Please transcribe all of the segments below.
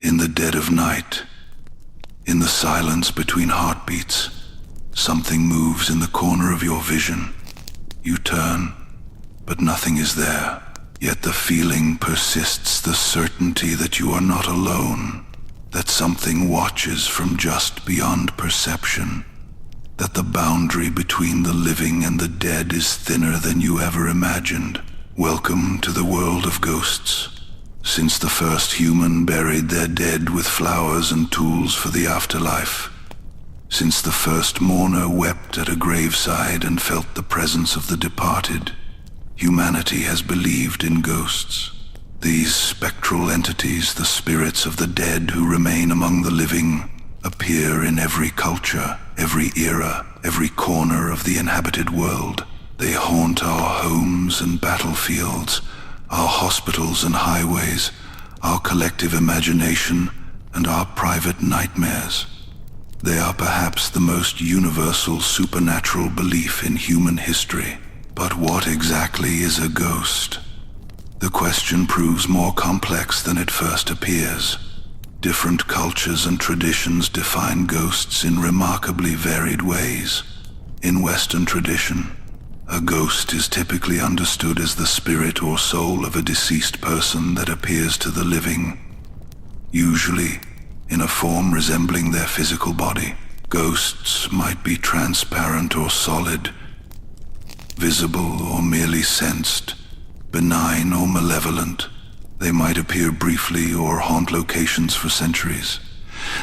In the dead of night, in the silence between heartbeats, something moves in the corner of your vision. You turn, but nothing is there. Yet the feeling persists, the certainty that you are not alone, that something watches from just beyond perception, that the boundary between the living and the dead is thinner than you ever imagined. Welcome to the world of ghosts. Since the first human buried their dead with flowers and tools for the afterlife, since the first mourner wept at a graveside and felt the presence of the departed, humanity has believed in ghosts. These spectral entities, the spirits of the dead who remain among the living, appear in every culture, every era, every corner of the inhabited world. They haunt our homes and battlefields, our hospitals and highways, our collective imagination, and our private nightmares. They are perhaps the most universal supernatural belief in human history. But what exactly is a ghost? The question proves more complex than it first appears. Different cultures and traditions define ghosts in remarkably varied ways. In Western tradition, a ghost is typically understood as the spirit or soul of a deceased person that appears to the living, usually in a form resembling their physical body. Ghosts might be transparent or solid, visible or merely sensed, benign or malevolent. They might appear briefly or haunt locations for centuries.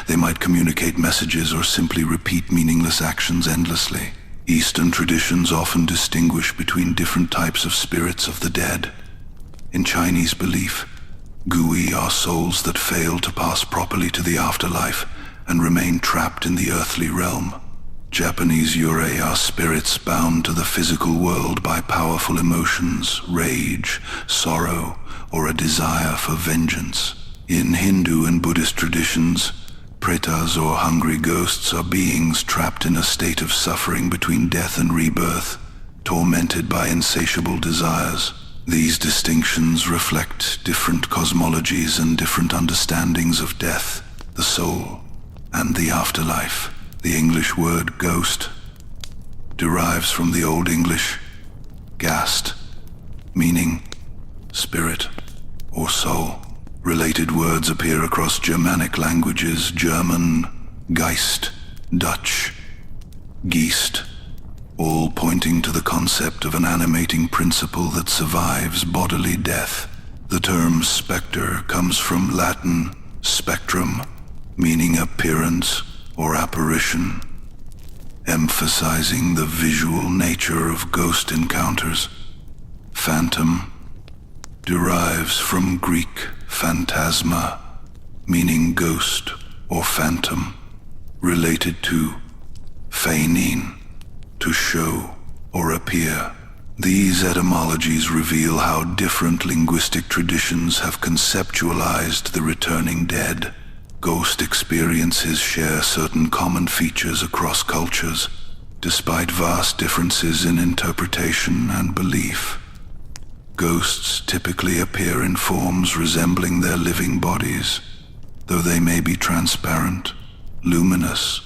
They might communicate messages or simply repeat meaningless actions endlessly. Eastern traditions often distinguish between different types of spirits of the dead. In Chinese belief, gui are souls that fail to pass properly to the afterlife and remain trapped in the earthly realm. Japanese yurei are spirits bound to the physical world by powerful emotions, rage, sorrow, or a desire for vengeance. In Hindu and Buddhist traditions, pretas or hungry ghosts are beings trapped in a state of suffering between death and rebirth, tormented by insatiable desires. These distinctions reflect different cosmologies and different understandings of death, the soul, and the afterlife. The English word ghost derives from the Old English gast, meaning spirit or soul. Related words appear across Germanic languages: German, Geist, Dutch, Geist, all pointing to the concept of an animating principle that survives bodily death. The term specter comes from Latin spectrum, meaning appearance or apparition, emphasizing the visual nature of ghost encounters. Phantom derives from Greek phantasma, meaning ghost or phantom, related to phainin, to show or appear. These etymologies reveal how different linguistic traditions have conceptualized the returning dead. Ghost experiences share certain common features across cultures, despite vast differences in interpretation and belief. Ghosts typically appear in forms resembling their living bodies, though they may be transparent, luminous,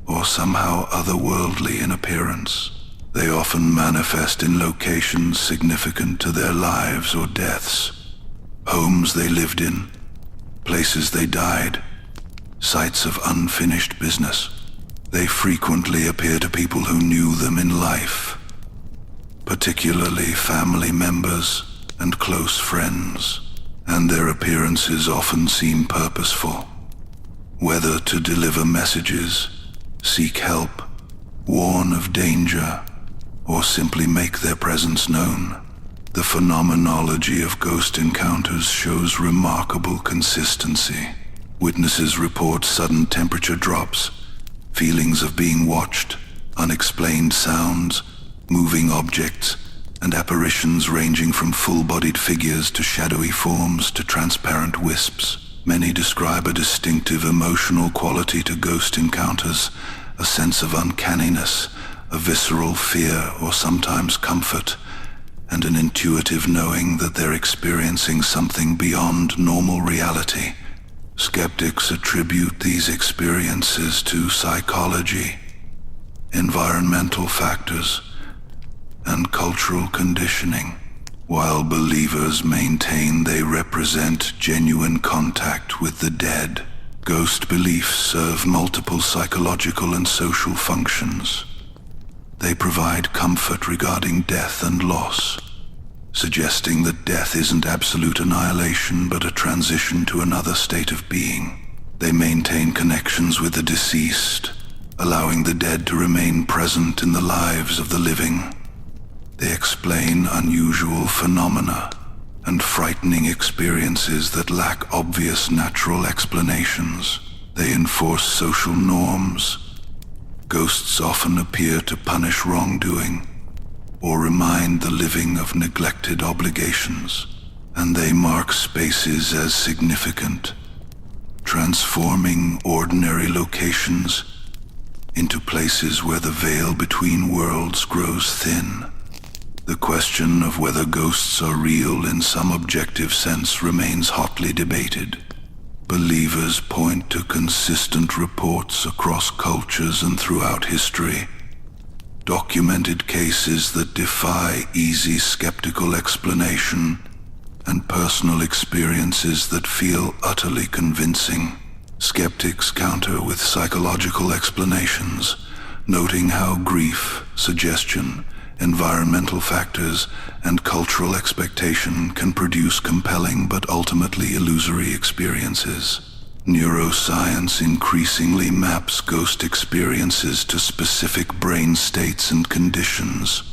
or somehow otherworldly in appearance. They often manifest in locations significant to their lives or deaths: homes they lived in, places they died, sites of unfinished business. They frequently appear to people who knew them in life, particularly family members and close friends, and their appearances often seem purposeful, whether to deliver messages, seek help, warn of danger, or simply make their presence known. The phenomenology of ghost encounters shows remarkable consistency. Witnesses report sudden temperature drops, feelings of being watched, unexplained sounds, moving objects, and apparitions ranging from full-bodied figures to shadowy forms to transparent wisps. Many describe a distinctive emotional quality to ghost encounters, a sense of uncanniness, a visceral fear or sometimes comfort, and an intuitive knowing that they're experiencing something beyond normal reality. Skeptics attribute these experiences to psychology, environmental factors, and cultural conditioning, while believers maintain they represent genuine contact with the dead. Ghost beliefs serve multiple psychological and social functions. They provide comfort regarding death and loss, suggesting that death isn't absolute annihilation but a transition to another state of being. They maintain connections with the deceased, allowing the dead to remain present in the lives of the living. They explain unusual phenomena and frightening experiences that lack obvious natural explanations. They enforce social norms. Ghosts often appear to punish wrongdoing or remind the living of neglected obligations, and they mark spaces as significant, transforming ordinary locations into places where the veil between worlds grows thin. The question of whether ghosts are real in some objective sense remains hotly debated. Believers point to consistent reports across cultures and throughout history, documented cases that defy easy skeptical explanation, and personal experiences that feel utterly convincing. Skeptics counter with psychological explanations, noting how grief, suggestion, environmental factors, and cultural expectation can produce compelling but ultimately illusory experiences. Neuroscience increasingly maps ghost experiences to specific brain states and conditions,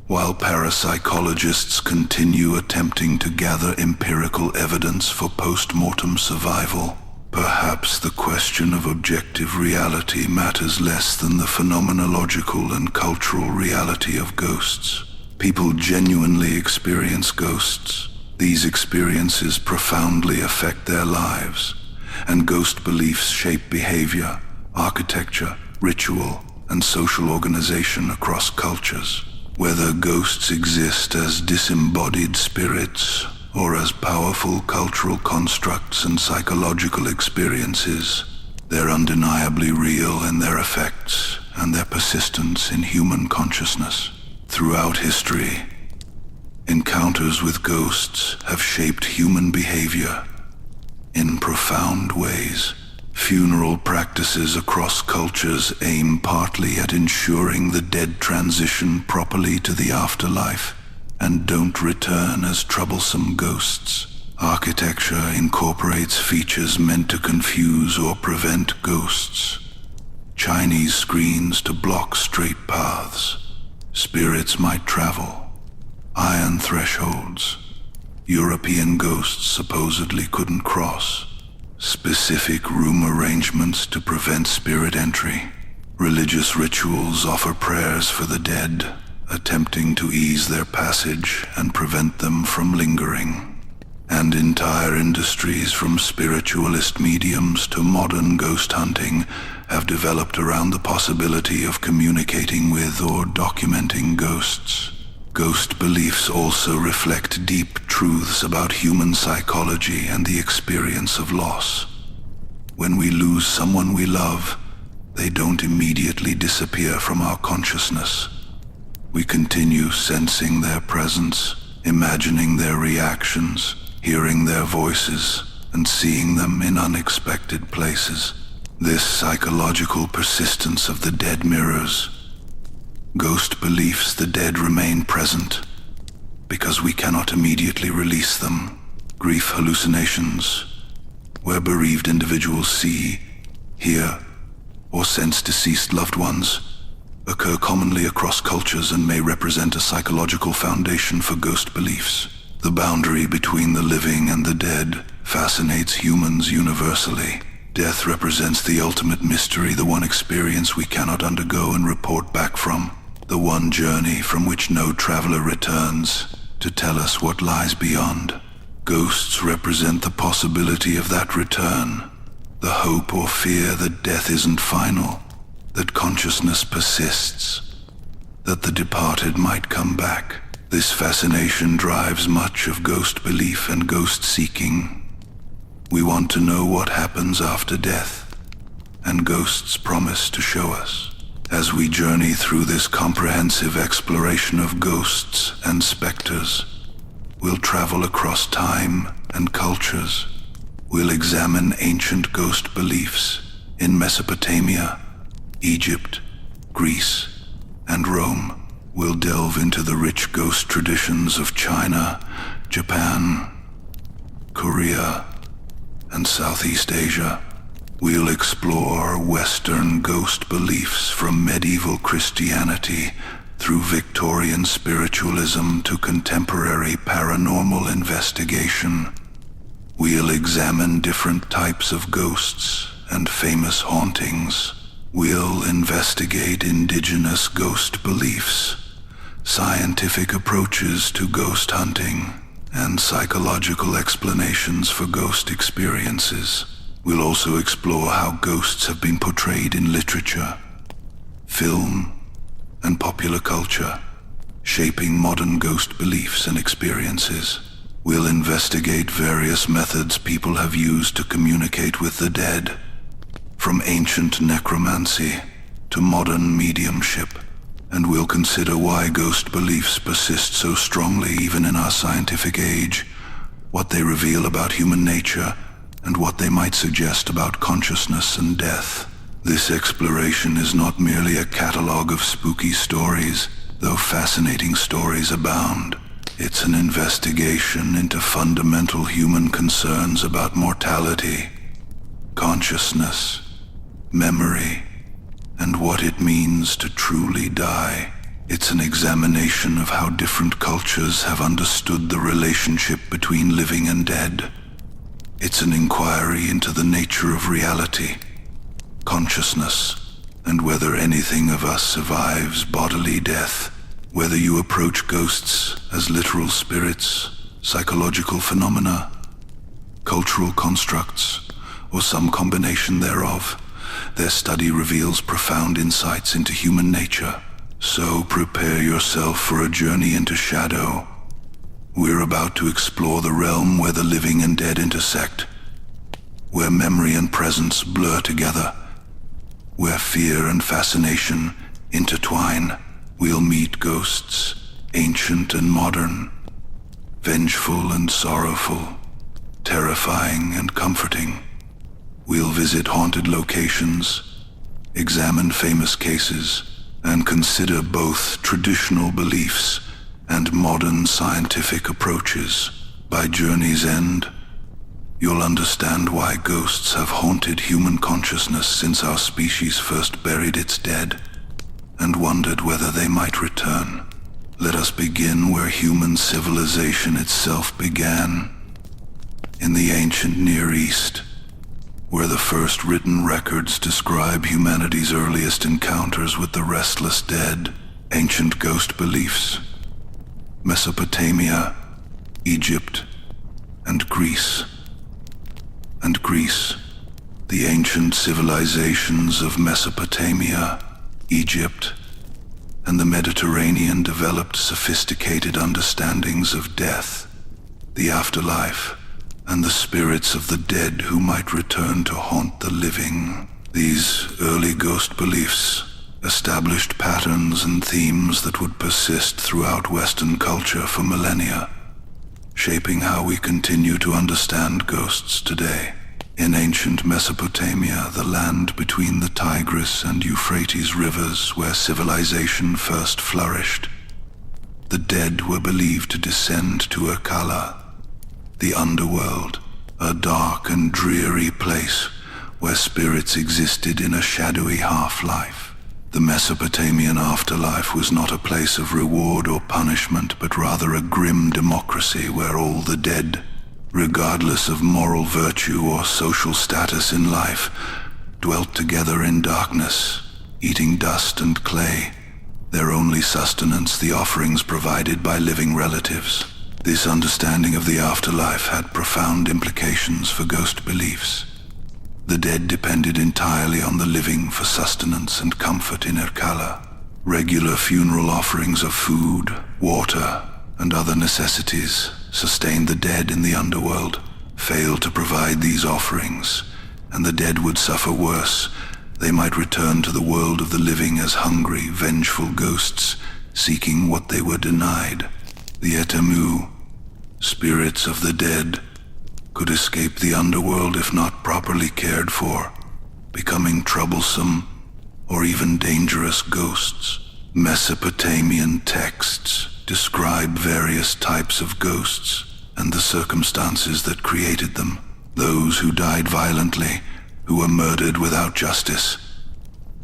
while parapsychologists continue attempting to gather empirical evidence for post-mortem survival. Perhaps the question of objective reality matters less than the phenomenological and cultural reality of ghosts. People genuinely experience ghosts. These experiences profoundly affect their lives, and ghost beliefs shape behavior, architecture, ritual, and social organization across cultures. Whether ghosts exist as disembodied spirits or as powerful cultural constructs and psychological experiences, they're undeniably real in their effects and their persistence in human consciousness. Throughout history, encounters with ghosts have shaped human behavior in profound ways. Funeral practices across cultures aim partly at ensuring the dead transition properly to the afterlife and don't return as troublesome ghosts. Architecture incorporates features meant to confuse or prevent ghosts. Chinese screens to block straight paths. Spirits might travel. Iron thresholds. European ghosts supposedly couldn't cross. Specific room arrangements to prevent spirit entry. Religious rituals offer prayers for the dead, attempting to ease their passage and prevent them from lingering. And entire industries, from spiritualist mediums to modern ghost hunting, have developed around the possibility of communicating with or documenting ghosts. Ghost beliefs also reflect deep truths about human psychology and the experience of loss. When we lose someone we love, they don't immediately disappear from our consciousness. We continue sensing their presence, imagining their reactions, hearing their voices, and seeing them in unexpected places. This psychological persistence of the dead mirrors ghost beliefs the dead remain present because we cannot immediately release them. Grief hallucinations, where bereaved individuals see, hear, or sense deceased loved ones, occur commonly across cultures and may represent a psychological foundation for ghost beliefs. The boundary between the living and the dead fascinates humans universally. Death represents the ultimate mystery, the one experience we cannot undergo and report back from, the one journey from which no traveler returns to tell us what lies beyond. Ghosts represent the possibility of that return, the hope or fear that death isn't final, that consciousness persists, that the departed might come back. This fascination drives much of ghost belief and ghost seeking. We want to know what happens after death, and ghosts promise to show us. As we journey through this comprehensive exploration of ghosts and specters, we'll travel across time and cultures. We'll examine ancient ghost beliefs in Mesopotamia, Egypt, Greece, and Rome. We'll delve into the rich ghost traditions of China, Japan, Korea, and Southeast Asia. We'll explore Western ghost beliefs from medieval Christianity through Victorian spiritualism to contemporary paranormal investigation. We'll examine different types of ghosts and famous hauntings. We'll investigate indigenous ghost beliefs, scientific approaches to ghost hunting, and psychological explanations for ghost experiences. We'll also explore how ghosts have been portrayed in literature, film, and popular culture, shaping modern ghost beliefs and experiences. We'll investigate various methods people have used to communicate with the dead, from ancient necromancy to modern mediumship, and we'll consider why ghost beliefs persist so strongly even in our scientific age, what they reveal about human nature, and what they might suggest about consciousness and death. This exploration is not merely a catalogue of spooky stories, though fascinating stories abound. It's an investigation into fundamental human concerns about mortality, consciousness, memory, and what it means to truly die. It's an examination of how different cultures have understood the relationship between living and dead. It's an inquiry into the nature of reality, consciousness, and whether anything of us survives bodily death. Whether you approach ghosts as literal spirits, psychological phenomena, cultural constructs, or some combination thereof, their study reveals profound insights into human nature. So prepare yourself for a journey into shadow. We're about to explore the realm where the living and dead intersect, where memory and presence blur together, where fear and fascination intertwine. We'll meet ghosts, ancient and modern, vengeful and sorrowful, terrifying and comforting. We'll visit haunted locations, examine famous cases, and consider both traditional beliefs and modern scientific approaches. By journey's end, you'll understand why ghosts have haunted human consciousness since our species first buried its dead, and wondered whether they might return. Let us begin where human civilization itself began, in the ancient Near East, where the first written records describe humanity's earliest encounters with the restless dead. Ancient ghost beliefs, Mesopotamia, Egypt, and Greece. The ancient civilizations of Mesopotamia, Egypt, and the Mediterranean developed sophisticated understandings of death, the afterlife, and the spirits of the dead who might return to haunt the living. These early ghost beliefs established patterns and themes that would persist throughout Western culture for millennia, shaping how we continue to understand ghosts today. In ancient Mesopotamia, the land between the Tigris and Euphrates rivers where civilization first flourished, the dead were believed to descend to Akala, the underworld, a dark and dreary place where spirits existed in a shadowy half-life. The Mesopotamian afterlife was not a place of reward or punishment, but rather a grim democracy where all the dead, regardless of moral virtue or social status in life, dwelt together in darkness, eating dust and clay, their only sustenance the offerings provided by living relatives. This understanding of the afterlife had profound implications for ghost beliefs. The dead depended entirely on the living for sustenance and comfort in Irkalla. Regular funeral offerings of food, water, and other necessities sustained the dead in the underworld. fail to provide these offerings, and the dead would suffer worse. They might return to the world of the living as hungry, vengeful ghosts, seeking what they were denied. The Etemu, spirits of the dead, could escape the underworld if not properly cared for, becoming troublesome or even dangerous ghosts. Mesopotamian texts describe various types of ghosts and the circumstances that created them. Those who died violently, who were murdered without justice,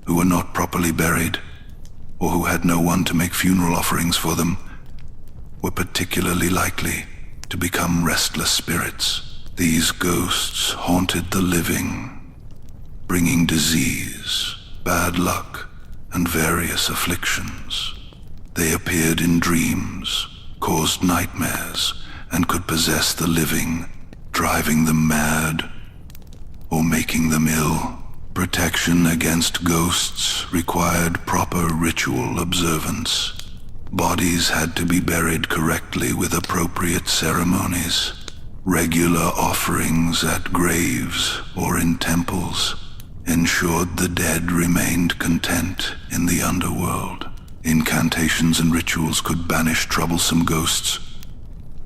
who were not properly buried, or who had no one to make funeral offerings for them, were particularly likely to become restless spirits. These ghosts haunted the living, bringing disease, bad luck, and various afflictions. They appeared in dreams, caused nightmares, and could possess the living, driving them mad or making them ill. Protection against ghosts required proper ritual observance. Bodies had to be buried correctly with appropriate ceremonies. Regular offerings at graves or in temples ensured the dead remained content in the underworld. Incantations and rituals could banish troublesome ghosts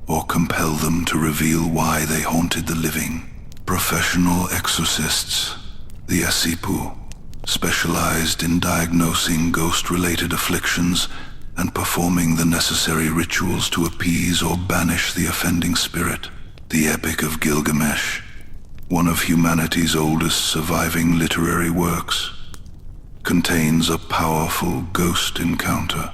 or compel them to reveal why they haunted the living. Professional exorcists, the Asipu, specialized in diagnosing ghost-related afflictions and performing the necessary rituals to appease or banish the offending spirit. The Epic of Gilgamesh, one of humanity's oldest surviving literary works, contains a powerful ghost encounter.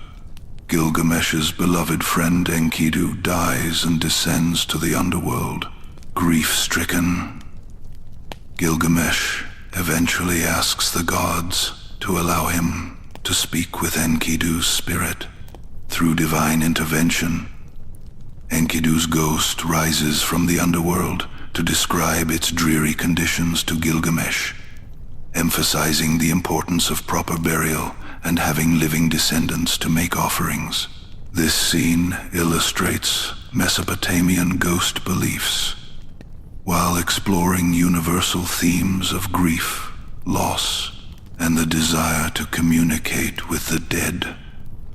Gilgamesh's beloved friend Enkidu dies and descends to the underworld. Grief-stricken, Gilgamesh eventually asks the gods to allow him to speak with Enkidu's spirit. Through divine intervention, Enkidu's ghost rises from the underworld to describe its dreary conditions to Gilgamesh, emphasizing the importance of proper burial and having living descendants to make offerings. This scene illustrates Mesopotamian ghost beliefs, while exploring universal themes of grief, loss, and the desire to communicate with the dead.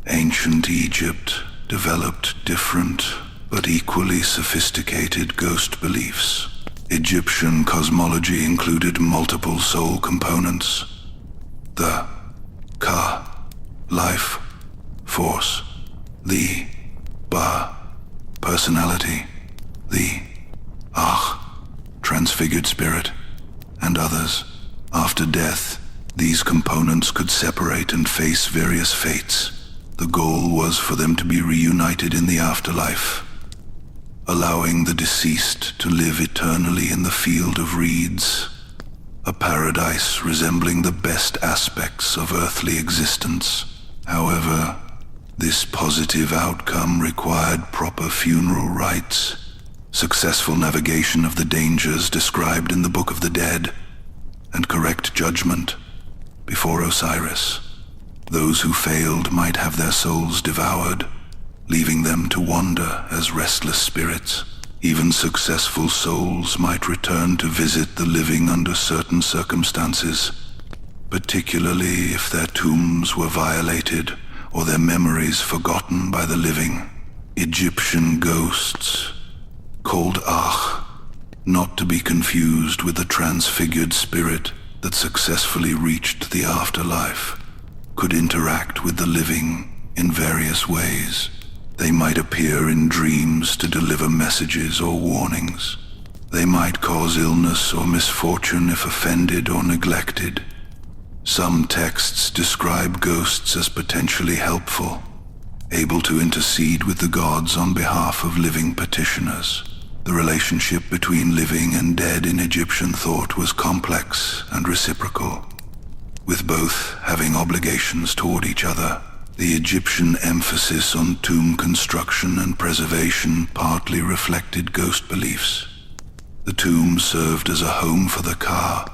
Ancient Egypt developed different but equally sophisticated ghost beliefs. Egyptian cosmology included multiple soul components: the Ka, life, force; the Ba, personality; the Ach, transfigured spirit, and others. After death, these components could separate and face various fates. The goal was for them to be reunited in the afterlife, allowing the deceased to live eternally in the field of reeds, a paradise resembling the best aspects of earthly existence. However, this positive outcome required proper funeral rites, successful navigation of the dangers described in the Book of the Dead, and correct judgment before Osiris. Those who failed might have their souls devoured, leaving them to wander as restless spirits. Even successful souls might return to visit the living under certain circumstances, particularly if their tombs were violated or their memories forgotten by the living. Egyptian ghosts, called Ach, not to be confused with the transfigured spirit that successfully reached the afterlife, could interact with the living in various ways. They might appear in dreams to deliver messages or warnings. They might cause illness or misfortune if offended or neglected. Some texts describe ghosts as potentially helpful, able to intercede with the gods on behalf of living petitioners. The relationship between living and dead in Egyptian thought was complex and reciprocal, with both having obligations toward each other. The Egyptian emphasis on tomb construction and preservation partly reflected ghost beliefs. The tomb served as a home for the Ka,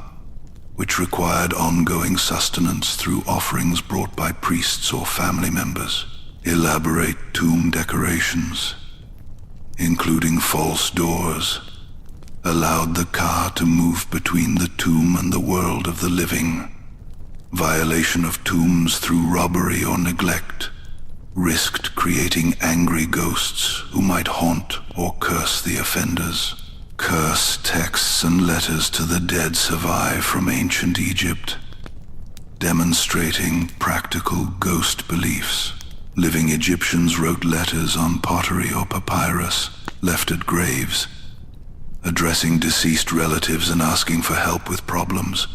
which required ongoing sustenance through offerings brought by priests or family members. Elaborate tomb decorations, including false doors, allowed the ka to move between the tomb and the world of the living. Violation of tombs through robbery or neglect risked creating angry ghosts who might haunt or curse the offenders. Curse texts and letters to the dead survive from ancient Egypt, demonstrating practical ghost beliefs. Living Egyptians wrote letters on pottery or papyrus left at graves, addressing deceased relatives and asking for help with problems,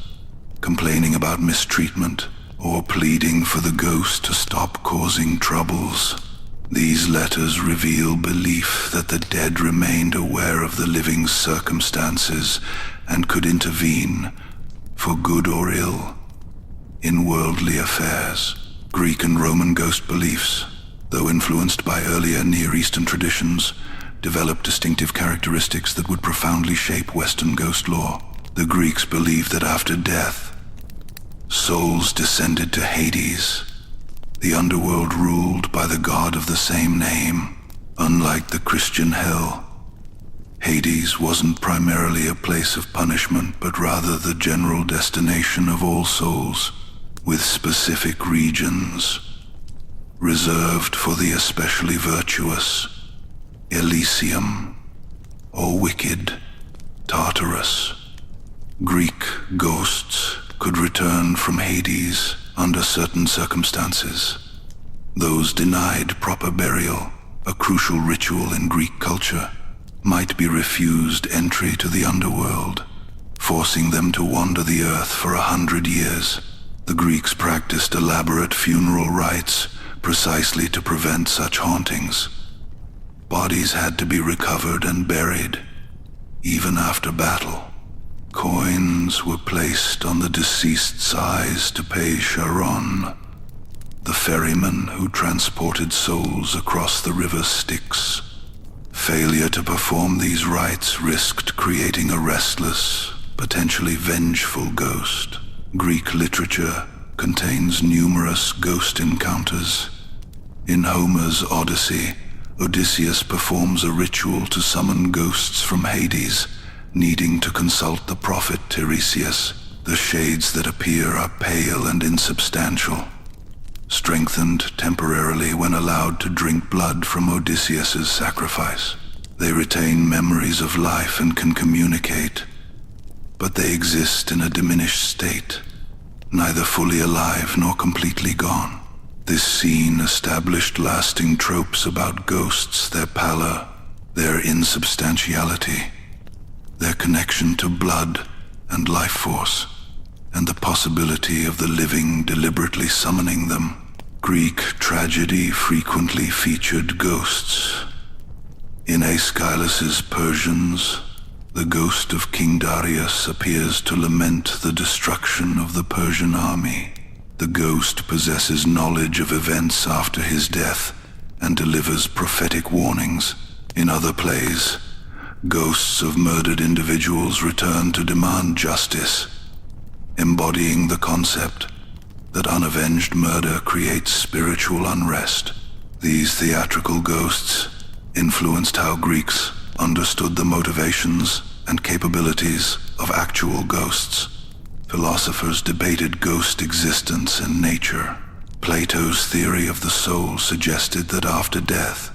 complaining about mistreatment, or pleading for the ghost to stop causing troubles. These letters reveal belief that the dead remained aware of the living's circumstances and could intervene, for good or ill, in worldly affairs. Greek and Roman ghost beliefs, though influenced by earlier Near Eastern traditions, developed distinctive characteristics that would profoundly shape Western ghost lore. The Greeks believed that after death, souls descended to Hades, the underworld ruled by the god of the same name. Unlike the Christian hell, Hades wasn't primarily a place of punishment, but rather the general destination of all souls, with specific regions reserved for the especially virtuous: Elysium, or wicked Tartarus. Greek ghosts could return from Hades under certain circumstances. Those denied proper burial, a crucial ritual in Greek culture, might be refused entry to the underworld, forcing them to wander the earth for 100 years. The Greeks practiced elaborate funeral rites precisely to prevent such hauntings. Bodies had to be recovered and buried, even after battle. Coins were placed on the deceased's eyes to pay Charon, the ferryman who transported souls across the river Styx. Failure to perform these rites risked creating a restless, potentially vengeful ghost. Greek literature contains numerous ghost encounters. In Homer's Odyssey, Odysseus performs a ritual to summon ghosts from Hades, needing to consult the prophet Tiresias. The shades that appear are pale and insubstantial, strengthened temporarily when allowed to drink blood from Odysseus's sacrifice. They retain memories of life and can communicate, but they exist in a diminished state, neither fully alive nor completely gone. This scene established lasting tropes about ghosts: their pallor, their insubstantiality, their connection to blood and life force, and the possibility of the living deliberately summoning them. Greek tragedy frequently featured ghosts. In Aeschylus's Persians, the ghost of King Darius appears to lament the destruction of the Persian army. The ghost possesses knowledge of events after his death and delivers prophetic warnings. In other plays, ghosts of murdered individuals return to demand justice, embodying the concept that unavenged murder creates spiritual unrest. These theatrical ghosts influenced how Greeks understood the motivations and capabilities of actual ghosts. Philosophers debated ghost existence and nature. Plato's theory of the soul suggested that after death,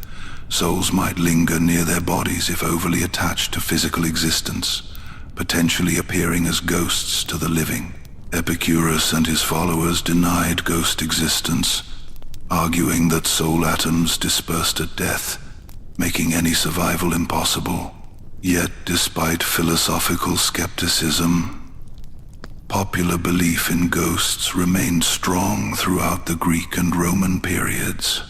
souls might linger near their bodies if overly attached to physical existence, potentially appearing as ghosts to the living. Epicurus and his followers denied ghost existence, arguing that soul atoms dispersed at death, making any survival impossible. Yet, despite philosophical skepticism, popular belief in ghosts remained strong throughout the Greek and Roman periods.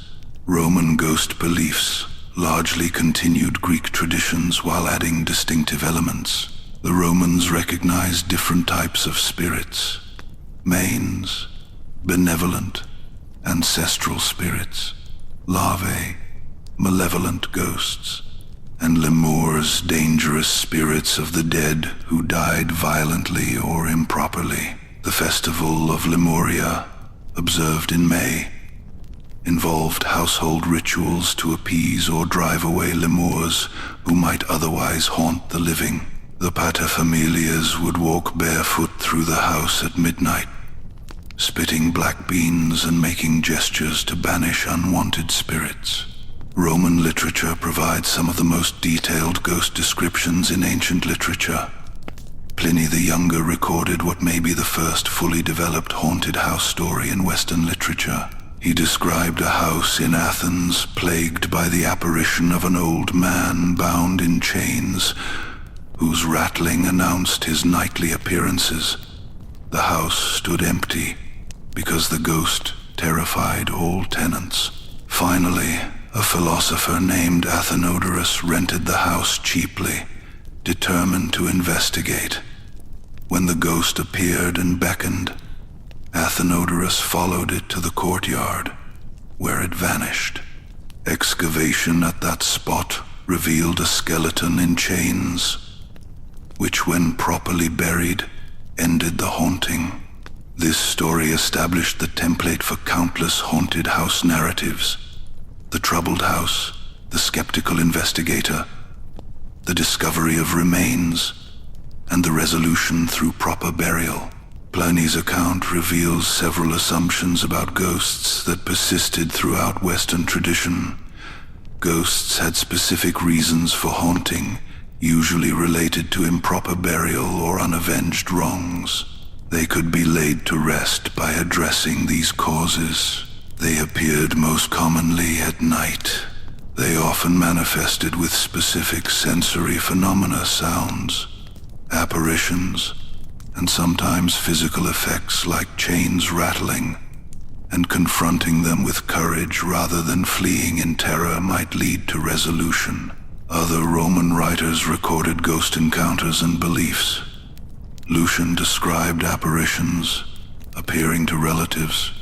Roman ghost beliefs largely continued Greek traditions while adding distinctive elements. The Romans recognized different types of spirits: manes, benevolent, ancestral spirits, larvae, malevolent ghosts, and lemurs, dangerous spirits of the dead who died violently or improperly. The festival of Lemuria, observed in May, involved household rituals to appease or drive away lemurs who might otherwise haunt the living. The paterfamilias would walk barefoot through the house at midnight, spitting black beans and making gestures to banish unwanted spirits. Roman literature provides some of the most detailed ghost descriptions in ancient literature. Pliny the Younger recorded what may be the first fully developed haunted house story in Western literature. He described a house in Athens plagued by the apparition of an old man bound in chains, whose rattling announced his nightly appearances. The house stood empty because the ghost terrified all tenants. Finally, a philosopher named Athenodorus rented the house cheaply, determined to investigate. When the ghost appeared and beckoned, Athenodorus followed it to the courtyard, where it vanished. Excavation at that spot revealed a skeleton in chains, which when properly buried, ended the haunting. This story established the template for countless haunted house narratives: the troubled house, the skeptical investigator, the discovery of remains, and the resolution through proper burial. Pliny's account reveals several assumptions about ghosts that persisted throughout Western tradition. Ghosts had specific reasons for haunting, usually related to improper burial or unavenged wrongs. They could be laid to rest by addressing these causes. They appeared most commonly at night. They often manifested with specific sensory phenomena, sounds, apparitions, and sometimes physical effects like chains rattling, and confronting them with courage rather than fleeing in terror might lead to resolution. Other Roman writers recorded ghost encounters and beliefs. Lucian described apparitions appearing to relatives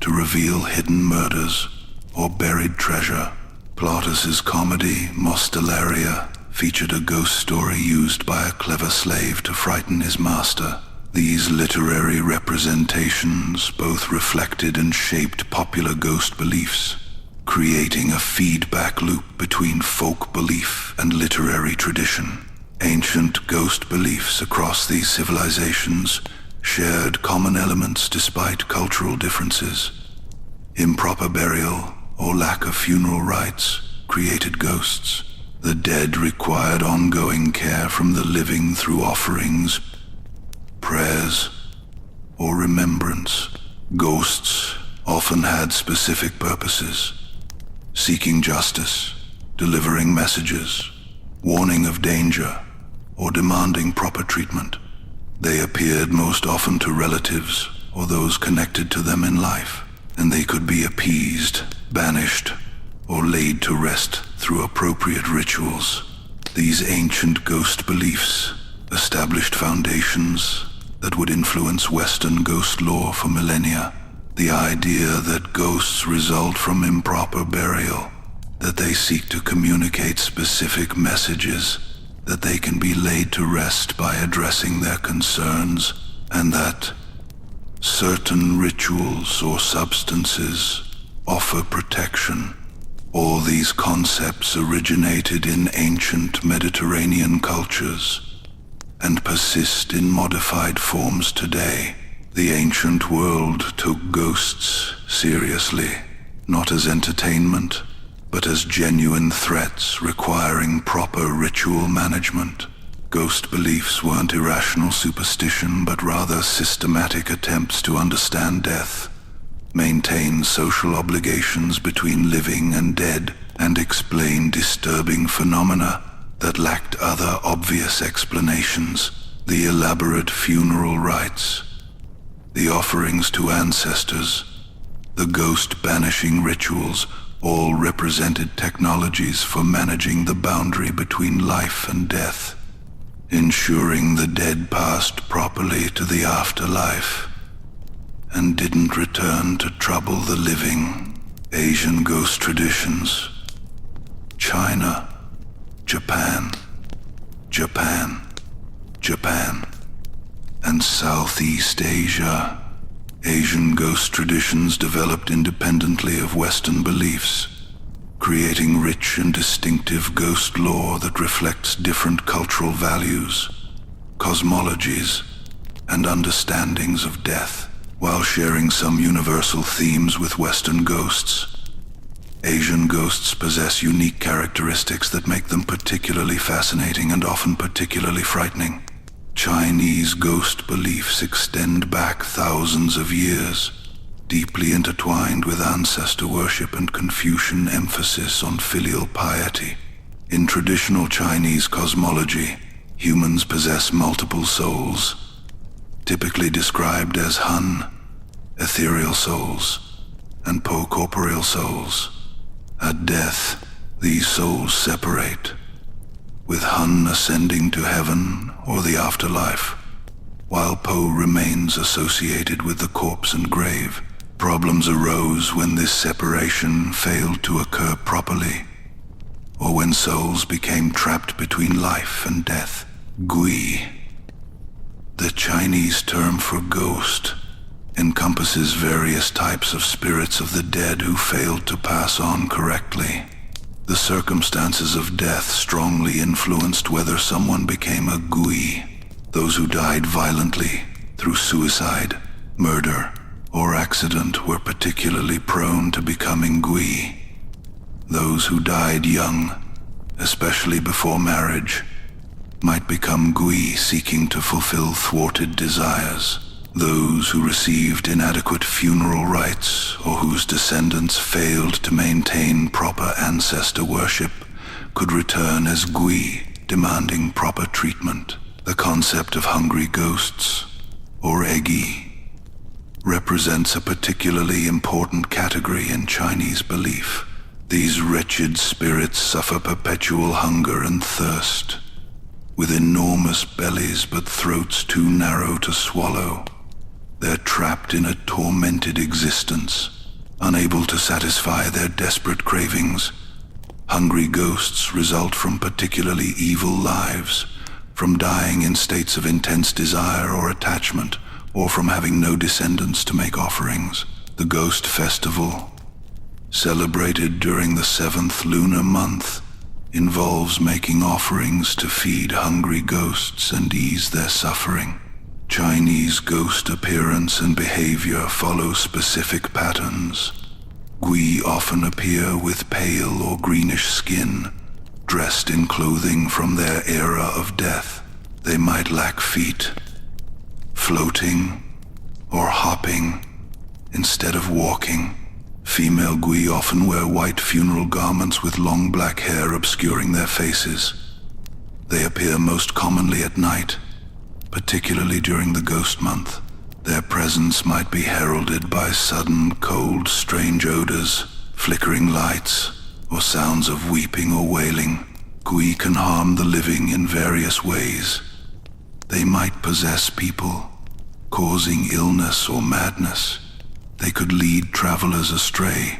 to reveal hidden murders or buried treasure. Plautus's comedy, Mostellaria, featured a ghost story used by a clever slave to frighten his master. These literary representations both reflected and shaped popular ghost beliefs, creating a feedback loop between folk belief and literary tradition. Ancient ghost beliefs across these civilizations shared common elements despite cultural differences. Improper burial or lack of funeral rites created ghosts. The dead required ongoing care from the living through offerings, prayers, or remembrance. Ghosts often had specific purposes: seeking justice, delivering messages, warning of danger, or demanding proper treatment. They appeared most often to relatives or those connected to them in life, and they could be appeased, banished, or laid to rest through appropriate rituals. These ancient ghost beliefs established foundations that would influence Western ghost lore for millennia. The idea that ghosts result from improper burial, that they seek to communicate specific messages, that they can be laid to rest by addressing their concerns, and that certain rituals or substances offer protection. All these concepts originated in ancient Mediterranean cultures and persist in modified forms today. The ancient world took ghosts seriously, not as entertainment, but as genuine threats requiring proper ritual management. Ghost beliefs weren't irrational superstition, but rather systematic attempts to understand death, maintain social obligations between living and dead, and explain disturbing phenomena that lacked other obvious explanations. The elaborate funeral rites, the offerings to ancestors, the ghost-banishing rituals all represented technologies for managing the boundary between life and death, ensuring the dead passed properly to the afterlife and didn't return to trouble the living. Asian ghost traditions: China, Japan, and Southeast Asia. Asian ghost traditions developed independently of Western beliefs, creating rich and distinctive ghost lore that reflects different cultural values. cosmologies, and understandings of death. While sharing some universal themes with Western ghosts, Asian ghosts possess unique characteristics that make them particularly fascinating and often particularly frightening. Chinese ghost beliefs extend back thousands of years, deeply intertwined with ancestor worship and Confucian emphasis on filial piety. In traditional Chinese cosmology, humans possess multiple souls, typically described as Han, ethereal souls, and Po, corporeal souls. At death, these souls separate, with Han ascending to heaven or the afterlife, while Po remains associated with the corpse and grave. Problems arose when this separation failed to occur properly, or when souls became trapped between life and death. Gui, the Chinese term for ghost, encompasses various types of spirits of the dead who failed to pass on correctly. The circumstances of death strongly influenced whether someone became a gui. Those who died violently through suicide, murder, or accident were particularly prone to becoming gui. Those who died young, especially before marriage, might become gui seeking to fulfill thwarted desires. Those who received inadequate funeral rites or whose descendants failed to maintain proper ancestor worship could return as gui, demanding proper treatment. The concept of hungry ghosts, or egi, represents a particularly important category in Chinese belief. These wretched spirits suffer perpetual hunger and thirst, with enormous bellies but throats too narrow to swallow. They're trapped in a tormented existence, unable to satisfy their desperate cravings. Hungry ghosts result from particularly evil lives, from dying in states of intense desire or attachment, or from having no descendants to make offerings. The Ghost Festival, celebrated during the 7th lunar month, involves making offerings to feed hungry ghosts and ease their suffering. Chinese ghost appearance and behavior follow specific patterns. Gui often appear with pale or greenish skin, dressed in clothing from their era of death. They might lack feet, floating or hopping instead of walking. Female gui often wear white funeral garments with long black hair obscuring their faces. They appear most commonly at night, particularly during the ghost month. Their presence might be heralded by sudden, cold, strange odors, flickering lights, or sounds of weeping or wailing. Gui can harm the living in various ways. They might possess people, causing illness or madness. They could lead travelers astray,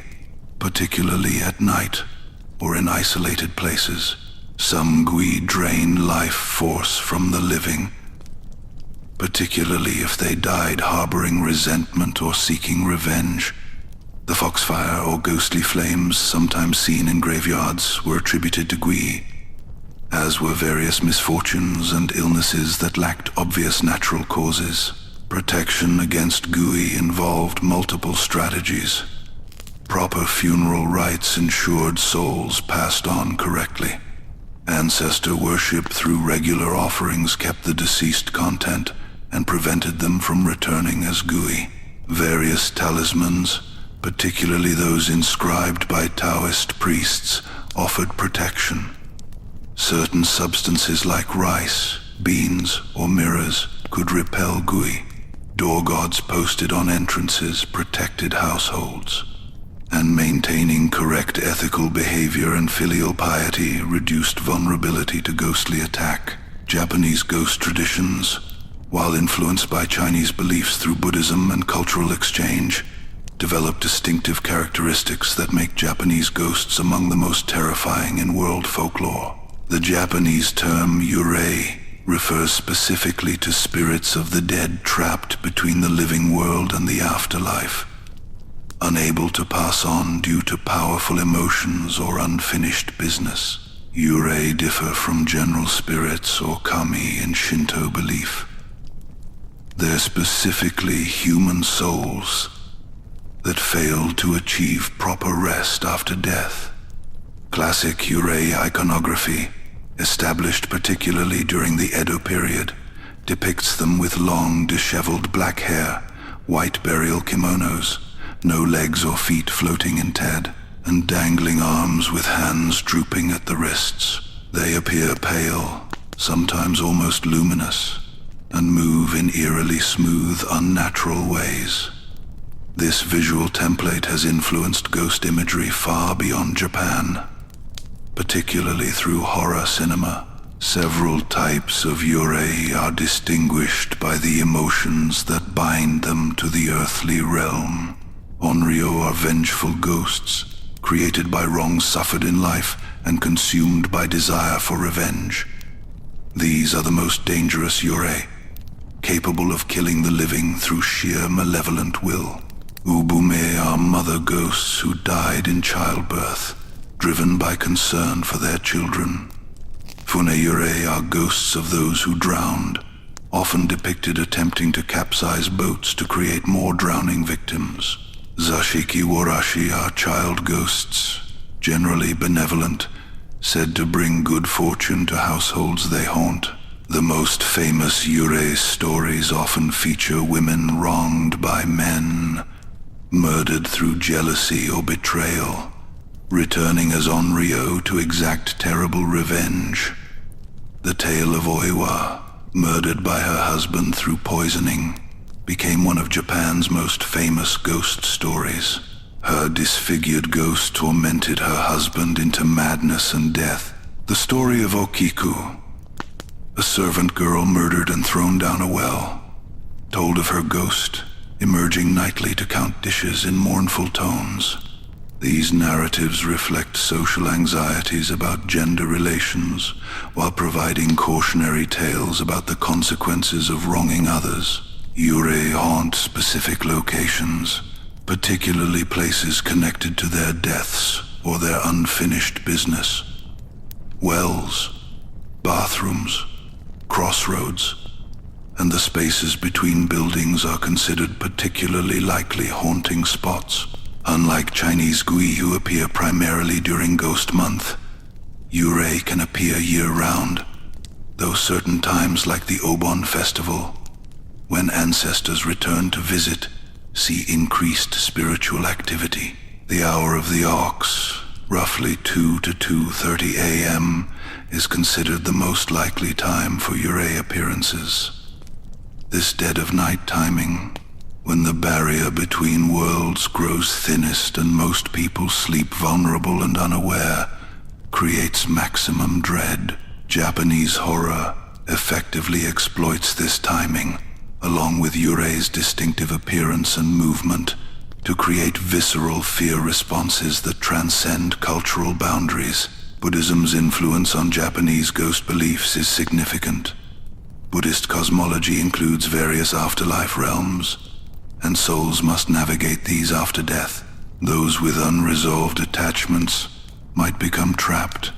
particularly at night or in isolated places. Some Gui drain life force from the living, particularly if they died harboring resentment or seeking revenge. The foxfire or ghostly flames sometimes seen in graveyards were attributed to Gui, as were various misfortunes and illnesses that lacked obvious natural causes. Protection against Gui involved multiple strategies. Proper funeral rites ensured souls passed on correctly. Ancestor worship through regular offerings kept the deceased content and prevented them from returning as Gui. Various talismans, particularly those inscribed by Taoist priests, offered protection. Certain substances like rice, beans, or mirrors could repel Gui. Door gods posted on entrances protected households, and maintaining correct ethical behavior and filial piety reduced vulnerability to ghostly attack. Japanese ghost traditions, while influenced by Chinese beliefs through Buddhism and cultural exchange, developed distinctive characteristics that make Japanese ghosts among the most terrifying in world folklore. The Japanese term yurei refers specifically to spirits of the dead trapped between the living world and the afterlife, unable to pass on due to powerful emotions or unfinished business. Yurei differ from general spirits or kami in Shinto belief. They're specifically human souls that fail to achieve proper rest after death. Classic yurei iconography, established particularly during the Edo period, depicts them with long, disheveled black hair, white burial kimonos, no legs or feet floating in ted, and dangling arms with hands drooping at the wrists. They appear pale, sometimes almost luminous, and move in eerily smooth, unnatural ways. This visual template has influenced ghost imagery far beyond Japan, particularly through horror cinema. Several types of yurei are distinguished by the emotions that bind them to the earthly realm. Onryo are vengeful ghosts, created by wrongs suffered in life and consumed by desire for revenge. These are the most dangerous yurei, capable of killing the living through sheer malevolent will. Ubume are mother ghosts who died in childbirth, driven by concern for their children. Funeyurei are ghosts of those who drowned, often depicted attempting to capsize boats to create more drowning victims. Zashiki warashi are child ghosts, generally benevolent, said to bring good fortune to households they haunt. The most famous yurei stories often feature women wronged by men, murdered through jealousy or betrayal, returning as Onryo to exact terrible revenge. The tale of Oiwa, murdered by her husband through poisoning, became one of Japan's most famous ghost stories. Her disfigured ghost tormented her husband into madness and death. The story of Okiku, a servant girl murdered and thrown down a well, told of her ghost emerging nightly to count dishes in mournful tones. These narratives reflect social anxieties about gender relations, while providing cautionary tales about the consequences of wronging others. Yurei haunt specific locations, particularly places connected to their deaths or their unfinished business. Wells, bathrooms, crossroads, and the spaces between buildings are considered particularly likely haunting spots. Unlike Chinese gui, who appear primarily during Ghost Month, yurei can appear year-round, though certain times like the Obon Festival, when ancestors return to visit, see increased spiritual activity. The hour of the ox, roughly 2 to 2:30 a.m., is considered the most likely time for yurei appearances. This dead-of-night timing, when the barrier between worlds grows thinnest and most people sleep vulnerable and unaware, creates maximum dread. Japanese horror effectively exploits this timing, along with yurei's distinctive appearance and movement, to create visceral fear responses that transcend cultural boundaries. Buddhism's influence on Japanese ghost beliefs is significant. Buddhist cosmology includes various afterlife realms, and souls must navigate these after death. Those with unresolved attachments might become trapped,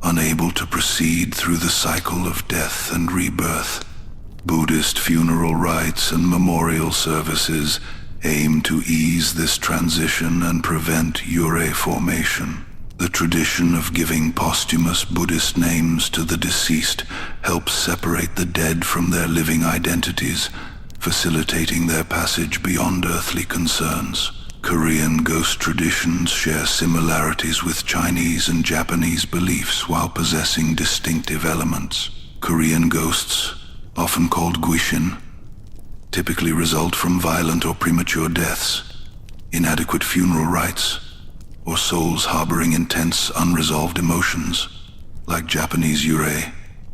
unable to proceed through the cycle of death and rebirth. Buddhist funeral rites and memorial services aim to ease this transition and prevent yurei formation. The tradition of giving posthumous Buddhist names to the deceased helps separate the dead from their living identities, facilitating their passage beyond earthly concerns. Korean ghost traditions share similarities with Chinese and Japanese beliefs while possessing distinctive elements. Korean ghosts, often called guishin, typically result from violent or premature deaths, inadequate funeral rites, or souls harboring intense, unresolved emotions. Like Japanese yurei,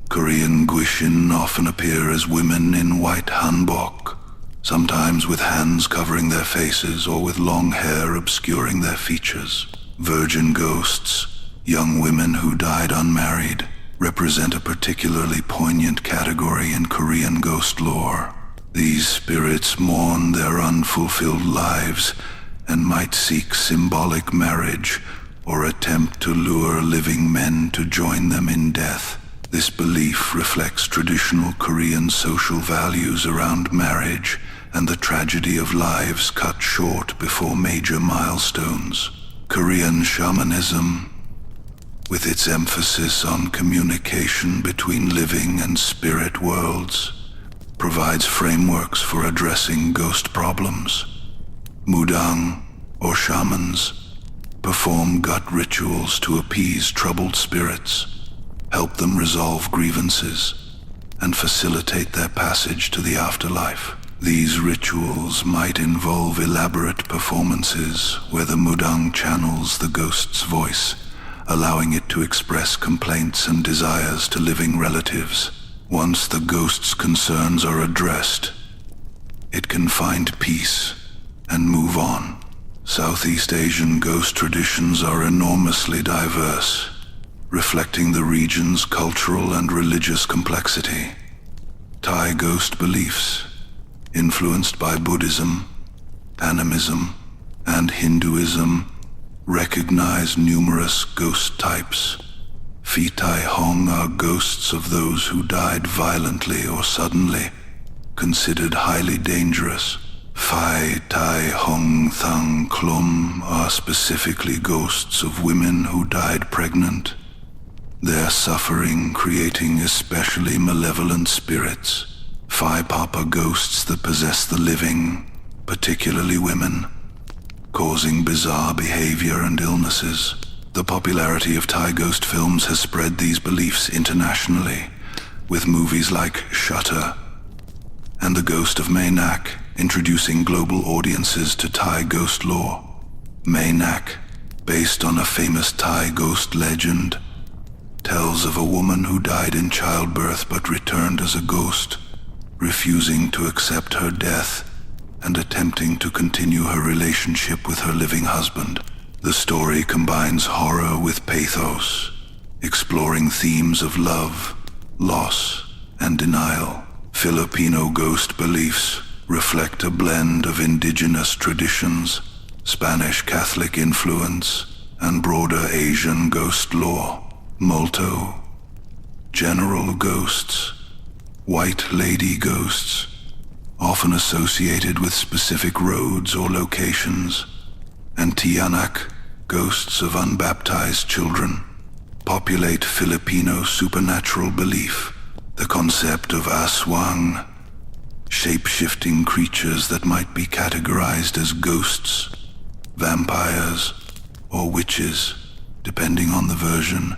Korean guishin often appear as women in white hanbok, sometimes with hands covering their faces or with long hair obscuring their features. Virgin ghosts, young women who died unmarried, represent a particularly poignant category in Korean ghost lore. These spirits mourn their unfulfilled lives and might seek symbolic marriage or attempt to lure living men to join them in death. This belief reflects traditional Korean social values around marriage and the tragedy of lives cut short before major milestones. Korean shamanism, with its emphasis on communication between living and spirit worlds, provides frameworks for addressing ghost problems. Mudang, or shamans, perform gut rituals to appease troubled spirits, help them resolve grievances, and facilitate their passage to the afterlife. These rituals might involve elaborate performances where the mudang channels the ghost's voice, allowing it to express complaints and desires to living relatives. Once the ghost's concerns are addressed, it can find peace and move on. Southeast Asian ghost traditions are enormously diverse, reflecting the region's cultural and religious complexity. Thai ghost beliefs, influenced by Buddhism, animism, and Hinduism, recognize numerous ghost types. Phi Tai Hong are ghosts of those who died violently or suddenly, considered highly dangerous. Phi Tai Hong Thang Klum are specifically ghosts of women who died pregnant, their suffering creating especially malevolent spirits. Phi Papa ghosts that possess the living, particularly women, causing bizarre behavior and illnesses. The popularity of Thai ghost films has spread these beliefs internationally, with movies like Shutter and The Ghost of Mae Nak introducing global audiences to Thai ghost lore. Mae Nak, based on a famous Thai ghost legend, tells of a woman who died in childbirth but returned as a ghost, refusing to accept her death and attempting to continue her relationship with her living husband. The story combines horror with pathos, exploring themes of love, loss, and denial. Filipino ghost beliefs reflect a blend of indigenous traditions, Spanish Catholic influence, and broader Asian ghost lore. Multo, general ghosts, white lady ghosts, often associated with specific roads or locations, and Tiyanak, ghosts of unbaptized children, populate Filipino supernatural belief. The concept of aswang, shape-shifting creatures that might be categorized as ghosts, vampires, or witches, depending on the version,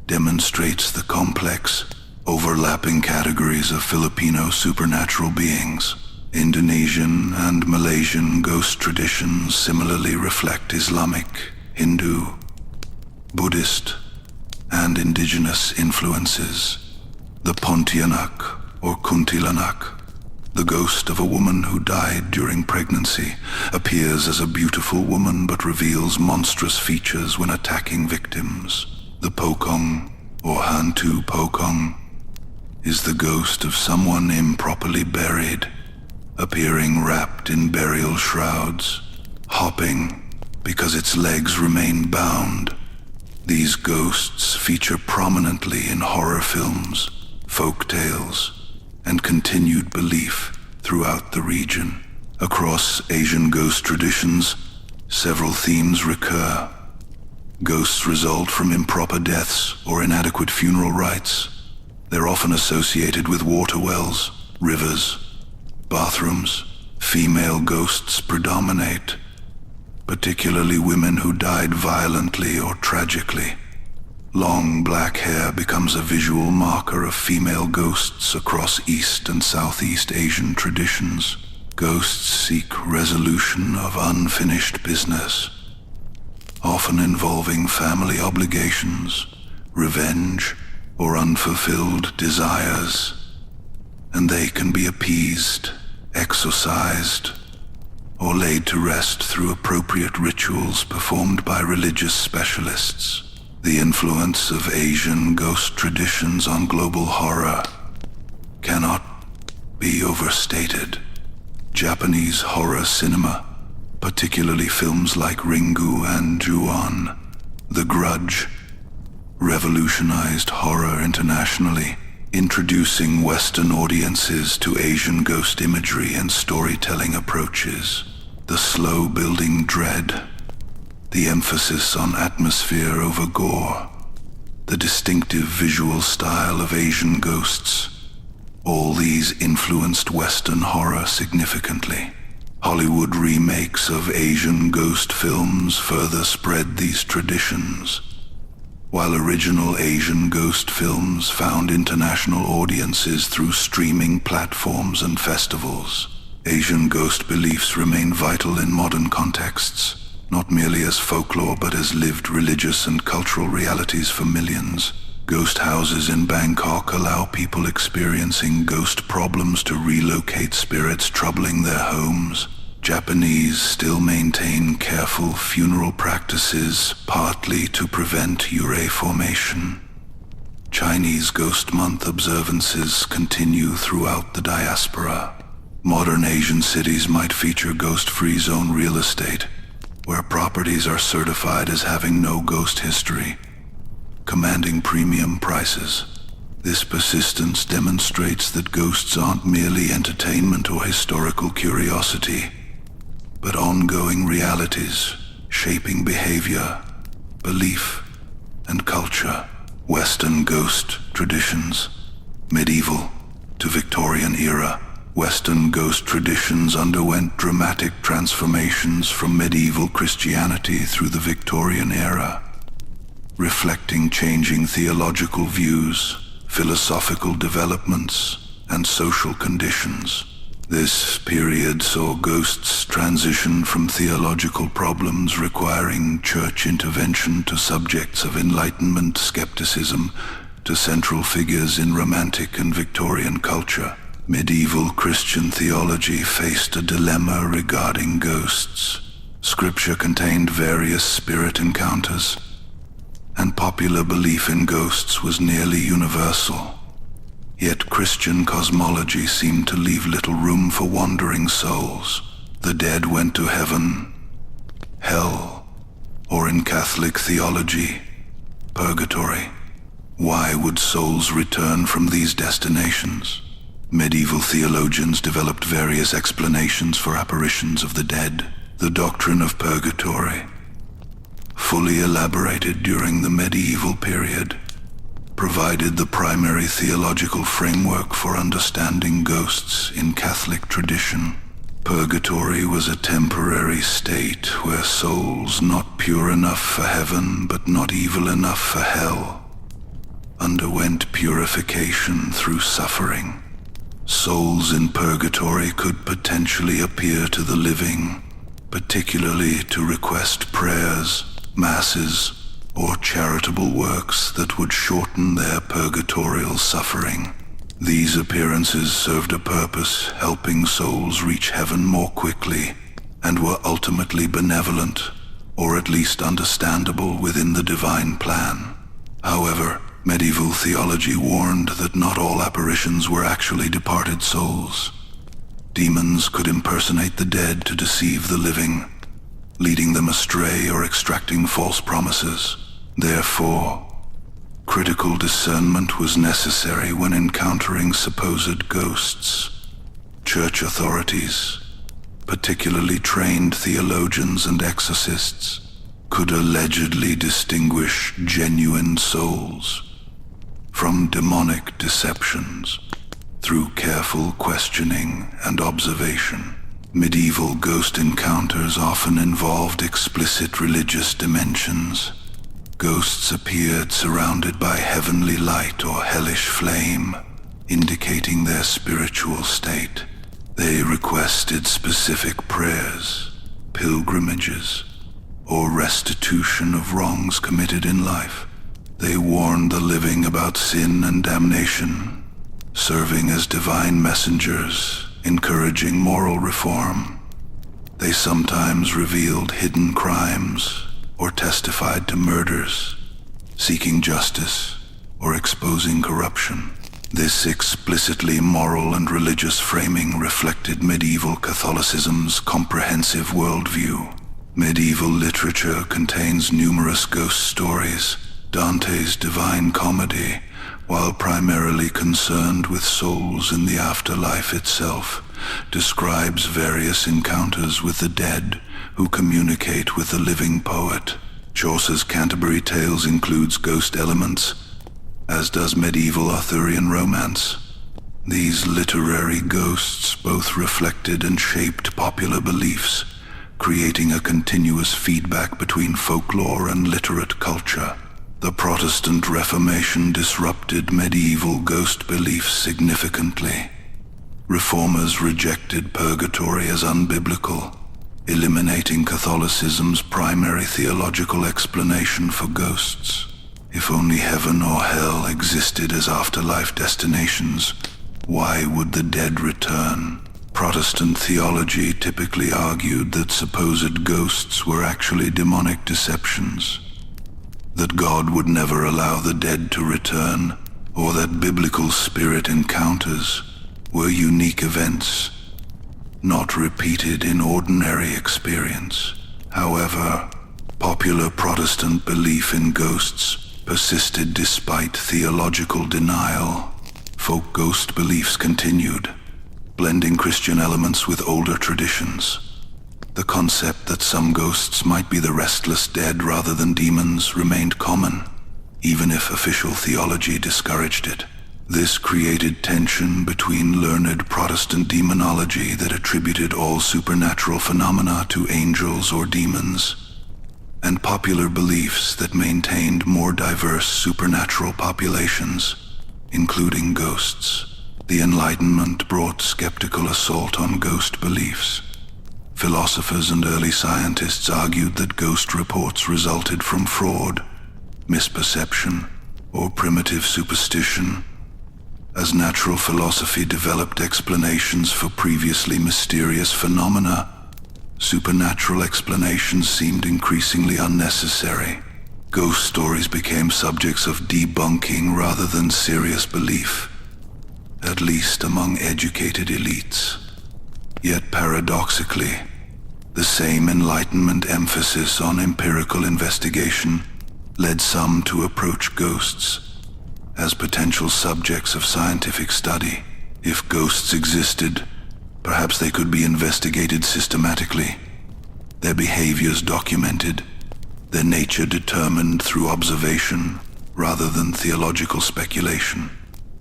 demonstrates the complex, overlapping categories of Filipino supernatural beings. Indonesian and Malaysian ghost traditions similarly reflect Islamic, Hindu, Buddhist, and indigenous influences. The Pontianak, or Kuntilanak, the ghost of a woman who died during pregnancy, appears as a beautiful woman but reveals monstrous features when attacking victims. The Pokong, or Hantu Pokong, is the ghost of someone improperly buried, appearing wrapped in burial shrouds, hopping because its legs remain bound. These ghosts feature prominently in horror films, folk tales, and continued belief throughout the region. Across Asian ghost traditions, several themes recur. Ghosts result from improper deaths or inadequate funeral rites. They're often associated with water wells, rivers, bathrooms. Female ghosts predominate, particularly women who died violently or tragically. Long black hair becomes a visual marker of female ghosts across East and Southeast Asian traditions. Ghosts seek resolution of unfinished business, often involving family obligations, revenge, or unfulfilled desires, and they can be appeased, exorcised, or laid to rest through appropriate rituals performed by religious specialists. The influence of Asian ghost traditions on global horror cannot be overstated. Japanese horror cinema, particularly films like Ringu and Ju-on, The Grudge revolutionized horror internationally, introducing Western audiences to Asian ghost imagery and storytelling approaches. The slow-building dread, the emphasis on atmosphere over gore, the distinctive visual style of Asian ghosts, all these influenced Western horror significantly. Hollywood remakes of Asian ghost films further spread these traditions. While original Asian ghost films found international audiences through streaming platforms and festivals, Asian ghost beliefs remain vital in modern contexts, not merely as folklore but as lived religious and cultural realities for millions. Ghost houses in Bangkok allow people experiencing ghost problems to relocate spirits troubling their homes. Japanese still maintain careful funeral practices, partly to prevent yurei formation. Chinese Ghost Month observances continue throughout the diaspora. Modern Asian cities might feature ghost-free zone real estate, where properties are certified as having no ghost history, commanding premium prices. This persistence demonstrates that ghosts aren't merely entertainment or historical curiosity, but ongoing realities shaping behavior, belief, and culture. Western ghost traditions. Medieval to Victorian era, Western ghost traditions underwent dramatic transformations from medieval Christianity through the Victorian era, reflecting changing theological views, philosophical developments, and social conditions. This period saw ghosts transition from theological problems requiring church intervention to subjects of Enlightenment skepticism to central figures in Romantic and Victorian culture. Medieval Christian theology faced a dilemma regarding ghosts. Scripture contained various spirit encounters, and popular belief in ghosts was nearly universal. Yet Christian cosmology seemed to leave little room for wandering souls. The dead went to heaven, hell, or in Catholic theology, purgatory. Why would souls return from these destinations? Medieval theologians developed various explanations for apparitions of the dead. The doctrine of purgatory, fully elaborated during the medieval period, provided the primary theological framework for understanding ghosts in Catholic tradition. Purgatory was a temporary state where souls not pure enough for heaven but not evil enough for hell underwent purification through suffering. Souls in purgatory could potentially appear to the living, particularly to request prayers, masses, or charitable works that would shorten their purgatorial suffering. These appearances served a purpose, helping souls reach heaven more quickly, and were ultimately benevolent, or at least understandable within the divine plan. However, medieval theology warned that not all apparitions were actually departed souls. Demons could impersonate the dead to deceive the living, leading them astray or extracting false promises. Therefore, critical discernment was necessary when encountering supposed ghosts. Church authorities, particularly trained theologians and exorcists, could allegedly distinguish genuine souls from demonic deceptions through careful questioning and observation. Medieval ghost encounters often involved explicit religious dimensions. Ghosts appeared surrounded by heavenly light or hellish flame, indicating their spiritual state. They requested specific prayers, pilgrimages, or restitution of wrongs committed in life. They warned the living about sin and damnation, serving as divine messengers, encouraging moral reform. They sometimes revealed hidden crimes or testified to murders, seeking justice or exposing corruption. This explicitly moral and religious framing reflected medieval Catholicism's comprehensive worldview. Medieval literature contains numerous ghost stories. Dante's Divine Comedy, while primarily concerned with souls in the afterlife itself, describes various encounters with the dead who communicate with the living poet. Chaucer's Canterbury Tales includes ghost elements, as does medieval Arthurian romance. These literary ghosts both reflected and shaped popular beliefs, creating a continuous feedback between folklore and literate culture. The Protestant Reformation disrupted medieval ghost beliefs significantly. Reformers rejected purgatory as unbiblical, eliminating Catholicism's primary theological explanation for ghosts. If only heaven or hell existed as afterlife destinations, why would the dead return? Protestant theology typically argued that supposed ghosts were actually demonic deceptions, that God would never allow the dead to return, or that biblical spirit encounters were unique events, not repeated in ordinary experience. However, popular Protestant belief in ghosts persisted despite theological denial. Folk ghost beliefs continued, blending Christian elements with older traditions. The concept that some ghosts might be the restless dead rather than demons remained common, even if official theology discouraged it. This created tension between learned Protestant demonology that attributed all supernatural phenomena to angels or demons, and popular beliefs that maintained more diverse supernatural populations, including ghosts. The Enlightenment brought skeptical assault on ghost beliefs. Philosophers and early scientists argued that ghost reports resulted from fraud, misperception, or primitive superstition. As natural philosophy developed explanations for previously mysterious phenomena, supernatural explanations seemed increasingly unnecessary. Ghost stories became subjects of debunking rather than serious belief, at least among educated elites. Yet paradoxically, the same Enlightenment emphasis on empirical investigation led some to approach ghosts as potential subjects of scientific study. If ghosts existed, perhaps they could be investigated systematically, their behaviors documented, their nature determined through observation rather than theological speculation.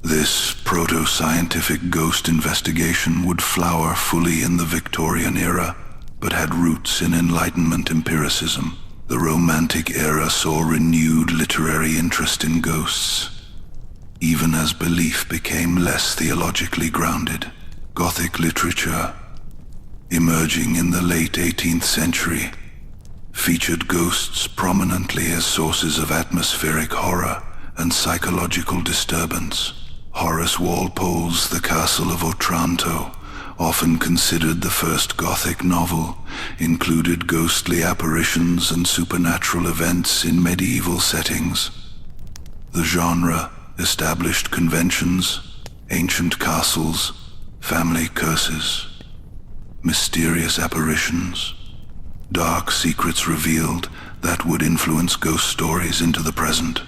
This proto-scientific ghost investigation would flower fully in the Victorian era, but had roots in Enlightenment empiricism. The Romantic era saw renewed literary interest in ghosts, even as belief became less theologically grounded. Gothic literature, emerging in the late 18th century, featured ghosts prominently as sources of atmospheric horror and psychological disturbance. Horace Walpole's The Castle of Otranto, often considered the first Gothic novel, included ghostly apparitions and supernatural events in medieval settings. The genre established conventions, ancient castles, family curses, mysterious apparitions, dark secrets revealed that would influence ghost stories into the present.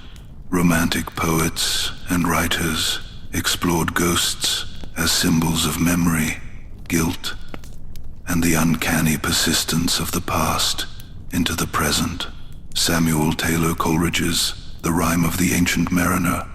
Romantic poets and writers explored ghosts as symbols of memory, guilt, and the uncanny persistence of the past into the present. Samuel Taylor Coleridge's The Rime of the Ancient Mariner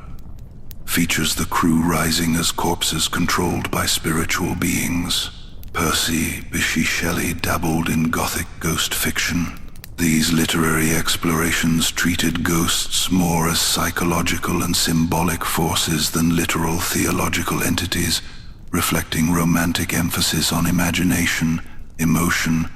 features the crew rising as corpses controlled by spiritual beings. Percy Bysshe Shelley dabbled in Gothic ghost fiction. These literary explorations treated ghosts more as psychological and symbolic forces than literal theological entities, reflecting Romantic emphasis on imagination, emotion,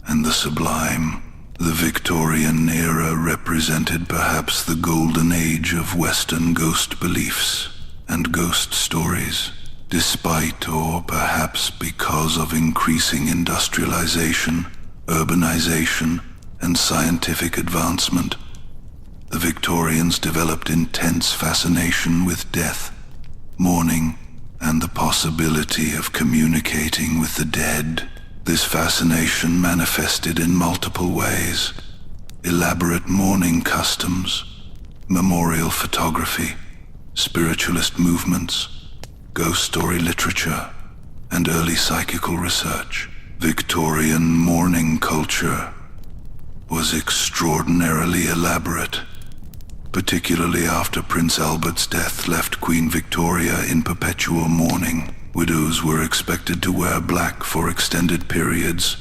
and the sublime. The Victorian era represented perhaps the golden age of Western ghost beliefs and ghost stories. Despite, or perhaps because of, increasing industrialization, urbanization, and scientific advancement, the Victorians developed intense fascination with death, mourning, and the possibility of communicating with the dead. This fascination manifested in multiple ways: elaborate mourning customs, memorial photography, spiritualist movements, ghost story literature, and early psychical research. Victorian mourning culture was extraordinarily elaborate, particularly after Prince Albert's death left Queen Victoria in perpetual mourning. Widows were expected to wear black for extended periods,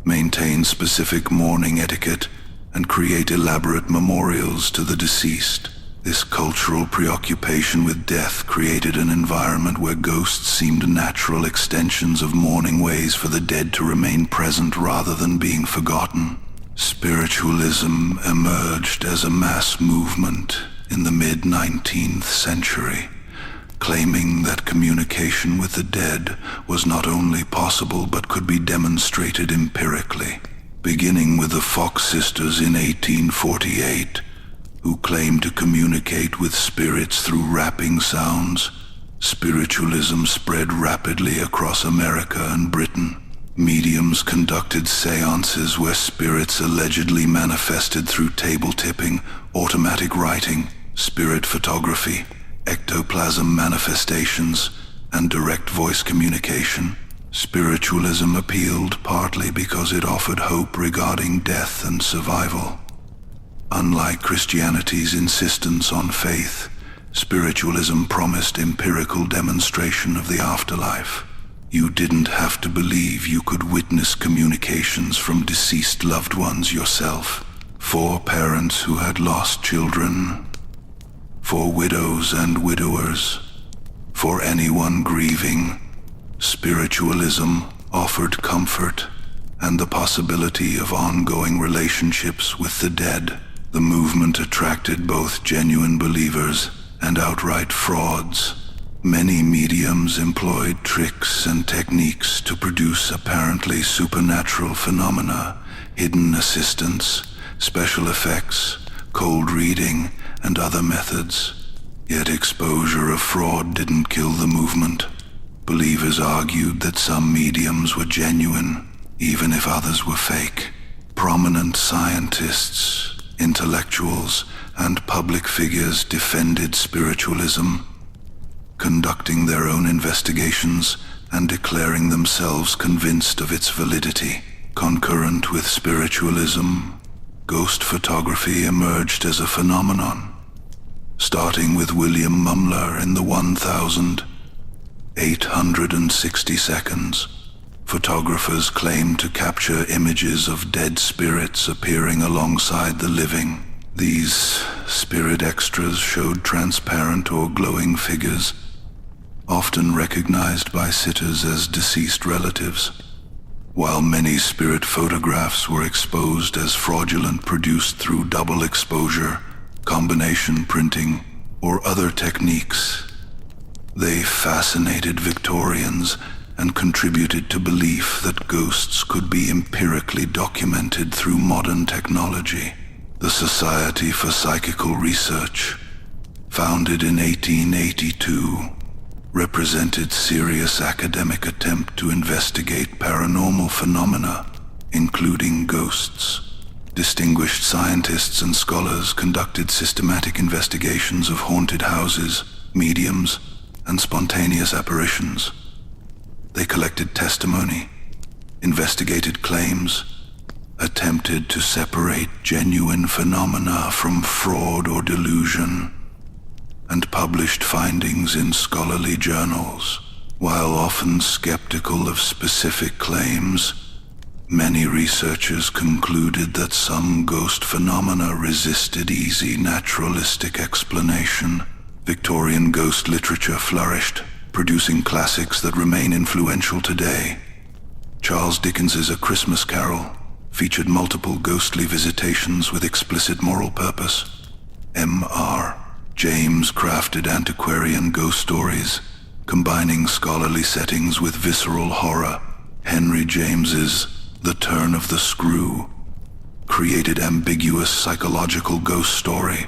maintain specific mourning etiquette, and create elaborate memorials to the deceased. This cultural preoccupation with death created an environment where ghosts seemed natural extensions of mourning ways for the dead to remain present rather than being forgotten. Spiritualism emerged as a mass movement in the mid-19th century, claiming that communication with the dead was not only possible but could be demonstrated empirically. Beginning with the Fox sisters in 1848, who claimed to communicate with spirits through rapping sounds, spiritualism spread rapidly across America and Britain. Mediums conducted seances where spirits allegedly manifested through table tipping, automatic writing, spirit photography, ectoplasm manifestations, and direct voice communication. Spiritualism appealed partly because it offered hope regarding death and survival. Unlike Christianity's insistence on faith, spiritualism promised empirical demonstration of the afterlife. You didn't have to believe you could witness communications from deceased loved ones yourself. For parents who had lost children, for widows and widowers, for anyone grieving, spiritualism offered comfort and the possibility of ongoing relationships with the dead. The movement attracted both genuine believers and outright frauds. Many mediums employed tricks and techniques to produce apparently supernatural phenomena, hidden assistance, special effects, cold reading, and other methods. Yet exposure of fraud didn't kill the movement. Believers argued that some mediums were genuine, even if others were fake. Prominent scientists, intellectuals, and public figures defended spiritualism, conducting their own investigations and declaring themselves convinced of its validity. Concurrent with spiritualism, ghost photography emerged as a phenomenon. Starting with William Mumler in the 1860 seconds, photographers claimed to capture images of dead spirits appearing alongside the living. These spirit extras showed transparent or glowing figures, often recognized by sitters as deceased relatives. While many spirit photographs were exposed as fraudulent, produced through double exposure, combination printing, or other techniques, they fascinated Victorians and contributed to belief that ghosts could be empirically documented through modern technology. The Society for Psychical Research, founded in 1882, represented serious academic attempt to investigate paranormal phenomena, including ghosts. Distinguished scientists and scholars conducted systematic investigations of haunted houses, mediums, and spontaneous apparitions. They collected testimony, investigated claims, attempted to separate genuine phenomena from fraud or delusion, and published findings in scholarly journals. While often skeptical of specific claims, many researchers concluded that some ghost phenomena resisted easy naturalistic explanation. Victorian ghost literature flourished, producing classics that remain influential today. Charles Dickens's A Christmas Carol featured multiple ghostly visitations with explicit moral purpose. M.R. James crafted antiquarian ghost stories, combining scholarly settings with visceral horror. Henry James's The Turn of the Screw created ambiguous psychological ghost story,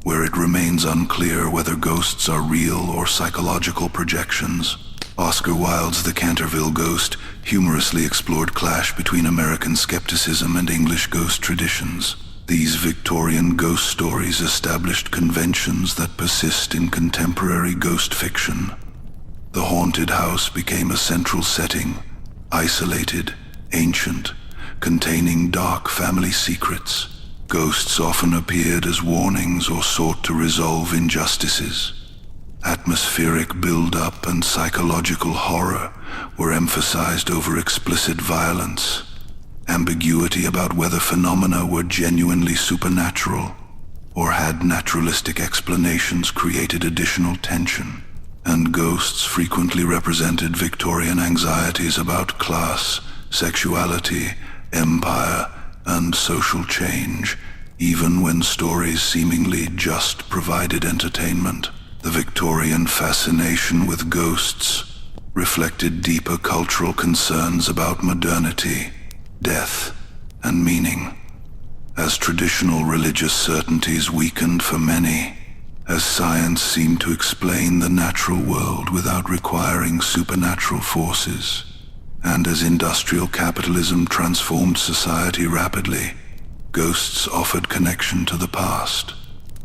where it remains unclear whether ghosts are real or psychological projections. Oscar Wilde's The Canterville Ghost humorously explored clash between American skepticism and English ghost traditions. These Victorian ghost stories established conventions that persist in contemporary ghost fiction. The haunted house became a central setting, isolated, ancient, containing dark family secrets. Ghosts often appeared as warnings or sought to resolve injustices. Atmospheric build-up and psychological horror were emphasized over explicit violence. Ambiguity about whether phenomena were genuinely supernatural or had naturalistic explanations created additional tension, and ghosts frequently represented Victorian anxieties about class, sexuality, empire, and social change, even when stories seemingly just provided entertainment. The Victorian fascination with ghosts reflected deeper cultural concerns about modernity, death, and meaning. As traditional religious certainties weakened for many, as science seemed to explain the natural world without requiring supernatural forces, and as industrial capitalism transformed society rapidly, ghosts offered connection to the past,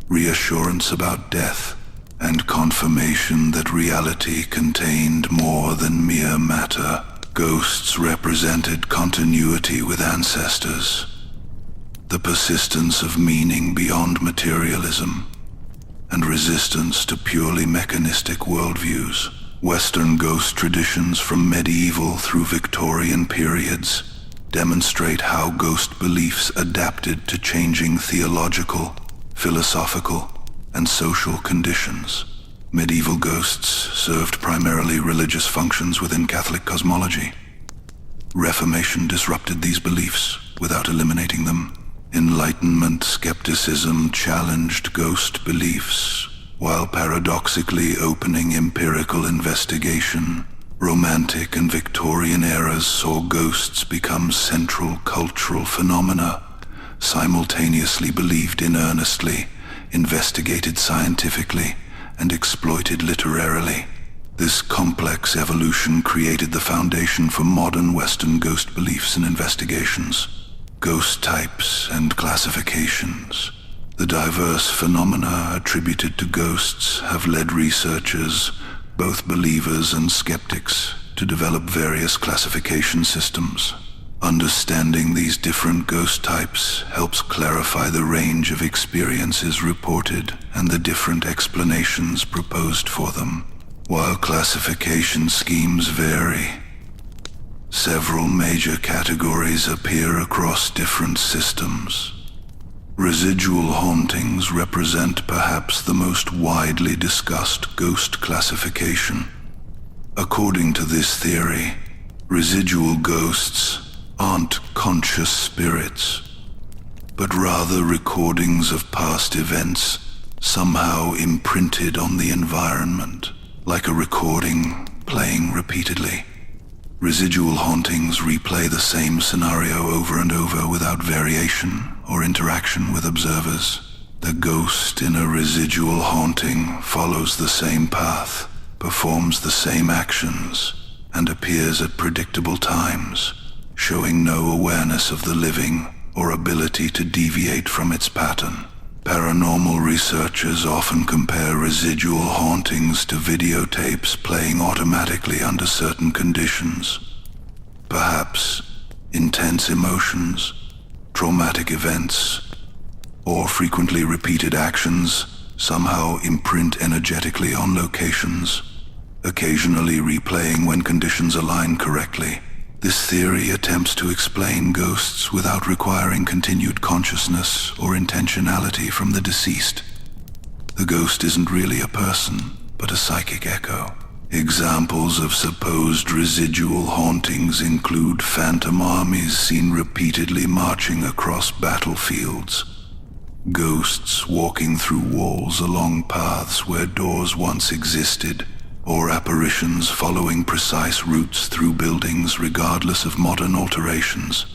reassurance about death, and confirmation that reality contained more than mere matter. Ghosts represented continuity with ancestors, the persistence of meaning beyond materialism, and resistance to purely mechanistic worldviews. Western ghost traditions from medieval through Victorian periods demonstrate how ghost beliefs adapted to changing theological, philosophical, and social conditions. Medieval ghosts served primarily religious functions within Catholic cosmology. Reformation disrupted these beliefs without eliminating them. Enlightenment skepticism challenged ghost beliefs, while paradoxically opening empirical investigation. Romantic and Victorian eras saw ghosts become central cultural phenomena, simultaneously believed in earnestly, investigated scientifically, and exploited literarily. This complex evolution created the foundation for modern Western ghost beliefs and investigations. Ghost types and classifications. The diverse phenomena attributed to ghosts have led researchers, both believers and skeptics, to develop various classification systems. Understanding these different ghost types helps clarify the range of experiences reported and the different explanations proposed for them. While classification schemes vary, several major categories appear across different systems. Residual hauntings represent perhaps the most widely discussed ghost classification. According to this theory, residual ghosts aren't conscious spirits, but rather recordings of past events somehow imprinted on the environment, like a recording playing repeatedly. Residual hauntings replay the same scenario over and over without variation or interaction with observers. The ghost in a residual haunting follows the same path, performs the same actions, and appears at predictable times, showing no awareness of the living or ability to deviate from its pattern. Paranormal researchers often compare residual hauntings to videotapes playing automatically under certain conditions. Perhaps intense emotions, traumatic events, or frequently repeated actions somehow imprint energetically on locations, occasionally replaying when conditions align correctly. This theory attempts to explain ghosts without requiring continued consciousness or intentionality from the deceased. The ghost isn't really a person, but a psychic echo. Examples of supposed residual hauntings include phantom armies seen repeatedly marching across battlefields, ghosts walking through walls along paths where doors once existed, or apparitions following precise routes through buildings regardless of modern alterations.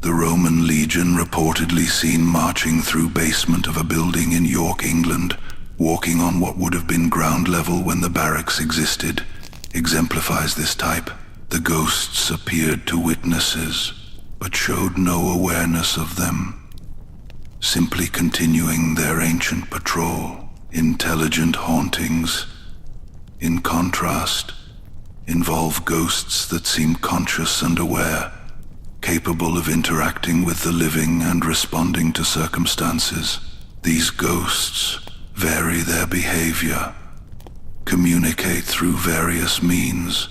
The Roman legion reportedly seen marching through basement of a building in York, England, walking on what would have been ground level when the barracks existed, exemplifies this type. The ghosts appeared to witnesses, but showed no awareness of them, simply continuing their ancient patrol. Intelligent hauntings, in contrast, involve ghosts that seem conscious and aware, capable of interacting with the living and responding to circumstances. These ghosts vary their behavior, communicate through various means,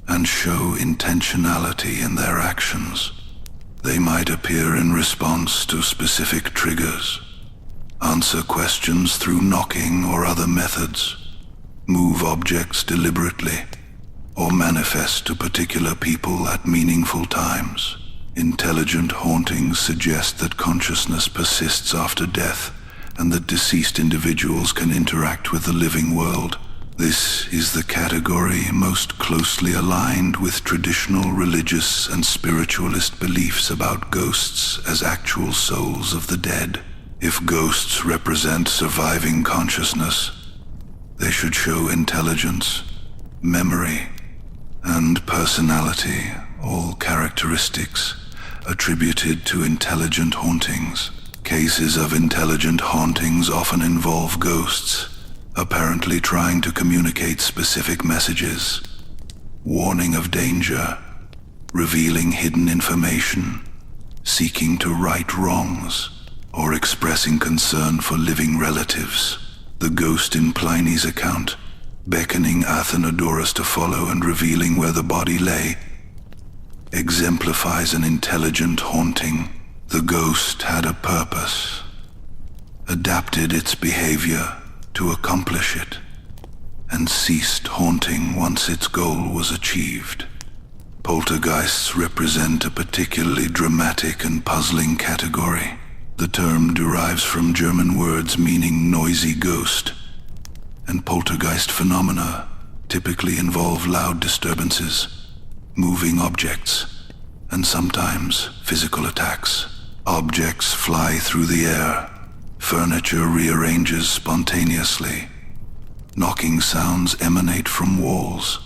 and show intentionality in their actions. They might appear in response to specific triggers, answer questions through knocking or other methods, move objects deliberately, or manifest to particular people at meaningful times. Intelligent hauntings suggest that consciousness persists after death and that deceased individuals can interact with the living world. This is the category most closely aligned with traditional religious and spiritualist beliefs about ghosts as actual souls of the dead. If ghosts represent surviving consciousness, they should show intelligence, memory, and personality, all characteristics attributed to intelligent hauntings. Cases of intelligent hauntings often involve ghosts, apparently trying to communicate specific messages, warning of danger, revealing hidden information, seeking to right wrongs, or expressing concern for living relatives. The ghost in Pliny's account, beckoning Athenodorus to follow and revealing where the body lay, exemplifies an intelligent haunting. The ghost had a purpose, adapted its behavior to accomplish it, and ceased haunting once its goal was achieved. Poltergeists represent a particularly dramatic and puzzling category. The term derives from German words meaning noisy ghost, and poltergeist phenomena typically involve loud disturbances, moving objects, and sometimes physical attacks. Objects fly through the air, furniture rearranges spontaneously, knocking sounds emanate from walls,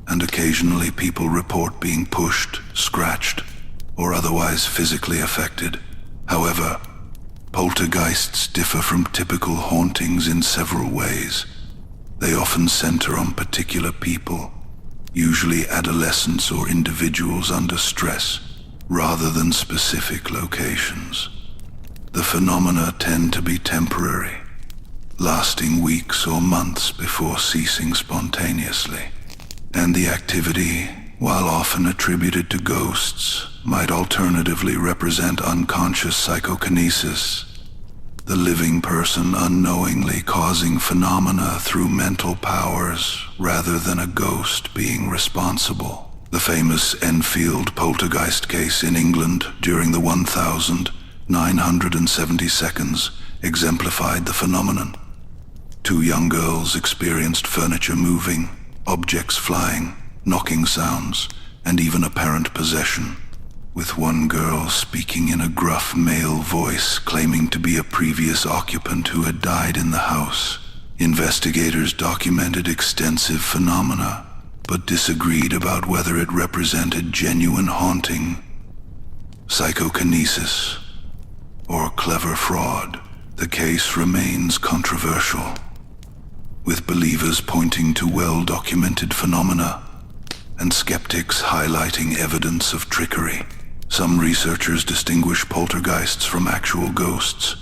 and occasionally people report being pushed, scratched, or otherwise physically affected. However, poltergeists differ from typical hauntings in several ways. They often center on particular people, usually adolescents or individuals under stress, rather than specific locations. The phenomena tend to be temporary, lasting weeks or months before ceasing spontaneously. And the activity, while often attributed to ghosts, might alternatively represent unconscious psychokinesis, the living person unknowingly causing phenomena through mental powers rather than a ghost being responsible. The famous Enfield poltergeist case in England during the 1970 seconds exemplified the phenomenon. 2 young girls experienced furniture moving, objects flying, knocking sounds, and even apparent possession, with one girl speaking in a gruff male voice claiming to be a previous occupant who had died in the house. Investigators documented extensive phenomena, but disagreed about whether it represented genuine haunting, psychokinesis, or clever fraud. The case remains controversial, with believers pointing to well-documented phenomena and skeptics highlighting evidence of trickery. Some researchers distinguish poltergeists from actual ghosts,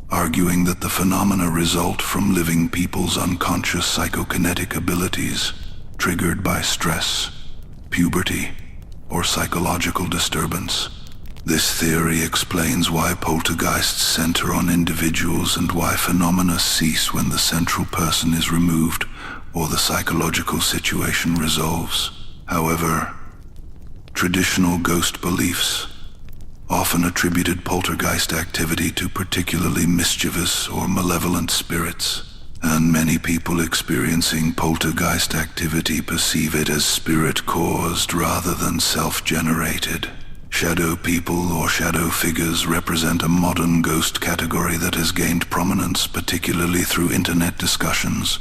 arguing that the phenomena result from living people's unconscious psychokinetic abilities triggered by stress, puberty, or psychological disturbance. This theory explains why poltergeists center on individuals and why phenomena cease when the central person is removed or the psychological situation resolves. However, traditional ghost beliefs often attributed poltergeist activity to particularly mischievous or malevolent spirits, and many people experiencing poltergeist activity perceive it as spirit-caused rather than self-generated. Shadow people or shadow figures represent a modern ghost category that has gained prominence, particularly through internet discussions.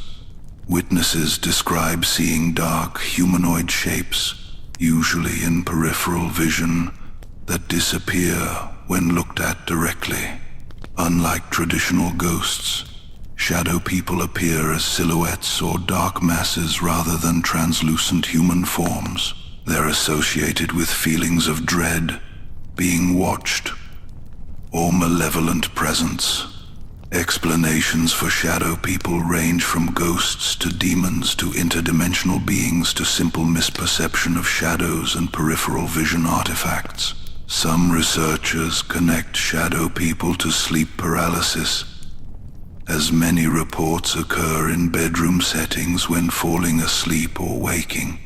Witnesses describe seeing dark, humanoid shapes, usually in peripheral vision, that disappear when looked at directly. Unlike traditional ghosts, shadow people appear as silhouettes or dark masses rather than translucent human forms. They're associated with feelings of dread, being watched, or malevolent presence. Explanations for shadow people range from ghosts to demons to interdimensional beings to simple misperception of shadows and peripheral vision artifacts. Some researchers connect shadow people to sleep paralysis, as many reports occur in bedroom settings when falling asleep or waking.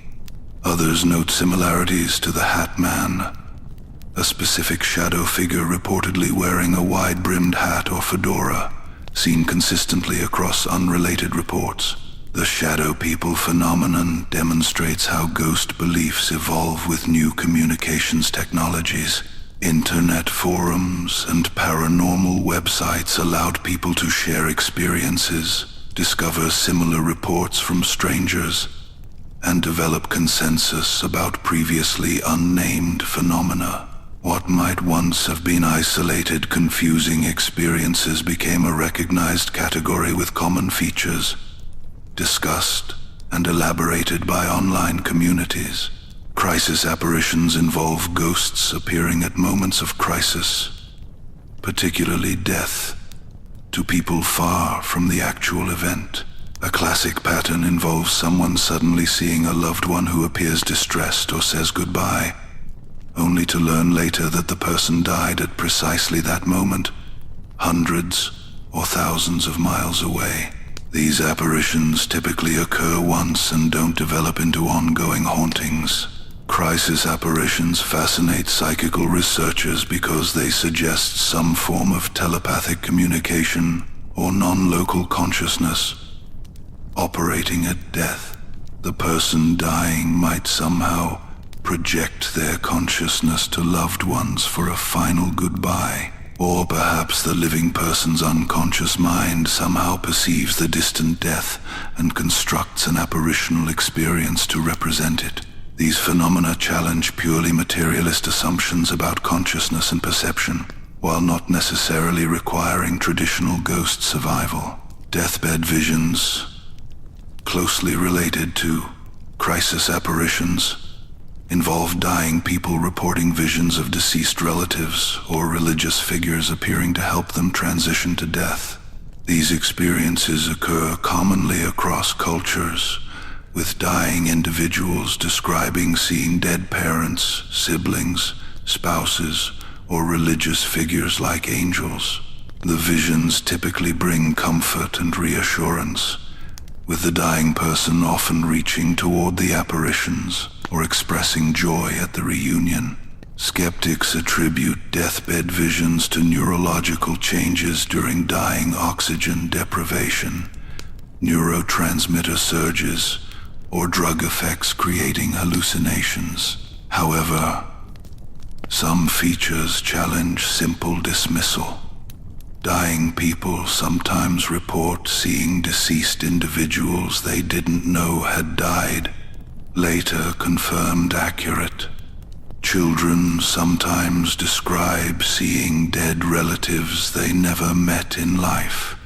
Others note similarities to the Hat Man, a specific shadow figure reportedly wearing a wide-brimmed hat or fedora, seen consistently across unrelated reports. The shadow people phenomenon demonstrates how ghost beliefs evolve with new communications technologies. Internet forums and paranormal websites allowed people to share experiences, discover similar reports from strangers, and develop consensus about previously unnamed phenomena. What might once have been isolated, confusing experiences became a recognized category with common features, discussed and elaborated by online communities. Crisis apparitions involve ghosts appearing at moments of crisis, particularly death, to people far from the actual event. A classic pattern involves someone suddenly seeing a loved one who appears distressed or says goodbye, only to learn later that the person died at precisely that moment, hundreds or thousands of miles away. These apparitions typically occur once and don't develop into ongoing hauntings. Crisis apparitions fascinate psychical researchers because they suggest some form of telepathic communication or non-local consciousness operating at death. The person dying might somehow project their consciousness to loved ones for a final goodbye, or perhaps the living person's unconscious mind somehow perceives the distant death and constructs an apparitional experience to represent it. These phenomena challenge purely materialist assumptions about consciousness and perception, while not necessarily requiring traditional ghost survival. Deathbed visions, closely related to crisis apparitions, involve dying people reporting visions of deceased relatives or religious figures appearing to help them transition to death. These experiences occur commonly across cultures, with dying individuals describing seeing dead parents, siblings, spouses, or religious figures like angels. The visions typically bring comfort and reassurance, with the dying person often reaching toward the apparitions or expressing joy at the reunion. Skeptics attribute deathbed visions to neurological changes during dying oxygen deprivation, neurotransmitter surges, or drug effects creating hallucinations. However, some features challenge simple dismissal. Dying people sometimes report seeing deceased individuals they didn't know had died, later confirmed accurate. Children sometimes describe seeing dead relatives they never met in life,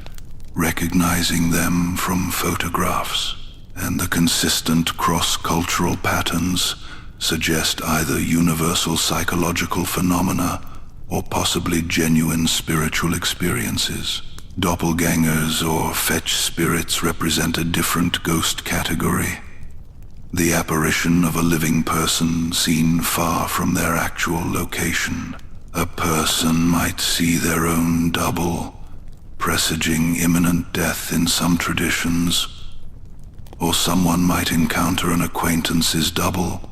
recognizing them from photographs, and the consistent cross-cultural patterns suggest either universal psychological phenomena or possibly genuine spiritual experiences. Doppelgangers or fetch spirits represent a different ghost category, the apparition of a living person seen far from their actual location. A person might see their own double, presaging imminent death in some traditions, or someone might encounter an acquaintance's double,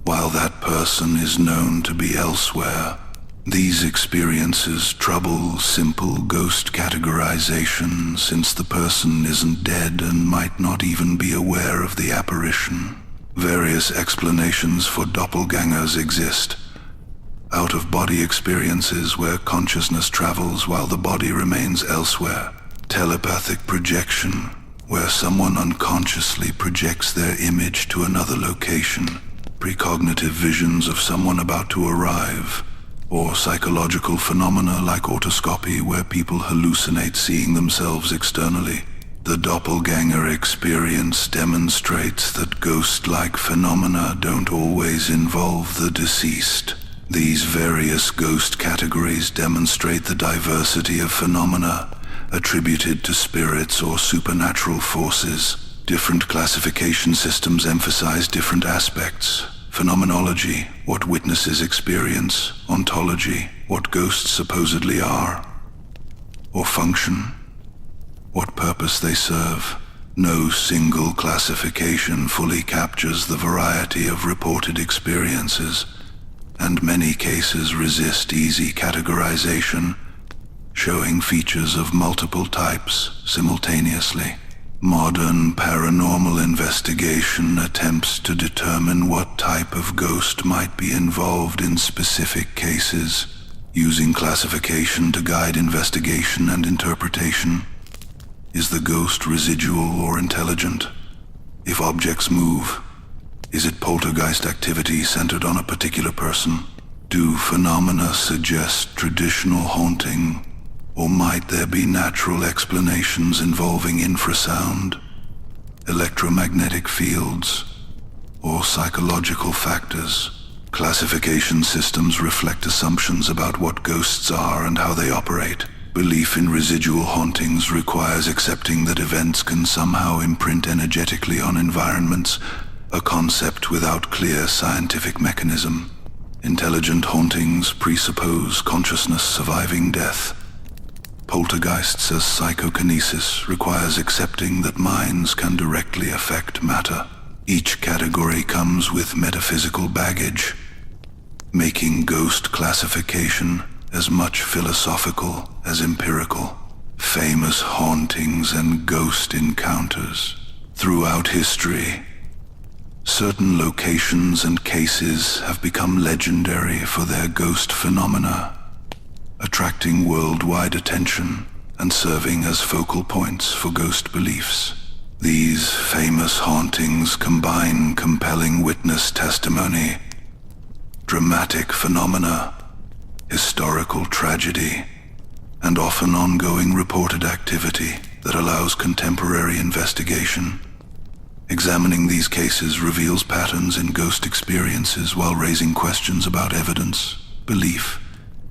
while that person is known to be elsewhere. These experiences trouble simple ghost categorization, since the person isn't dead and might not even be aware of the apparition. Various explanations for doppelgangers exist. Out-of-body experiences where consciousness travels while the body remains elsewhere. Telepathic projection, where someone unconsciously projects their image to another location. precognitive visions of someone about to arrive, or psychological phenomena like autoscopy where people hallucinate seeing themselves externally. The doppelganger experience demonstrates that ghost-like phenomena don't always involve the deceased. These various ghost categories demonstrate the diversity of phenomena attributed to spirits or supernatural forces. Different classification systems emphasize different aspects. Phenomenology, what witnesses experience. Ontology, what ghosts supposedly are or function, what purpose they serve. No single classification fully captures the variety of reported experiences, and many cases resist easy categorization, showing features of multiple types simultaneously. Modern paranormal investigation attempts to determine what type of ghost might be involved in specific cases, using classification to guide investigation and interpretation. Is the ghost residual or intelligent? If objects move, is it poltergeist activity centered on a particular person? Do phenomena suggest traditional haunting, or might there be natural explanations involving infrasound, electromagnetic fields, or psychological factors? Classification systems reflect assumptions about what ghosts are and how they operate. Belief in residual hauntings requires accepting that events can somehow imprint energetically on environments, a concept without clear scientific mechanism. Intelligent hauntings presuppose consciousness surviving death. Poltergeists as psychokinesis requires accepting that minds can directly affect matter. Each category comes with metaphysical baggage, making ghost classification as much philosophical as empirical. Famous hauntings and ghost encounters. Throughout history, certain locations and cases have become legendary for their ghost phenomena, attracting worldwide attention and serving as focal points for ghost beliefs. These famous hauntings combine compelling witness testimony, dramatic phenomena, historical tragedy, and often ongoing reported activity that allows contemporary investigation. Examining these cases reveals patterns in ghost experiences while raising questions about evidence, belief,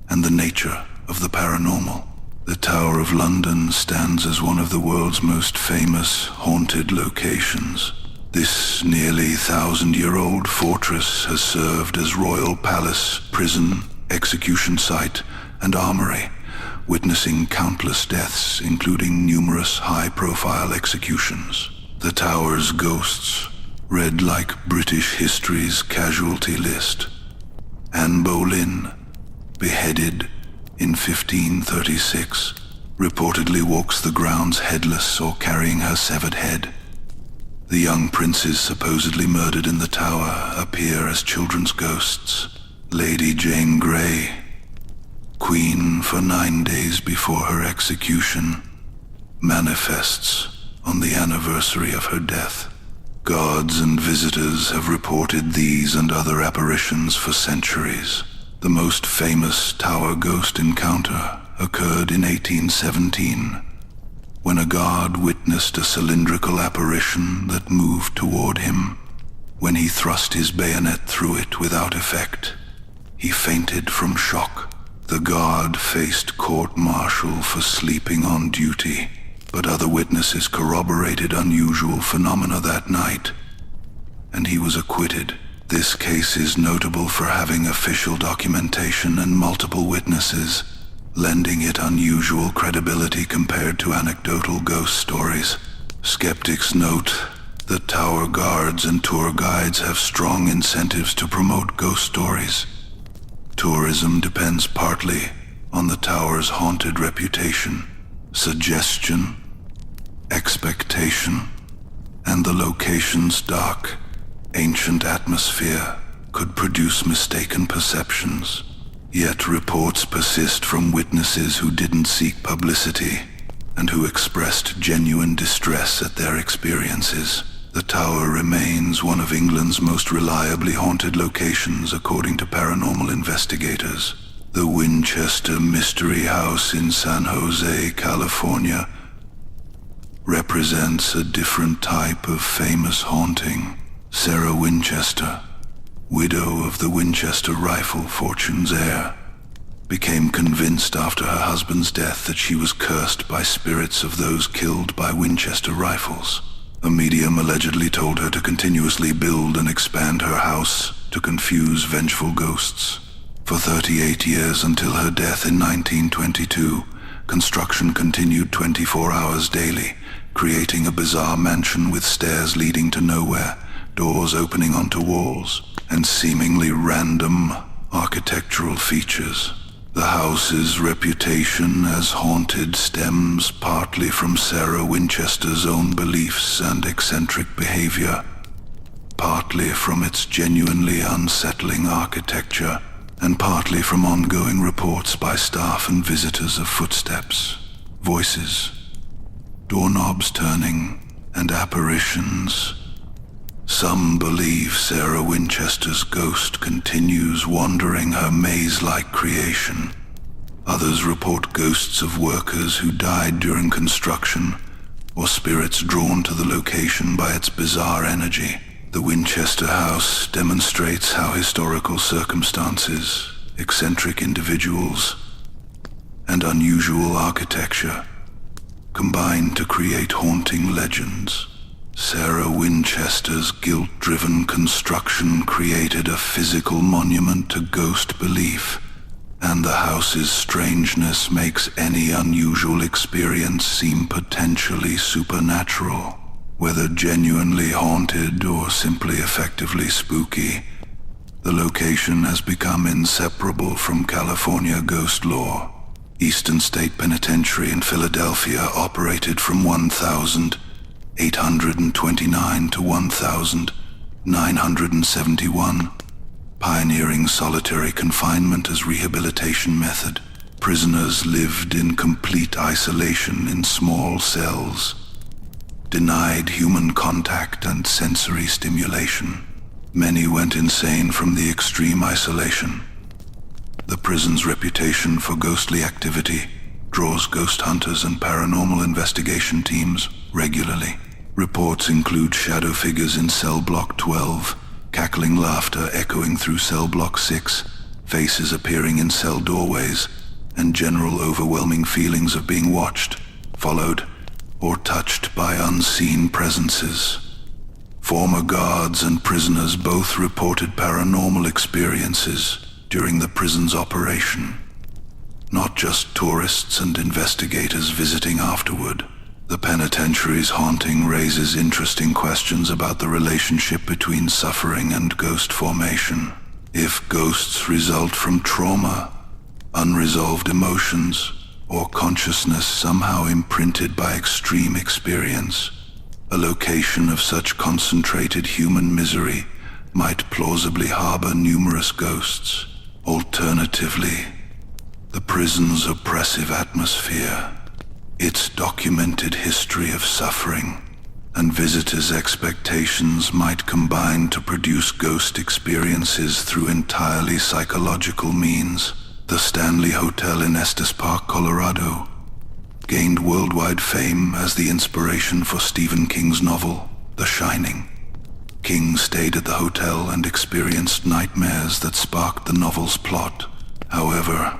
and the nature of the paranormal. The Tower of London stands as one of the world's most famous haunted locations. This nearly 1,000-year-old fortress has served as royal palace, prison, execution site, and armory, witnessing countless deaths, including numerous high-profile executions. The tower's ghosts read like British history's casualty list. Anne Boleyn, beheaded in 1536, reportedly walks the grounds headless or carrying her severed head. The young princes supposedly murdered in the tower appear as children's ghosts. Lady Jane Grey, queen for 9 days before her execution, manifests on the anniversary of her death. Guards and visitors have reported these and other apparitions for centuries. The most famous tower ghost encounter occurred in 1817, when a guard witnessed a cylindrical apparition that moved toward him. When he thrust his bayonet through it without effect, he fainted from shock. The guard faced court-martial for sleeping on duty, but other witnesses corroborated unusual phenomena that night, and he was acquitted. This case is notable for having official documentation and multiple witnesses, lending it unusual credibility compared to anecdotal ghost stories. Skeptics note that tower guards and tour guides have strong incentives to promote ghost stories. Tourism depends partly on the tower's haunted reputation. Suggestion, expectation, and the location's dark, ancient atmosphere could produce mistaken perceptions. Yet reports persist from witnesses who didn't seek publicity and who expressed genuine distress at their experiences. The tower remains one of England's most reliably haunted locations according to paranormal investigators. The Winchester Mystery House in San Jose, California, represents a different type of famous haunting. Sarah Winchester, widow of the Winchester rifle fortune's heir, became convinced after her husband's death that she was cursed by spirits of those killed by Winchester rifles. A medium allegedly told her to continuously build and expand her house to confuse vengeful ghosts. For 38 years until her death in 1922, construction continued 24 hours daily, creating a bizarre mansion with stairs leading to nowhere, doors opening onto walls, and seemingly random architectural features. The house's reputation as haunted stems partly from Sarah Winchester's own beliefs and eccentric behavior, partly from its genuinely unsettling architecture, and partly from ongoing reports by staff and visitors of footsteps, voices, doorknobs turning, and apparitions. Some believe Sarah Winchester's ghost continues wandering her maze-like creation. Others report ghosts of workers who died during construction, or spirits drawn to the location by its bizarre energy. The Winchester House demonstrates how historical circumstances, eccentric individuals, and unusual architecture combine to create haunting legends. Sarah Winchester's guilt-driven construction created a physical monument to ghost belief, and the house's strangeness makes any unusual experience seem potentially supernatural. Whether genuinely haunted or simply effectively spooky, the location has become inseparable from California ghost lore. Eastern State Penitentiary in Philadelphia operated from 1829 to 1971, pioneering solitary confinement as rehabilitation method. Prisoners lived in complete isolation in small cells, denied human contact and sensory stimulation. Many went insane from the extreme isolation. The prison's reputation for ghostly activity draws ghost hunters and paranormal investigation teams regularly. Reports include shadow figures in cell block 12, cackling laughter echoing through cell block 6, faces appearing in cell doorways, and general overwhelming feelings of being watched, followed, or touched by unseen presences. Former guards and prisoners both reported paranormal experiences during the prison's operation, not just tourists and investigators visiting afterward. The penitentiary's haunting raises interesting questions about the relationship between suffering and ghost formation. If ghosts result from trauma, unresolved emotions, or consciousness somehow imprinted by extreme experience, a location of such concentrated human misery might plausibly harbor numerous ghosts. Alternatively, the prison's oppressive atmosphere, its documented history of suffering, and visitors' expectations might combine to produce ghost experiences through entirely psychological means. The Stanley Hotel in Estes Park, Colorado, gained worldwide fame as the inspiration for Stephen King's novel, The Shining. King stayed at the hotel and experienced nightmares that sparked the novel's plot. However,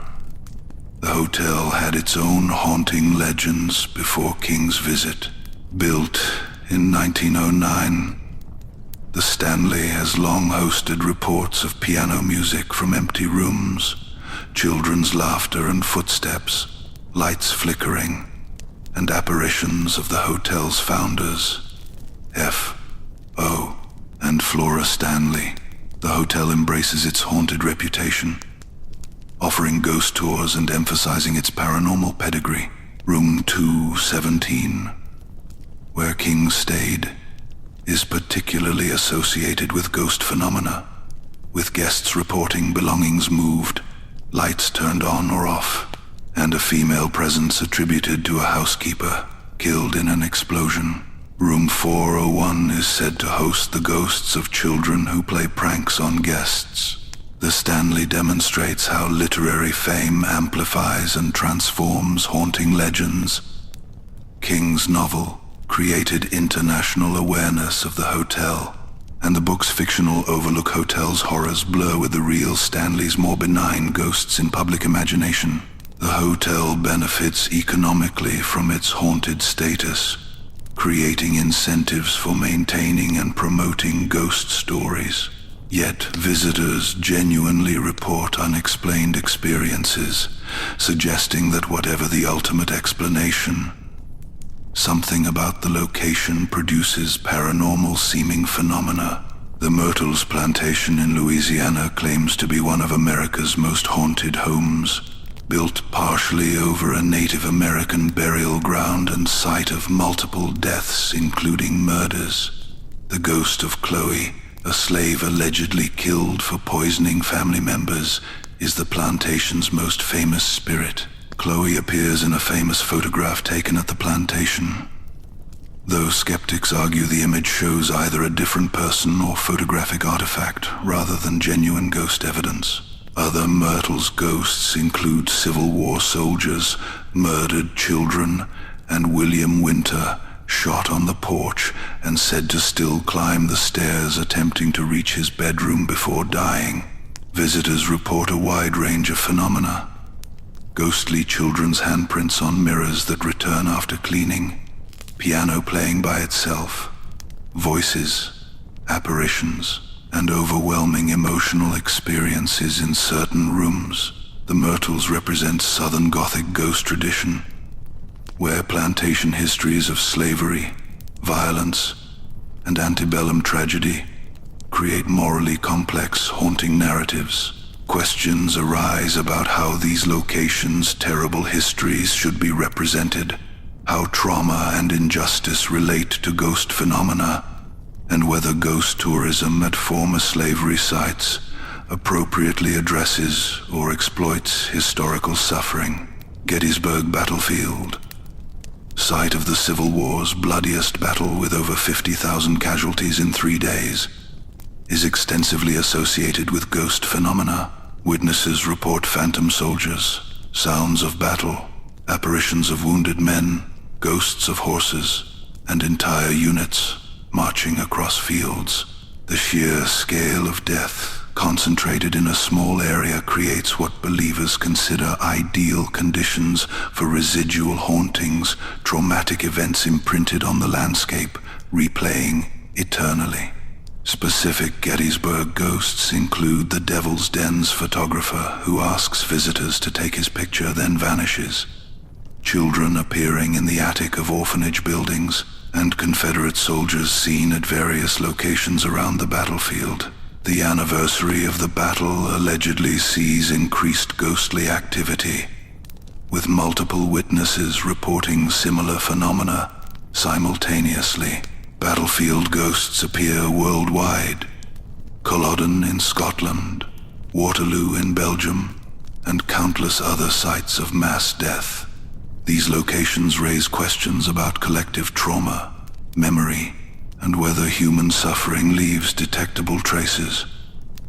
the hotel had its own haunting legends before King's visit. Built in 1909, the Stanley has long hosted reports of piano music from empty rooms, children's laughter and footsteps, lights flickering, and apparitions of the hotel's founders, F.O. and Flora Stanley. The hotel embraces its haunted reputation, offering ghost tours and emphasizing its paranormal pedigree. Room 217, where King stayed, is particularly associated with ghost phenomena, with guests reporting belongings moved, lights turned on or off, and a female presence attributed to a housekeeper killed in an explosion. Room 401 is said to host the ghosts of children who play pranks on guests. The Stanley demonstrates how literary fame amplifies and transforms haunting legends. King's novel created international awareness of the hotel, and the book's fictional Overlook Hotel's horrors blur with the real Stanley's more benign ghosts in public imagination. The hotel benefits economically from its haunted status, creating incentives for maintaining and promoting ghost stories. Yet visitors genuinely report unexplained experiences, suggesting that whatever the ultimate explanation, something about the location produces paranormal-seeming phenomena. The Myrtles Plantation in Louisiana claims to be one of America's most haunted homes, built partially over a Native American burial ground and site of multiple deaths, including murders. The ghost of Chloe, a slave allegedly killed for poisoning family members, is the plantation's most famous spirit. Chloe appears in a famous photograph taken at the plantation, though skeptics argue the image shows either a different person or photographic artifact rather than genuine ghost evidence. Other Myrtles ghosts include Civil War soldiers, murdered children, and William Winter, shot on the porch and said to still climb the stairs attempting to reach his bedroom before dying. Visitors report a wide range of phenomena. Ghostly children's handprints on mirrors that return after cleaning, piano playing by itself, voices, apparitions, and overwhelming emotional experiences in certain rooms. The Myrtles represent Southern Gothic ghost tradition, where plantation histories of slavery, violence, and antebellum tragedy create morally complex, haunting narratives. Questions arise about how these locations' terrible histories should be represented, how trauma and injustice relate to ghost phenomena, and whether ghost tourism at former slavery sites appropriately addresses or exploits historical suffering. Gettysburg Battlefield, site of the Civil War's bloodiest battle with over 50,000 casualties in 3 days, is extensively associated with ghost phenomena. Witnesses report phantom soldiers, sounds of battle, apparitions of wounded men, ghosts of horses, and entire units marching across fields. The sheer scale of death, concentrated in a small area, creates what believers consider ideal conditions for residual hauntings, traumatic events imprinted on the landscape, replaying eternally. Specific Gettysburg ghosts include the Devil's Den's photographer who asks visitors to take his picture then vanishes, children appearing in the attic of orphanage buildings, and Confederate soldiers seen at various locations around the battlefield. The anniversary of the battle allegedly sees increased ghostly activity, with multiple witnesses reporting similar phenomena simultaneously. Battlefield ghosts appear worldwide. Culloden in Scotland, Waterloo in Belgium, and countless other sites of mass death. These locations raise questions about collective trauma, memory, and whether human suffering leaves detectable traces.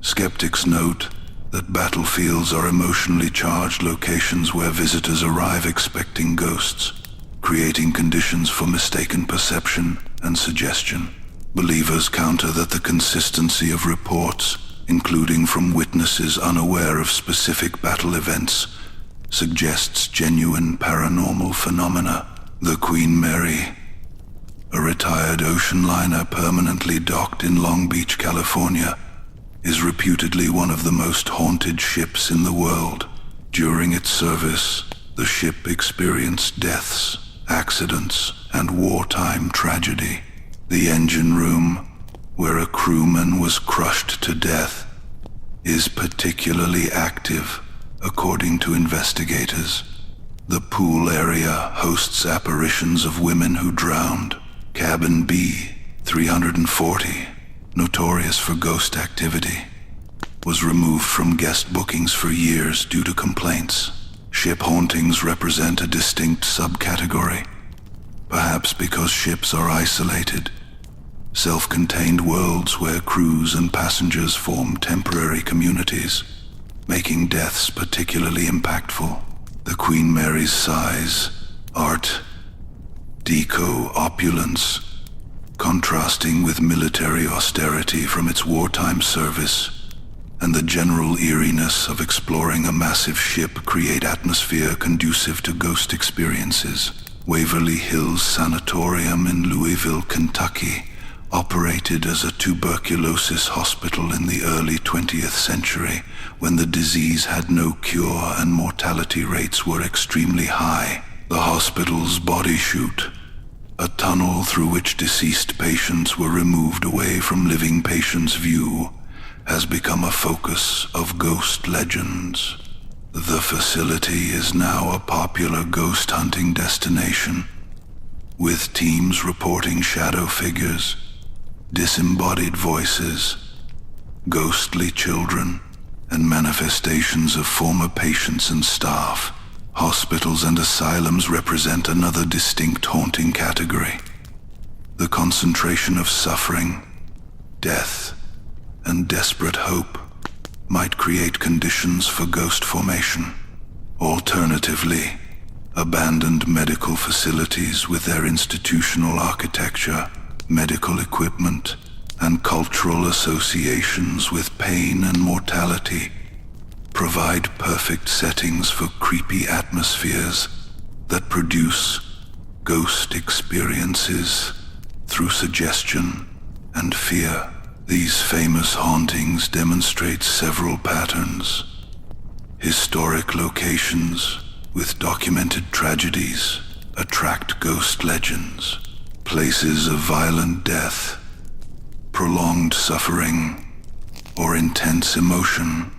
Skeptics note that battlefields are emotionally charged locations where visitors arrive expecting ghosts, creating conditions for mistaken perception and suggestion. Believers counter that the consistency of reports, including from witnesses unaware of specific battle events, suggests genuine paranormal phenomena. The Queen Mary, a retired ocean liner permanently docked in Long Beach, California, is reputedly one of the most haunted ships in the world. During its service, the ship experienced deaths, accidents, and wartime tragedy. The engine room, where a crewman was crushed to death, is particularly active, according to investigators. The pool area hosts apparitions of women who drowned. Cabin B, 340, notorious for ghost activity, was removed from guest bookings for years due to complaints. Ship hauntings represent a distinct subcategory, perhaps because ships are isolated, self-contained worlds where crews and passengers form temporary communities, making deaths particularly impactful. The Queen Mary's size, art deco opulence, contrasting with military austerity from its wartime service, and the general eeriness of exploring a massive ship create atmosphere conducive to ghost experiences. Waverly Hills Sanatorium in Louisville, Kentucky, operated as a tuberculosis hospital in the early 20th century when the disease had no cure and mortality rates were extremely high. The hospital's body chute, a tunnel through which deceased patients were removed away from living patients' view, has become a focus of ghost legends. The facility is now a popular ghost hunting destination, with teams reporting shadow figures, disembodied voices, ghostly children, and manifestations of former patients and staff. Hospitals and asylums represent another distinct haunting category. The concentration of suffering, death, and desperate hope might create conditions for ghost formation. Alternatively, abandoned medical facilities with their institutional architecture, medical equipment, and cultural associations with pain and mortality provide perfect settings for creepy atmospheres that produce ghost experiences through suggestion and fear. These famous hauntings demonstrate several patterns. Historic locations with documented tragedies attract ghost legends. Places of violent death, prolonged suffering, or intense emotion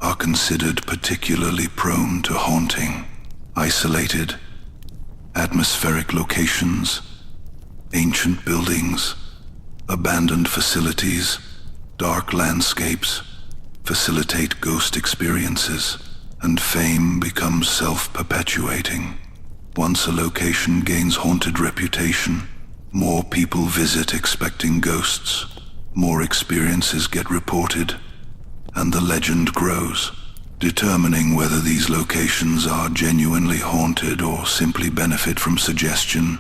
are considered particularly prone to haunting. Isolated, atmospheric locations, ancient buildings, abandoned facilities, dark landscapes facilitate ghost experiences, and fame becomes self-perpetuating. Once a location gains haunted reputation, more people visit expecting ghosts, more experiences get reported, and the legend grows. Determining whether these locations are genuinely haunted or simply benefit from suggestion,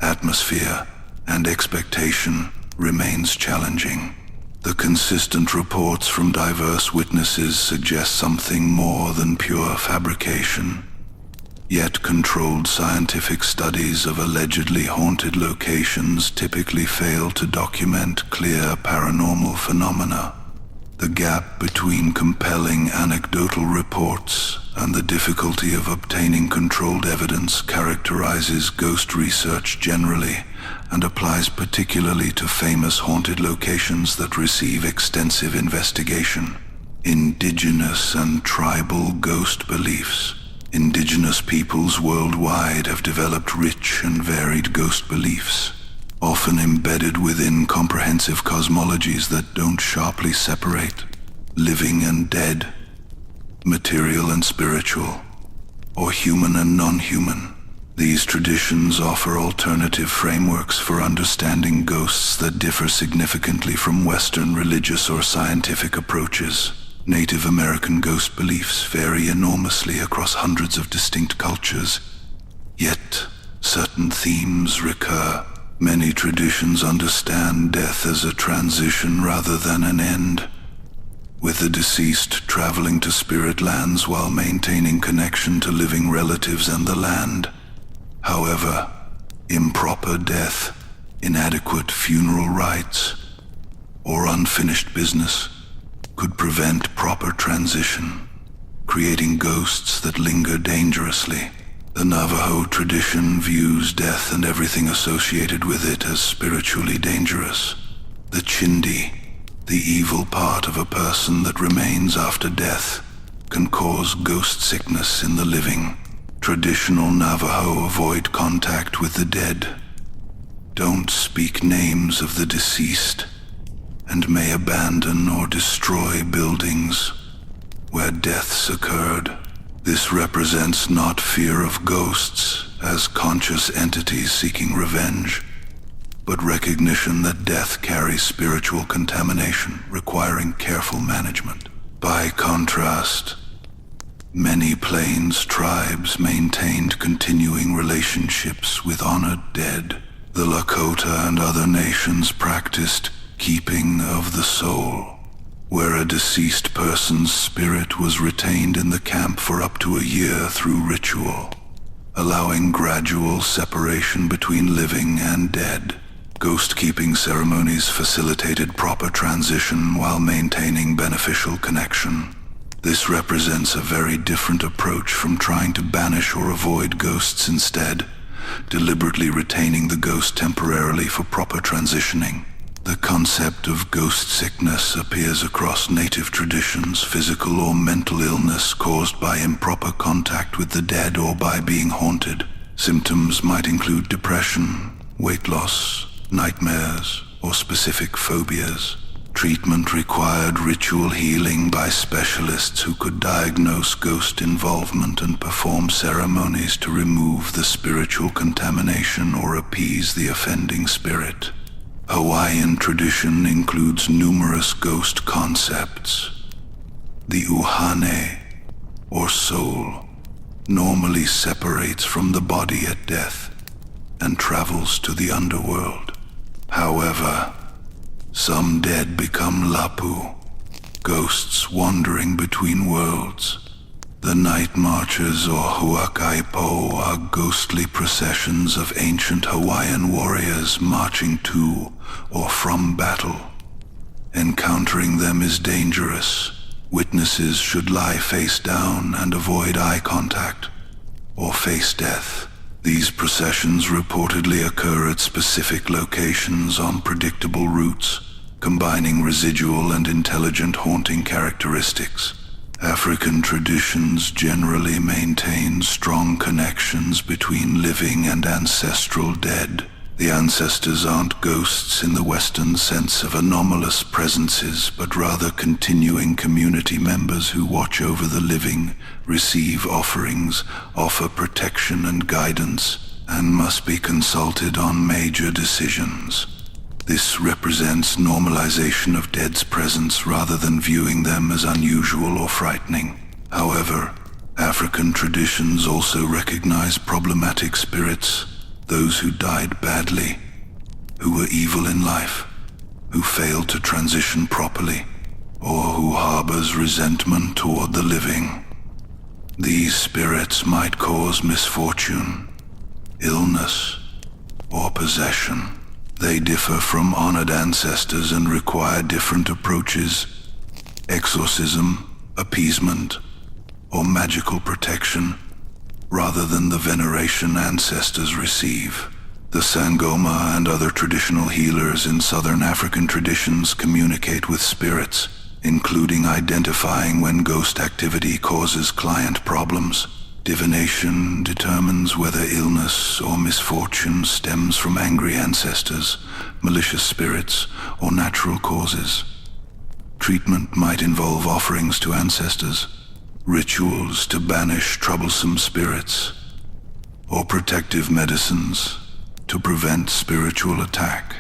atmosphere, and expectation remains challenging. The consistent reports from diverse witnesses suggest something more than pure fabrication. Yet controlled scientific studies of allegedly haunted locations typically fail to document clear paranormal phenomena. The gap between compelling anecdotal reports and the difficulty of obtaining controlled evidence characterizes ghost research generally and applies particularly to famous haunted locations that receive extensive investigation. Indigenous and tribal ghost beliefs. Indigenous peoples worldwide have developed rich and varied ghost beliefs, often embedded within comprehensive cosmologies that don't sharply separate living and dead, material and spiritual, or human and non-human. These traditions offer alternative frameworks for understanding ghosts that differ significantly from Western religious or scientific approaches. Native American ghost beliefs vary enormously across hundreds of distinct cultures, yet certain themes recur. Many traditions understand death as a transition rather than an end, with the deceased traveling to spirit lands while maintaining connection to living relatives and the land. However, improper death, inadequate funeral rites, or unfinished business could prevent proper transition, creating ghosts that linger dangerously. The Navajo tradition views death and everything associated with it as spiritually dangerous. The Chindi, the evil part of a person that remains after death, can cause ghost sickness in the living. Traditional Navajo avoid contact with the dead, don't speak names of the deceased, and may abandon or destroy buildings where deaths occurred. This represents not fear of ghosts, as conscious entities seeking revenge, but recognition that death carries spiritual contamination requiring careful management. By contrast, many Plains tribes maintained continuing relationships with honored dead. The Lakota and other nations practiced keeping of the soul, where a deceased person's spirit was retained in the camp for up to a year through ritual, allowing gradual separation between living and dead. Ghost-keeping ceremonies facilitated proper transition while maintaining beneficial connection. This represents a very different approach from trying to banish or avoid ghosts, instead deliberately retaining the ghost temporarily for proper transitioning. The concept of ghost sickness appears across native traditions, physical or mental illness caused by improper contact with the dead or by being haunted. Symptoms might include depression, weight loss, nightmares, or specific phobias. Treatment required ritual healing by specialists who could diagnose ghost involvement and perform ceremonies to remove the spiritual contamination or appease the offending spirit. Hawaiian tradition includes numerous ghost concepts. The uhane, or soul, normally separates from the body at death and travels to the underworld. However, some dead become lapu, ghosts wandering between worlds. The night marches, or huakaipo, are ghostly processions of ancient Hawaiian warriors marching to or from battle. Encountering them is dangerous. Witnesses should lie face down and avoid eye contact, or face death. These processions reportedly occur at specific locations on predictable routes, combining residual and intelligent haunting characteristics. African traditions generally maintain strong connections between living and ancestral dead. The ancestors aren't ghosts in the Western sense of anomalous presences, but rather continuing community members who watch over the living, receive offerings, offer protection and guidance, and must be consulted on major decisions. This represents normalization of dead's presence rather than viewing them as unusual or frightening. However, African traditions also recognize problematic spirits, those who died badly, who were evil in life, who failed to transition properly, or who harbors resentment toward the living. These spirits might cause misfortune, illness, or possession. They differ from honored ancestors and require different approaches: exorcism, appeasement, or magical protection, rather than the veneration ancestors receive. The Sangoma and other traditional healers in southern African traditions communicate with spirits, including identifying when ghost activity causes client problems. Divination determines whether illness or misfortune stems from angry ancestors, malicious spirits, or natural causes. Treatment might involve offerings to ancestors, rituals to banish troublesome spirits, or protective medicines to prevent spiritual attack.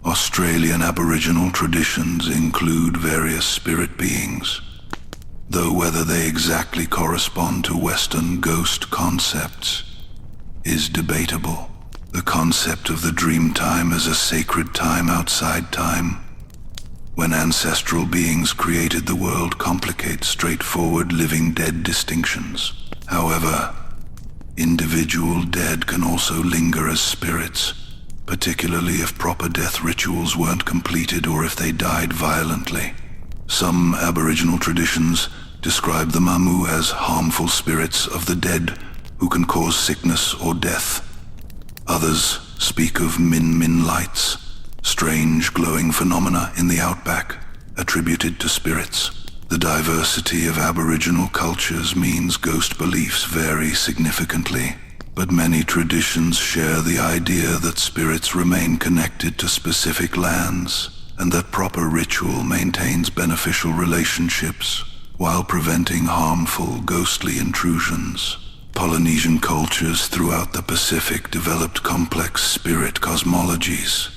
Australian Aboriginal traditions include various spirit beings, though whether they exactly correspond to Western ghost concepts is debatable. The concept of the dream time as a sacred time outside time, when ancestral beings created the world, complicates straightforward living-dead distinctions. However, individual dead can also linger as spirits, particularly if proper death rituals weren't completed or if they died violently. Some Aboriginal traditions describe the Mamu as harmful spirits of the dead who can cause sickness or death. Others speak of min-min lights, strange glowing phenomena in the outback attributed to spirits. The diversity of Aboriginal cultures means ghost beliefs vary significantly, but many traditions share the idea that spirits remain connected to specific lands and that proper ritual maintains beneficial relationships while preventing harmful ghostly intrusions. Polynesian cultures throughout the Pacific developed complex spirit cosmologies.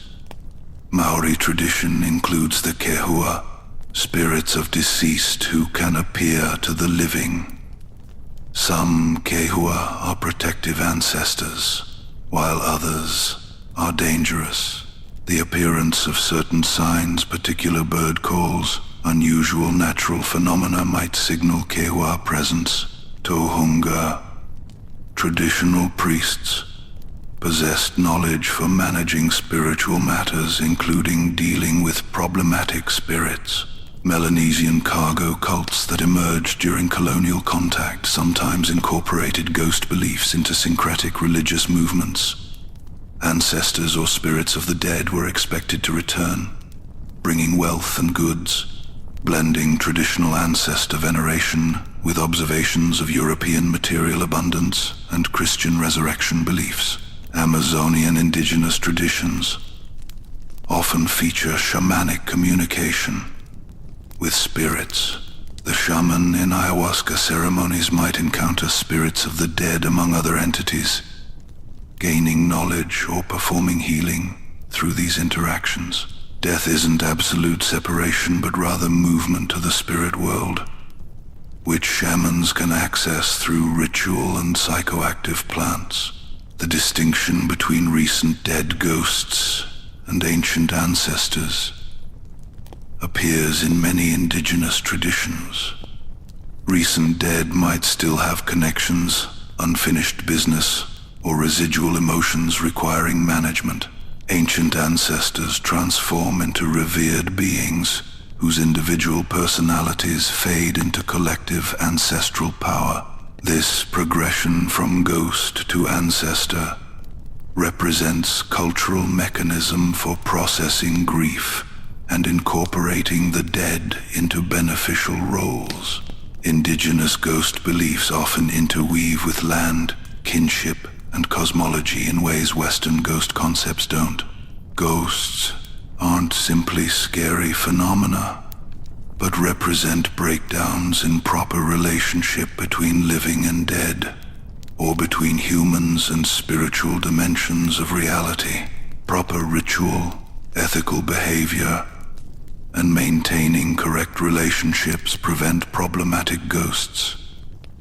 Maori tradition includes the kehua, spirits of deceased who can appear to the living. Some kehua are protective ancestors, while others are dangerous. The appearance of certain signs, particular bird calls, unusual natural phenomena might signal kehua presence. Tohunga, traditional priests, possessed knowledge for managing spiritual matters, including dealing with problematic spirits. Melanesian cargo cults that emerged during colonial contact sometimes incorporated ghost beliefs into syncretic religious movements. Ancestors or spirits of the dead were expected to return, bringing wealth and goods, blending traditional ancestor veneration with observations of European material abundance and Christian resurrection beliefs. Amazonian indigenous traditions often feature shamanic communication with spirits. The shaman in ayahuasca ceremonies might encounter spirits of the dead among other entities, gaining knowledge or performing healing through these interactions. Death isn't absolute separation, but rather movement to the spirit world, which shamans can access through ritual and psychoactive plants. The distinction between recent dead ghosts and ancient ancestors appears in many indigenous traditions. Recent dead might still have connections, unfinished business, or residual emotions requiring management. Ancient ancestors transform into revered beings whose individual personalities fade into collective ancestral power. This progression from ghost to ancestor represents cultural mechanism for processing grief and incorporating the dead into beneficial roles. Indigenous ghost beliefs often interweave with land, kinship, and cosmology in ways Western ghost concepts don't. Ghosts aren't simply scary phenomena, but represent breakdowns in proper relationship between living and dead, or between humans and spiritual dimensions of reality. Proper ritual, ethical behavior, and maintaining correct relationships prevent problematic ghosts,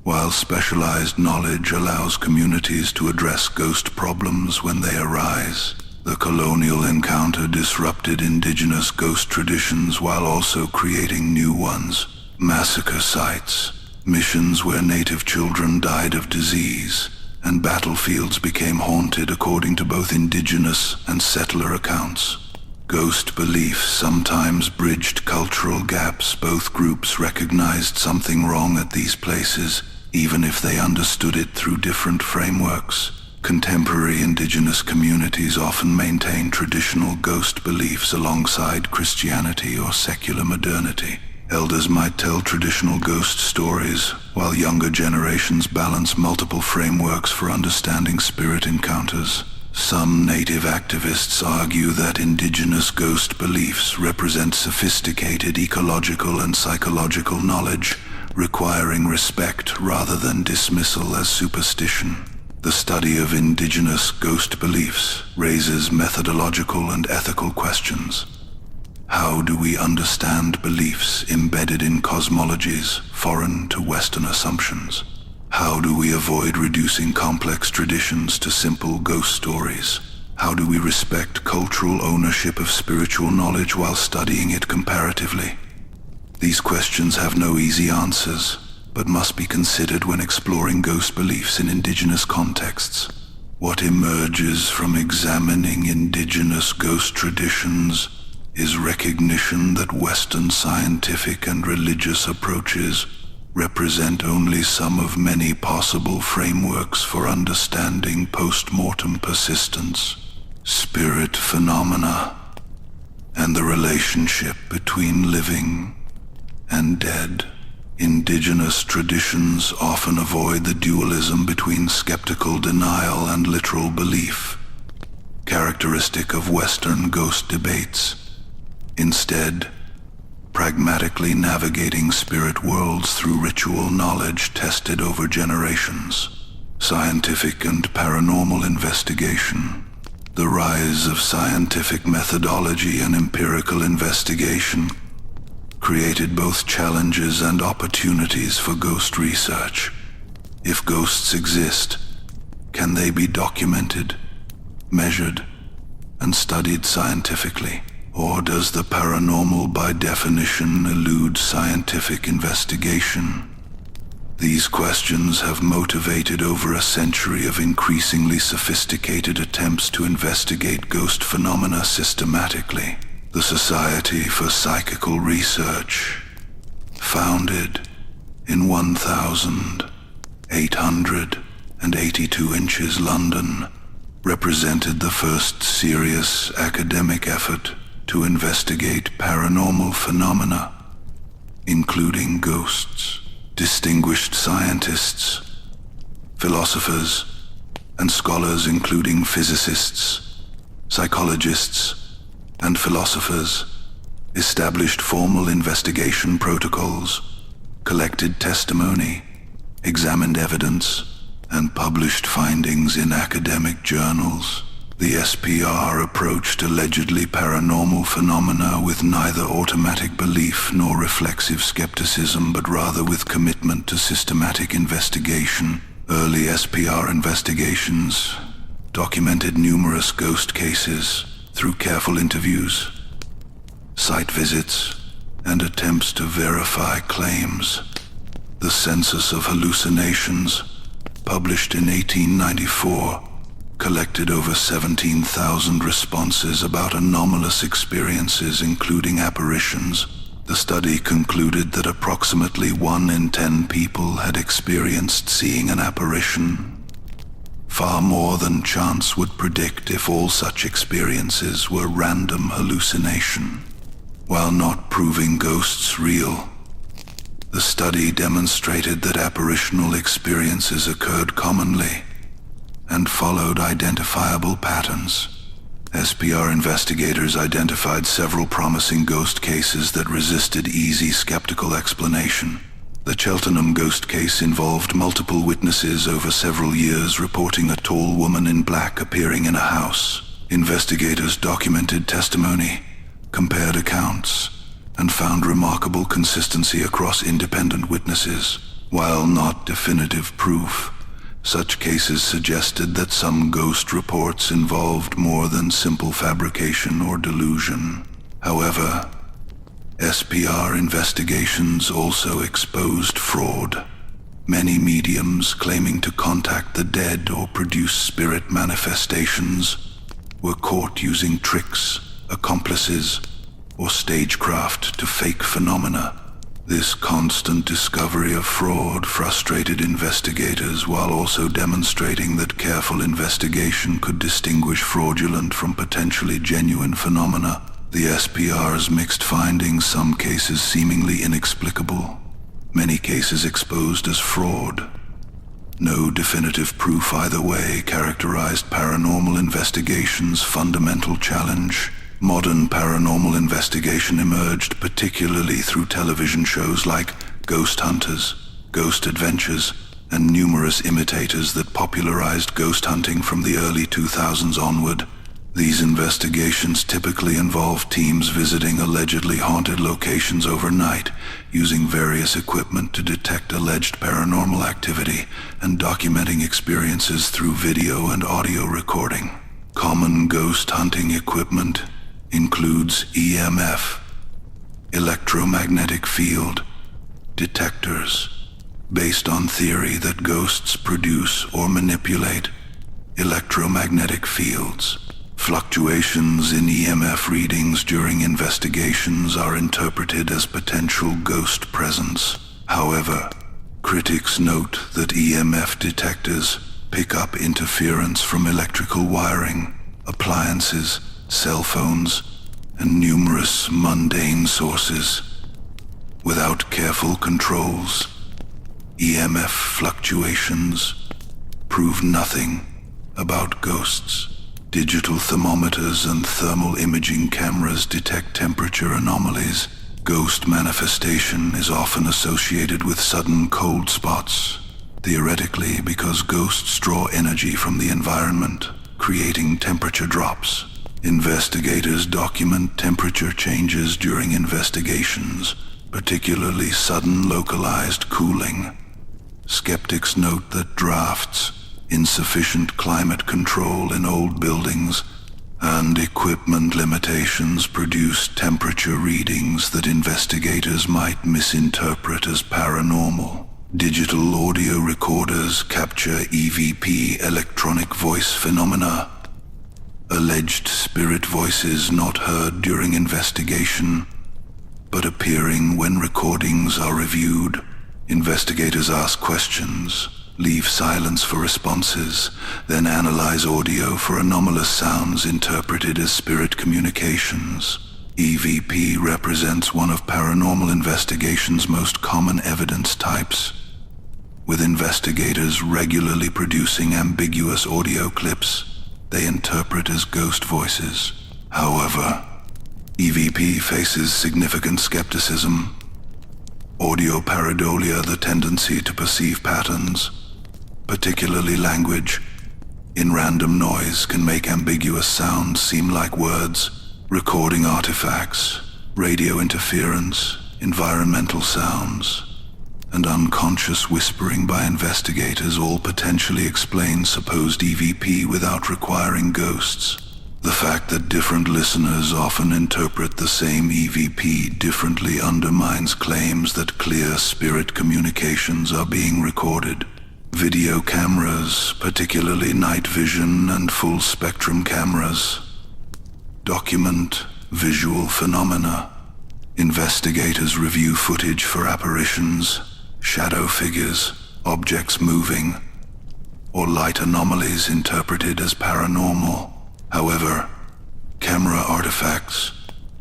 while specialized knowledge allows communities to address ghost problems when they arise. The colonial encounter disrupted indigenous ghost traditions while also creating new ones. Massacre sites, missions where native children died of disease, and battlefields became haunted according to both indigenous and settler accounts. Ghost beliefs sometimes bridged cultural gaps. Both groups recognized something wrong at these places, even if they understood it through different frameworks. Contemporary indigenous communities often maintain traditional ghost beliefs alongside Christianity or secular modernity. Elders might tell traditional ghost stories, while younger generations balance multiple frameworks for understanding spirit encounters. Some native activists argue that indigenous ghost beliefs represent sophisticated ecological and psychological knowledge, requiring respect rather than dismissal as superstition. The study of indigenous ghost beliefs raises methodological and ethical questions. How do we understand beliefs embedded in cosmologies foreign to Western assumptions? How do we avoid reducing complex traditions to simple ghost stories? How do we respect cultural ownership of spiritual knowledge while studying it comparatively? These questions have no easy answers, but must be considered when exploring ghost beliefs in indigenous contexts. What emerges from examining indigenous ghost traditions is recognition that Western scientific and religious approaches represent only some of many possible frameworks for understanding post-mortem persistence, spirit phenomena, and the relationship between living and dead. Indigenous traditions often avoid the dualism between skeptical denial and literal belief, characteristic of Western ghost debates. Instead, pragmatically navigating spirit worlds through ritual knowledge tested over generations. Scientific and paranormal investigation. The rise of scientific methodology and empirical investigation created both challenges and opportunities for ghost research. If ghosts exist, can they be documented, measured, and studied scientifically? Or does the paranormal by definition elude scientific investigation? These questions have motivated over a century of increasingly sophisticated attempts to investigate ghost phenomena systematically. The Society for Psychical Research, founded in 1882 inches London, represented the first serious academic effort to investigate paranormal phenomena, including ghosts. Distinguished scientists, philosophers, and scholars including physicists, psychologists, and philosophers established formal investigation protocols, collected testimony, examined evidence, and published findings in academic journals. The SPR approached allegedly paranormal phenomena with neither automatic belief nor reflexive skepticism, but rather with commitment to systematic investigation. Early SPR investigations documented numerous ghost cases through careful interviews, site visits, and attempts to verify claims. The Census of Hallucinations, published in 1894, collected over 17,000 responses about anomalous experiences, including apparitions. The study concluded that approximately 1 in 10 people had experienced seeing an apparition, far more than chance would predict if all such experiences were random hallucination. While not proving ghosts real, the study demonstrated that apparitional experiences occurred commonly and followed identifiable patterns. SPR investigators identified several promising ghost cases that resisted easy skeptical explanation. The Cheltenham ghost case involved multiple witnesses over several years reporting a tall woman in black appearing in a house. Investigators documented testimony, compared accounts, and found remarkable consistency across independent witnesses. While not definitive proof, such cases suggested that some ghost reports involved more than simple fabrication or delusion. However, SPR investigations also exposed fraud. Many mediums claiming to contact the dead or produce spirit manifestations were caught using tricks, accomplices, or stagecraft to fake phenomena. This constant discovery of fraud frustrated investigators while also demonstrating that careful investigation could distinguish fraudulent from potentially genuine phenomena. The SPR's mixed findings, some cases seemingly inexplicable, many cases exposed as fraud. No definitive proof either way characterized paranormal investigation's fundamental challenge. Modern paranormal investigation emerged particularly through television shows like Ghost Hunters, Ghost Adventures, and numerous imitators that popularized ghost hunting from the early 2000s onward. These investigations typically involve teams visiting allegedly haunted locations overnight, using various equipment to detect alleged paranormal activity, and documenting experiences through video and audio recording. Common ghost hunting equipment includes EMF, electromagnetic field, detectors, based on theory that ghosts produce or manipulate electromagnetic fields. Fluctuations in EMF readings during investigations are interpreted as potential ghost presence. However, critics note that EMF detectors pick up interference from electrical wiring, appliances, cell phones, and numerous mundane sources. Without careful controls, EMF fluctuations prove nothing about ghosts. Digital thermometers and thermal imaging cameras detect temperature anomalies. Ghost manifestation is often associated with sudden cold spots, theoretically because ghosts draw energy from the environment, creating temperature drops. Investigators document temperature changes during investigations, particularly sudden localized cooling. Skeptics note that drafts, insufficient climate control in old buildings, and equipment limitations produce temperature readings that investigators might misinterpret as paranormal. Digital audio recorders capture EVP, electronic voice phenomena, alleged spirit voices not heard during investigation, but appearing when recordings are reviewed. Investigators ask questions, leave silence for responses, then analyze audio for anomalous sounds interpreted as spirit communications. EVP represents one of paranormal investigation's most common evidence types, with investigators regularly producing ambiguous audio clips they interpret as ghost voices. However, EVP faces significant skepticism. Audio pareidolia, the tendency to perceive patterns, particularly language, in random noise, can make ambiguous sounds seem like words. Recording artifacts, radio interference, environmental sounds, and unconscious whispering by investigators all potentially explain supposed EVP without requiring ghosts. The fact that different listeners often interpret the same EVP differently undermines claims that clear spirit communications are being recorded. Video cameras, particularly night vision and full spectrum cameras, document visual phenomena. Investigators review footage for apparitions, shadow figures, objects moving, or light anomalies interpreted as paranormal. However, camera artifacts,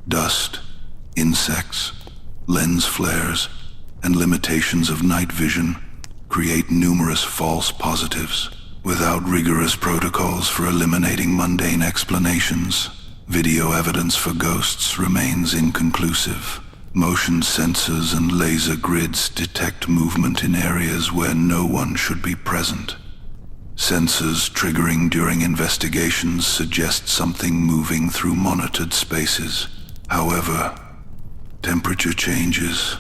dust, insects, lens flares, and limitations of night vision create numerous false positives. Without rigorous protocols for eliminating mundane explanations, video evidence for ghosts remains inconclusive. Motion sensors and laser grids detect movement in areas where no one should be present. Sensors triggering during investigations suggest something moving through monitored spaces. However, temperature changes,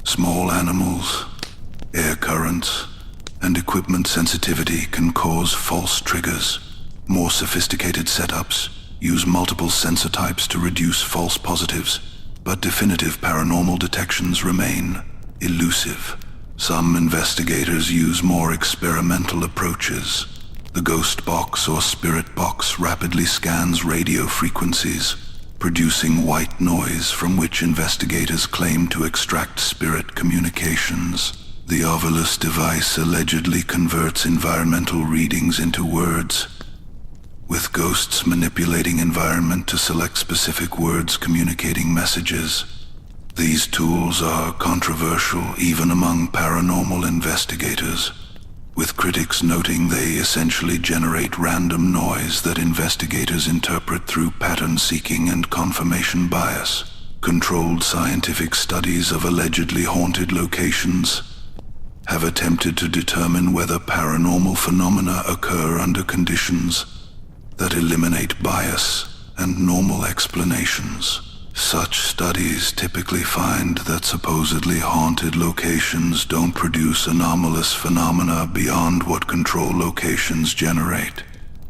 small animals, air currents, and equipment sensitivity can cause false triggers. More sophisticated setups use multiple sensor types to reduce false positives, but definitive paranormal detections remain elusive. Some investigators use more experimental approaches. The ghost box or spirit box rapidly scans radio frequencies, producing white noise from which investigators claim to extract spirit communications. The Ovilus device allegedly converts environmental readings into words, with ghosts manipulating environment to select specific words communicating messages. These tools are controversial even among paranormal investigators, with critics noting they essentially generate random noise that investigators interpret through pattern seeking and confirmation bias. Controlled scientific studies of allegedly haunted locations have attempted to determine whether paranormal phenomena occur under conditions that eliminate bias and normal explanations. Such studies typically find that supposedly haunted locations don't produce anomalous phenomena beyond what control locations generate.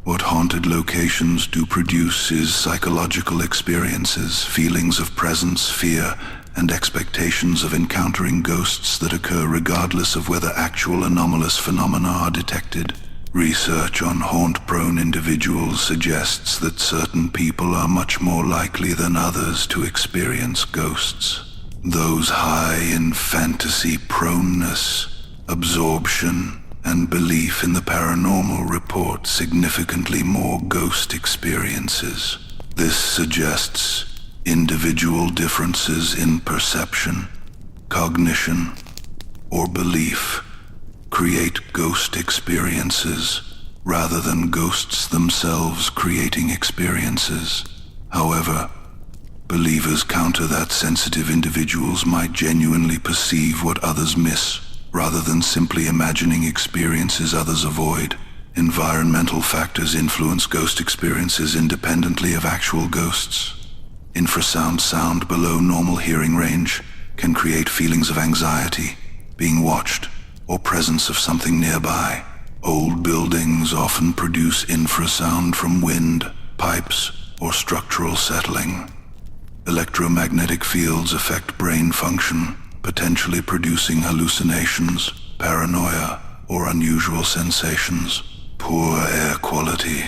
What haunted locations do produce is psychological experiences, feelings of presence, fear, and expectations of encountering ghosts that occur regardless of whether actual anomalous phenomena are detected. Research on haunt-prone individuals suggests that certain people are much more likely than others to experience ghosts. Those high in fantasy proneness, absorption, and belief in the paranormal report significantly more ghost experiences. This suggests individual differences in perception, cognition, or belief create ghost experiences rather than ghosts themselves creating experiences. However, believers counter that sensitive individuals might genuinely perceive what others miss. rather than simply imagining experiences others avoid. Environmental factors influence ghost experiences independently of actual ghosts. Infrasound sound below normal hearing range can create feelings of anxiety, being watched, or presence of something nearby. Old buildings often produce infrasound from wind, pipes, or structural settling. Electromagnetic fields affect brain function, potentially producing hallucinations, paranoia, or unusual sensations. Poor air quality,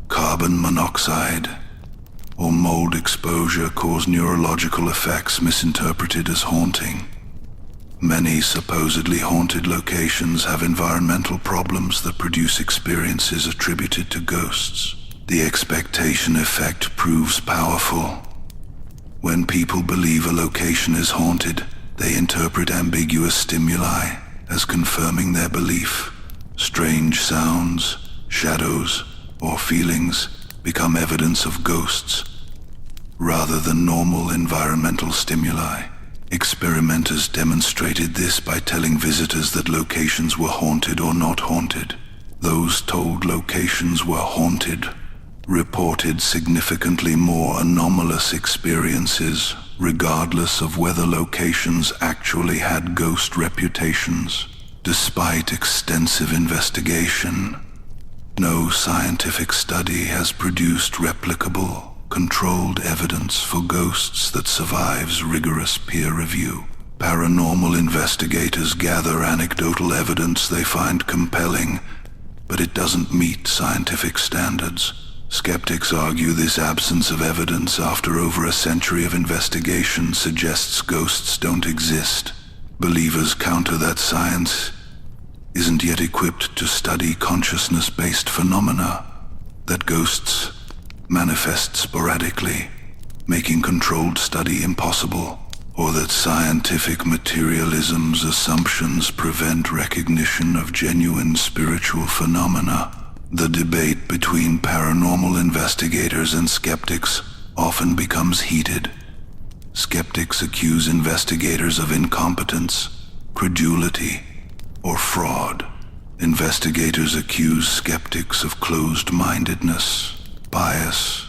carbon monoxide, or mold exposure cause neurological effects misinterpreted as haunting. Many supposedly haunted locations have environmental problems that produce experiences attributed to ghosts. The expectation effect proves powerful. When people believe a location is haunted, they interpret ambiguous stimuli as confirming their belief. Strange sounds, shadows, or feelings become evidence of ghosts, rather than normal environmental stimuli. Experimenters demonstrated this by telling visitors that locations were haunted or not haunted. Those told locations were haunted reported significantly more anomalous experiences, regardless of whether locations actually had ghost reputations. Despite extensive investigation, no scientific study has produced replicable, controlled evidence for ghosts that survives rigorous peer review. Paranormal investigators gather anecdotal evidence they find compelling, but it doesn't meet scientific standards. Skeptics argue this absence of evidence after over a century of investigation suggests ghosts don't exist. Believers counter that science isn't yet equipped to study consciousness-based phenomena, that ghosts manifest sporadically, making controlled study impossible, or that scientific materialism's assumptions prevent recognition of genuine spiritual phenomena. The debate between paranormal investigators and skeptics often becomes heated. Skeptics accuse investigators of incompetence, credulity, or fraud. Investigators accuse skeptics of closed-mindedness, bias,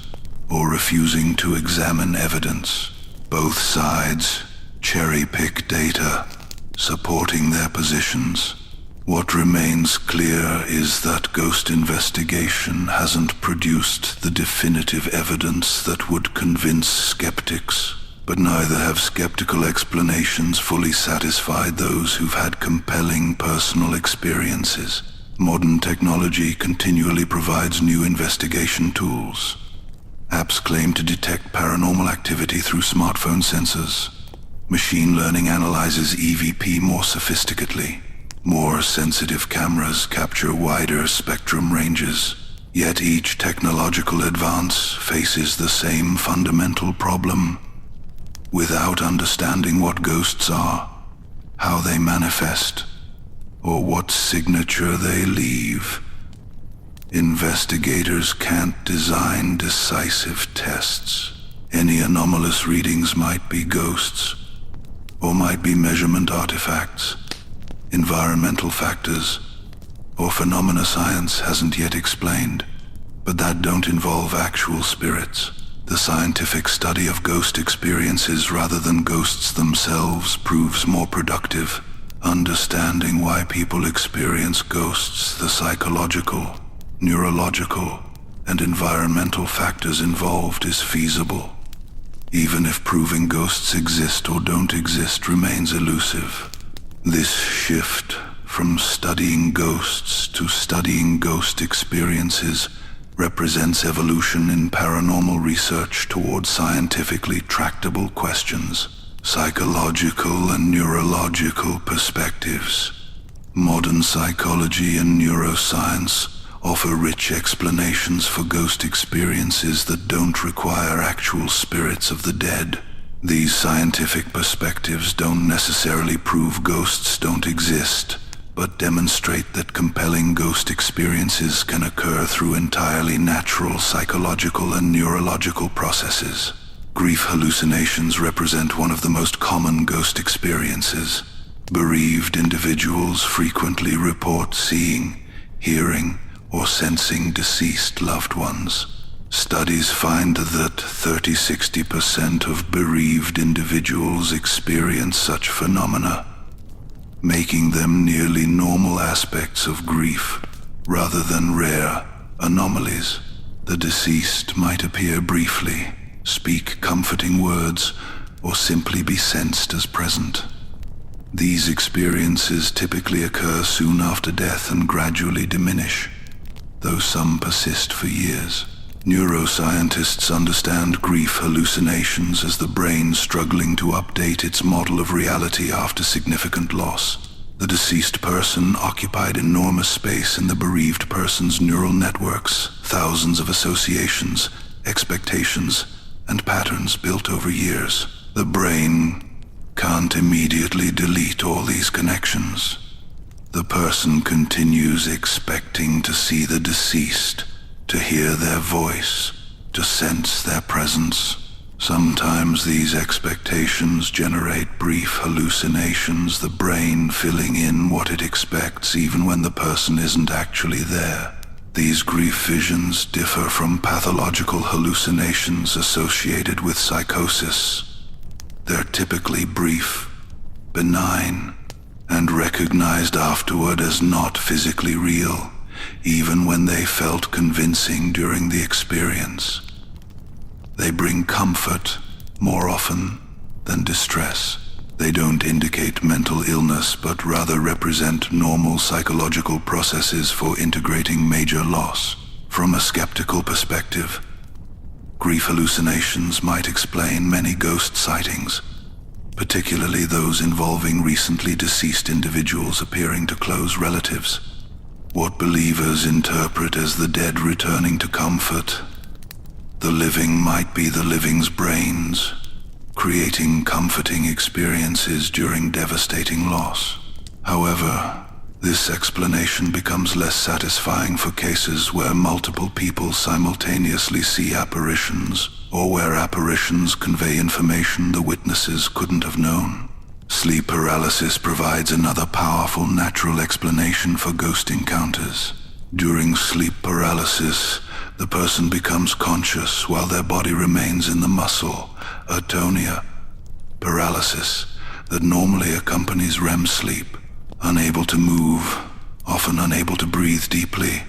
or refusing to examine evidence. Both sides cherry-pick data, supporting their positions. What remains clear is that ghost investigation hasn't produced the definitive evidence that would convince skeptics, but neither have skeptical explanations fully satisfied those who've had compelling personal experiences. Modern technology continually provides new investigation tools. Apps claim to detect paranormal activity through smartphone sensors. Machine learning analyzes EVP more sophisticatedly. More sensitive cameras capture wider spectrum ranges. Yet each technological advance faces the same fundamental problem. Without understanding what ghosts are, how they manifest, or what signature they leave, investigators can't design decisive tests. Any anomalous readings might be ghosts, or might be measurement artifacts, environmental factors, or phenomena science hasn't yet explained, but that don't involve actual spirits. The scientific study of ghost experiences rather than ghosts themselves proves more productive. Understanding why people experience ghosts, the psychological, neurological, and environmental factors involved is feasible, even if proving ghosts exist or don't exist remains elusive. This shift from studying ghosts to studying ghost experiences represents evolution in paranormal research toward scientifically tractable questions, psychological and neurological perspectives. Modern psychology and neuroscience offer rich explanations for ghost experiences that don't require actual spirits of the dead. These scientific perspectives don't necessarily prove ghosts don't exist, but demonstrate that compelling ghost experiences can occur through entirely natural psychological and neurological processes. Grief hallucinations represent one of the most common ghost experiences. Bereaved individuals frequently report seeing, hearing, or sensing deceased loved ones. Studies find that 30–60% of bereaved individuals experience such phenomena, making them nearly normal aspects of grief rather than rare anomalies. The deceased might appear briefly, speak comforting words, or simply be sensed as present. These experiences typically occur soon after death and gradually diminish, though some persist for years. Neuroscientists understand grief hallucinations as the brain struggling to update its model of reality after significant loss. The deceased person occupied enormous space in the bereaved person's neural networks, thousands of associations, expectations, and patterns built over years. The brain can't immediately delete all these connections. The person continues expecting to see the deceased, to hear their voice, to sense their presence. Sometimes these expectations generate brief hallucinations, the brain filling in what it expects even when the person isn't actually there. These grief visions differ from pathological hallucinations associated with psychosis. They're typically brief, benign, and recognized afterward as not physically real, even when they felt convincing during the experience. They bring comfort more often than distress. They don't indicate mental illness, but rather represent normal psychological processes for integrating major loss. From a skeptical perspective, grief hallucinations might explain many ghost sightings, particularly those involving recently deceased individuals appearing to close relatives. What believers interpret as the dead returning to comfort, the living might be the living's brains, creating comforting experiences during devastating loss. However, this explanation becomes less satisfying for cases where multiple people simultaneously see apparitions, or where apparitions convey information the witnesses couldn't have known. Sleep paralysis provides another powerful natural explanation for ghost encounters. During sleep paralysis, the person becomes conscious while their body remains in the muscle, atonia, paralysis that normally accompanies REM sleep. Unable to move, often unable to breathe deeply,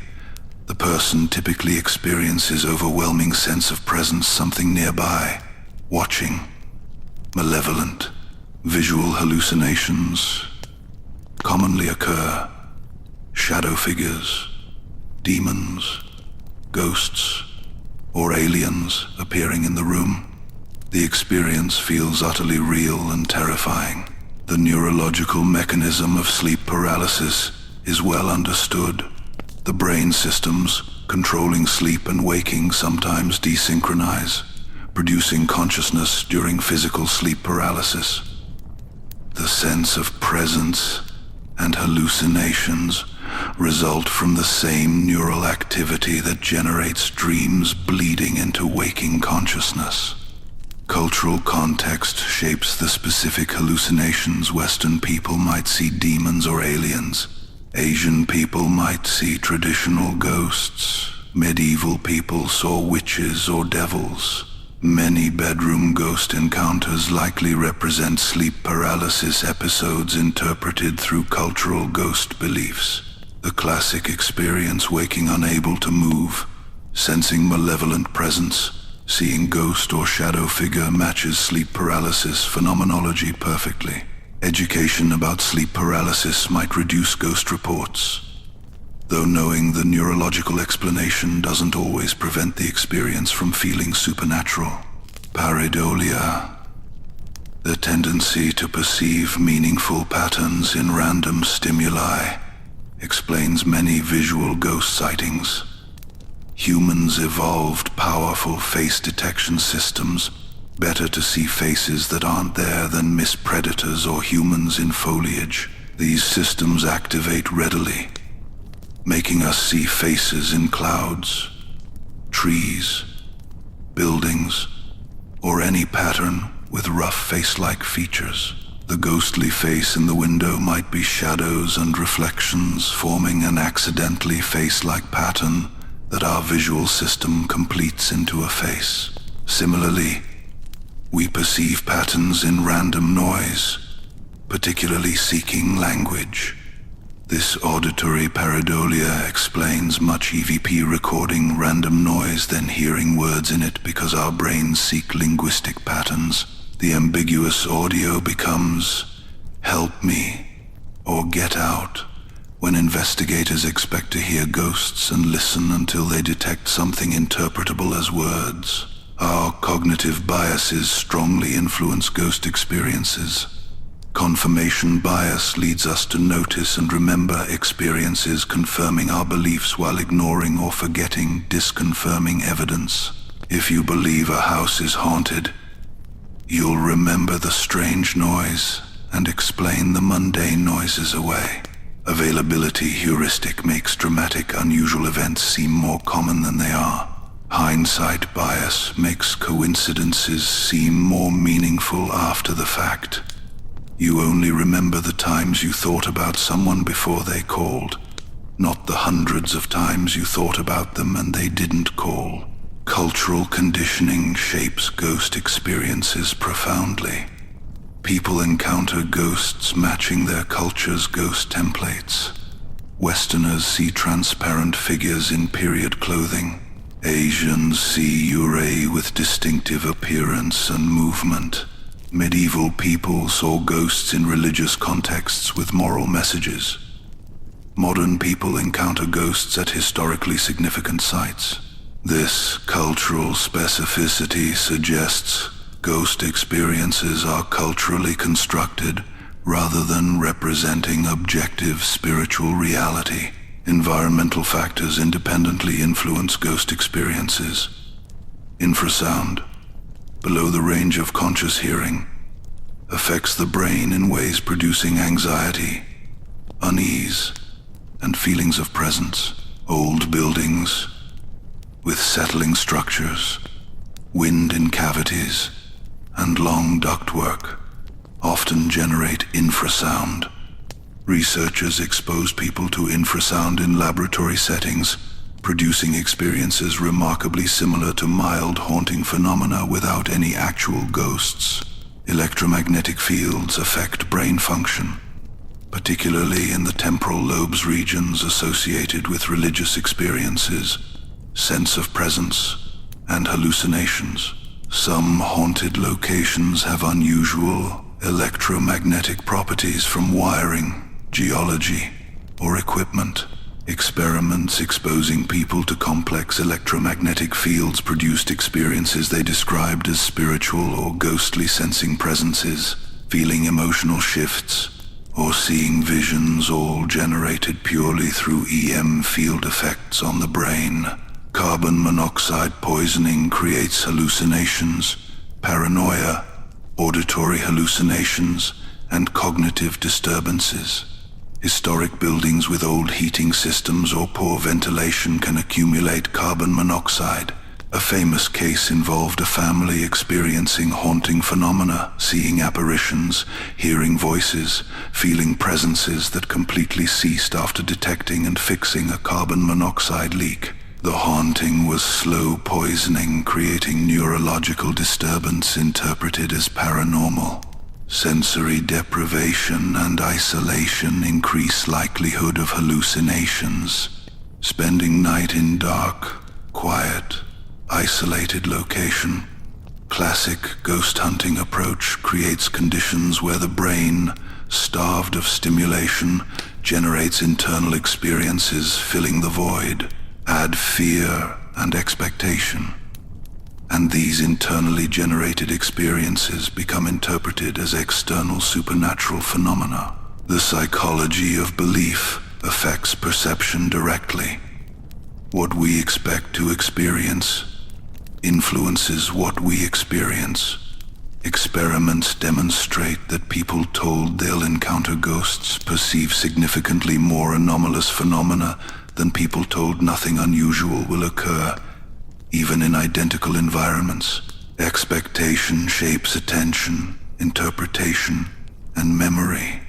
the person typically experiences overwhelming sense of presence, something nearby, watching, malevolent. Visual hallucinations commonly occur. Shadow figures, demons, ghosts, or aliens appearing in the room. The experience feels utterly real and terrifying. The neurological mechanism of sleep paralysis is well understood. The brain systems controlling sleep and waking sometimes desynchronize, producing consciousness during physical sleep paralysis. The sense of presence and hallucinations result from the same neural activity that generates dreams bleeding into waking consciousness. Cultural context shapes the specific hallucinations. Western people might see demons or aliens. Asian people might see traditional ghosts. Medieval people saw witches or devils. Many bedroom ghost encounters likely represent sleep paralysis episodes interpreted through cultural ghost beliefs. The classic experience, waking unable to move, sensing malevolent presence, seeing ghost or shadow figure, matches sleep paralysis phenomenology perfectly. Education about sleep paralysis might reduce ghost reports, though knowing the neurological explanation doesn't always prevent the experience from feeling supernatural. Pareidolia, the tendency to perceive meaningful patterns in random stimuli, explains many visual ghost sightings. Humans evolved powerful face detection systems, better to see faces that aren't there than miss predators or humans in foliage. These systems activate readily, making us see faces in clouds, trees, buildings, or any pattern with rough face-like features. The ghostly face in the window might be shadows and reflections forming an accidentally face-like pattern that our visual system completes into a face. Similarly, we perceive patterns in random noise, particularly seeking language. This auditory pareidolia explains much EVP recording random noise then hearing words in it because our brains seek linguistic patterns. The ambiguous audio becomes "help me" or "get out" when investigators expect to hear ghosts and listen until they detect something interpretable as words. Our cognitive biases strongly influence ghost experiences. Confirmation bias leads us to notice and remember experiences confirming our beliefs while ignoring or forgetting disconfirming evidence. If you believe a house is haunted, you'll remember the strange noise and explain the mundane noises away. Availability heuristic makes dramatic, unusual events seem more common than they are. Hindsight bias makes coincidences seem more meaningful after the fact. You only remember the times you thought about someone before they called, not the hundreds of times you thought about them and they didn't call. Cultural conditioning shapes ghost experiences profoundly. People encounter ghosts matching their culture's ghost templates. Westerners see transparent figures in period clothing. Asians see yurei with distinctive appearance and movement. Medieval people saw ghosts in religious contexts with moral messages. Modern people encounter ghosts at historically significant sites. This cultural specificity suggests ghost experiences are culturally constructed rather than representing objective spiritual reality. Environmental factors independently influence ghost experiences. Infrasound, below the range of conscious hearing, affects the brain in ways producing anxiety, unease, and feelings of presence. Old buildings with settling structures, wind in cavities, and long ductwork often generate infrasound. Researchers expose people to infrasound in laboratory settings, producing experiences remarkably similar to mild haunting phenomena without any actual ghosts. Electromagnetic fields affect brain function, particularly in the temporal lobes regions associated with religious experiences, sense of presence, and hallucinations. Some haunted locations have unusual electromagnetic properties from wiring, geology, or equipment. Experiments exposing people to complex electromagnetic fields produced experiences they described as spiritual or ghostly, sensing presences, feeling emotional shifts, or seeing visions, all generated purely through EM field effects on the brain. Carbon monoxide poisoning creates hallucinations, paranoia, auditory hallucinations, and cognitive disturbances. Historic buildings with old heating systems or poor ventilation can accumulate carbon monoxide. A famous case involved a family experiencing haunting phenomena, seeing apparitions, hearing voices, feeling presences that completely ceased after detecting and fixing a carbon monoxide leak. The haunting was slow poisoning, creating neurological disturbance interpreted as paranormal. Sensory deprivation and isolation increase likelihood of hallucinations. Spending night in dark, quiet, isolated location. Classic ghost hunting approach creates conditions where the brain, starved of stimulation, generates internal experiences filling the void. Add fear and expectation, and these internally generated experiences become interpreted as external supernatural phenomena. The psychology of belief affects perception directly. What we expect to experience influences what we experience. Experiments demonstrate that people told they'll encounter ghosts perceive significantly more anomalous phenomena than people told nothing unusual will occur, even in identical environments. Expectation shapes attention, interpretation, and memory,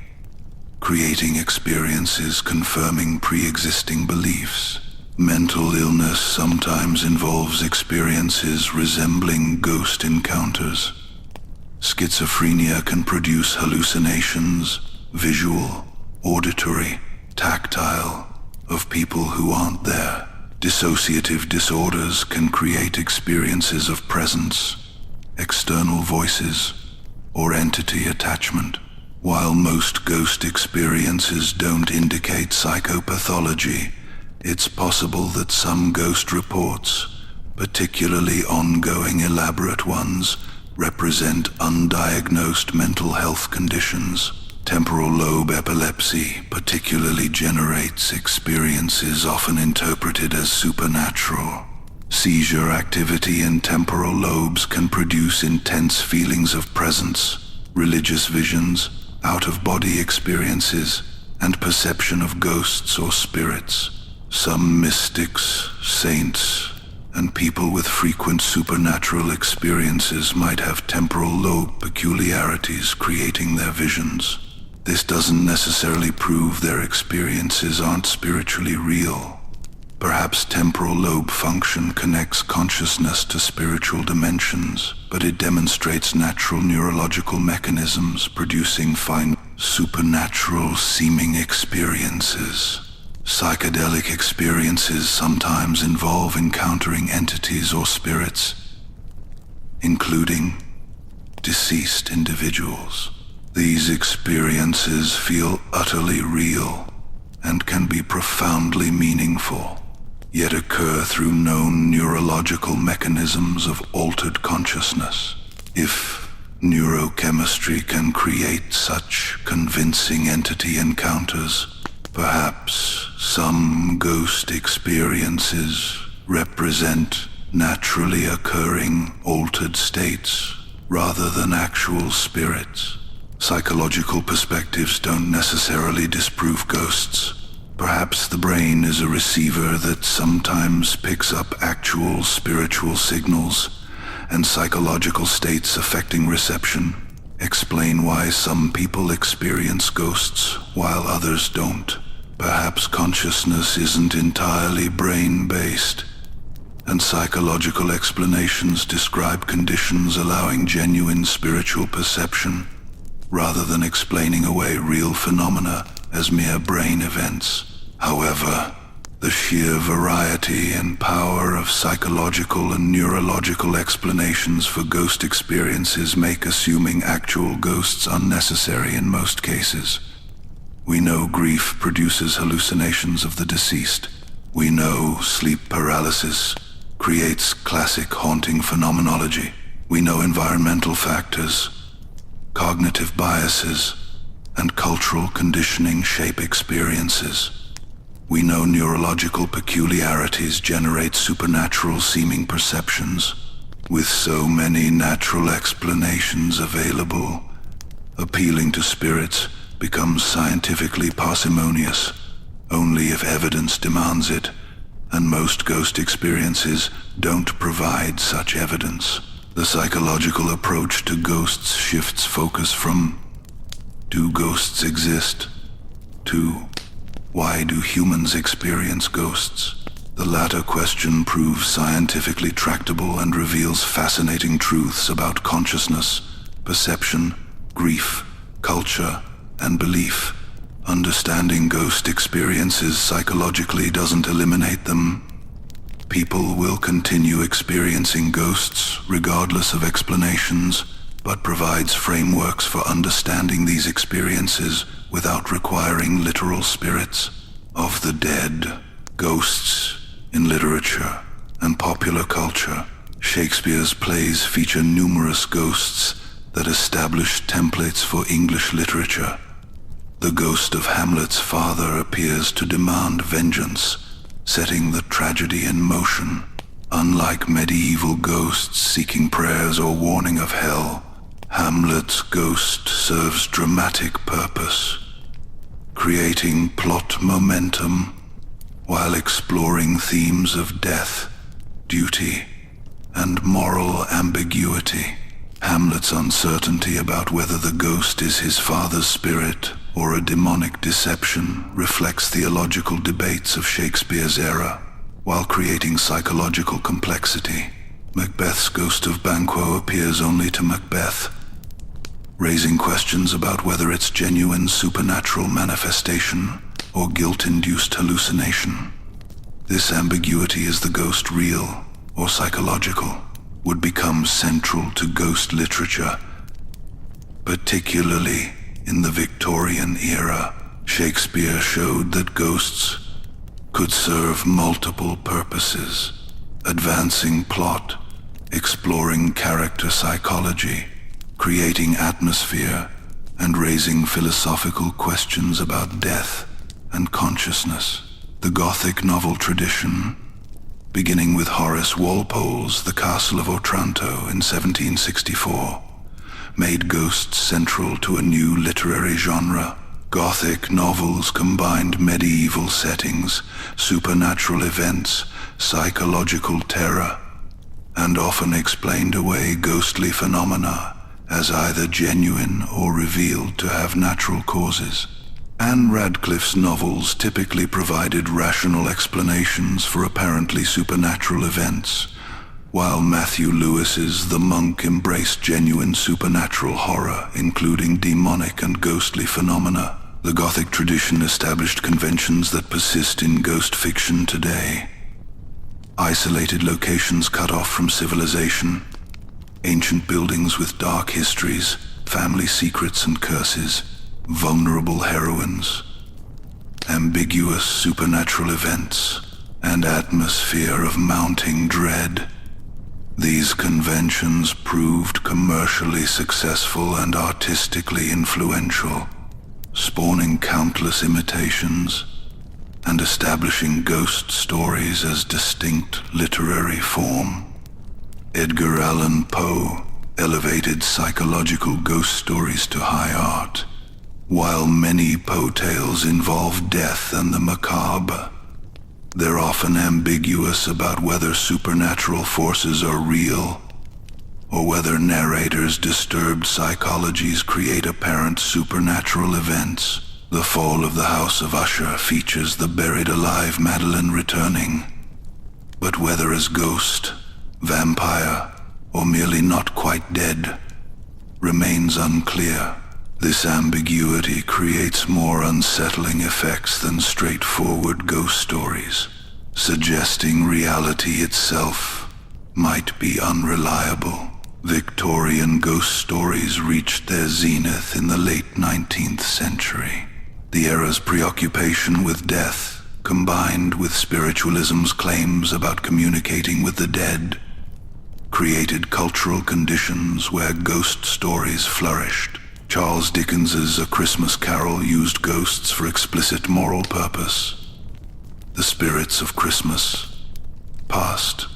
creating experiences confirming pre-existing beliefs. Mental illness sometimes involves experiences resembling ghost encounters. Schizophrenia can produce hallucinations, visual, auditory, tactile, of people who aren't there. Dissociative disorders can create experiences of presence, external voices, or entity attachment. While most ghost experiences don't indicate psychopathology, it's possible that some ghost reports, particularly ongoing elaborate ones, represent undiagnosed mental health conditions. Temporal lobe epilepsy particularly generates experiences often interpreted as supernatural. Seizure activity in temporal lobes can produce intense feelings of presence, religious visions, out-of-body experiences, and perception of ghosts or spirits. Some mystics, saints, and people with frequent supernatural experiences might have temporal lobe peculiarities creating their visions. This doesn't necessarily prove their experiences aren't spiritually real. Perhaps temporal lobe function connects consciousness to spiritual dimensions, but it demonstrates natural neurological mechanisms producing fine, supernatural-seeming experiences. Psychedelic experiences sometimes involve encountering entities or spirits, including deceased individuals. These experiences feel utterly real and can be profoundly meaningful, yet occur through known neurological mechanisms of altered consciousness. If neurochemistry can create such convincing entity encounters, perhaps some ghost experiences represent naturally occurring altered states rather than actual spirits. Psychological perspectives don't necessarily disprove ghosts. Perhaps the brain is a receiver that sometimes picks up actual spiritual signals, and psychological states affecting reception explain why some people experience ghosts while others don't. Perhaps consciousness isn't entirely brain-based, and psychological explanations describe conditions allowing genuine spiritual perception, rather than explaining away real phenomena as mere brain events. However, the sheer variety and power of psychological and neurological explanations for ghost experiences make assuming actual ghosts unnecessary in most cases. We know grief produces hallucinations of the deceased. We know sleep paralysis creates classic haunting phenomenology. We know environmental factors, cognitive biases, and cultural conditioning shape experiences. We know neurological peculiarities generate supernatural-seeming perceptions. With so many natural explanations available, appealing to spirits becomes scientifically parsimonious, only if evidence demands it, and most ghost experiences don't provide such evidence. The psychological approach to ghosts shifts focus from "do ghosts exist?" to "why do humans experience ghosts?" The latter question proves scientifically tractable and reveals fascinating truths about consciousness, perception, grief, culture, and belief. Understanding ghost experiences psychologically doesn't eliminate them. People will continue experiencing ghosts regardless of explanations, but provides frameworks for understanding these experiences without requiring literal spirits of the dead. Ghosts in literature and popular culture. Shakespeare's plays feature numerous ghosts that establish templates for English literature. The ghost of Hamlet's father appears to demand vengeance, setting the tragedy in motion. Unlike medieval ghosts seeking prayers or warning of hell, Hamlet's ghost serves dramatic purpose, creating plot momentum while exploring themes of death, duty, and moral ambiguity. Hamlet's uncertainty about whether the ghost is his father's spirit or a demonic deception reflects theological debates of Shakespeare's era, while creating psychological complexity. Macbeth's ghost of Banquo appears only to Macbeth, raising questions about whether it's genuine supernatural manifestation or guilt-induced hallucination. This ambiguity, is the ghost real or psychological, would become central to ghost literature, particularly in the Victorian era. Shakespeare showed that ghosts could serve multiple purposes: advancing plot, exploring character psychology, creating atmosphere, and raising philosophical questions about death and consciousness. The Gothic novel tradition, beginning with Horace Walpole's The Castle of Otranto in 1764, made ghosts central to a new literary genre. Gothic novels combined medieval settings, supernatural events, psychological terror, and often explained away ghostly phenomena as either genuine or revealed to have natural causes. Anne Radcliffe's novels typically provided rational explanations for apparently supernatural events, while Matthew Lewis's The Monk embraced genuine supernatural horror, including demonic and ghostly phenomena. The Gothic tradition established conventions that persist in ghost fiction today. Isolated locations cut off from civilization, ancient buildings with dark histories, family secrets and curses, vulnerable heroines, ambiguous supernatural events, and atmosphere of mounting dread. These conventions proved commercially successful and artistically influential, spawning countless imitations and establishing ghost stories as distinct literary form. Edgar Allan Poe elevated psychological ghost stories to high art. While many Poe tales involve death and the macabre, they're often ambiguous about whether supernatural forces are real or whether narrators' disturbed psychologies create apparent supernatural events. The Fall of the House of Usher features the buried alive Madeline returning, but whether as ghost, vampire, or merely not quite dead remains unclear. This ambiguity creates more unsettling effects than straightforward ghost stories, suggesting reality itself might be unreliable. Victorian ghost stories reached their zenith in the late 19th century. The era's preoccupation with death, combined with spiritualism's claims about communicating with the dead, created cultural conditions where ghost stories flourished. Charles Dickens's A Christmas Carol used ghosts for explicit moral purpose. The spirits of Christmas, past,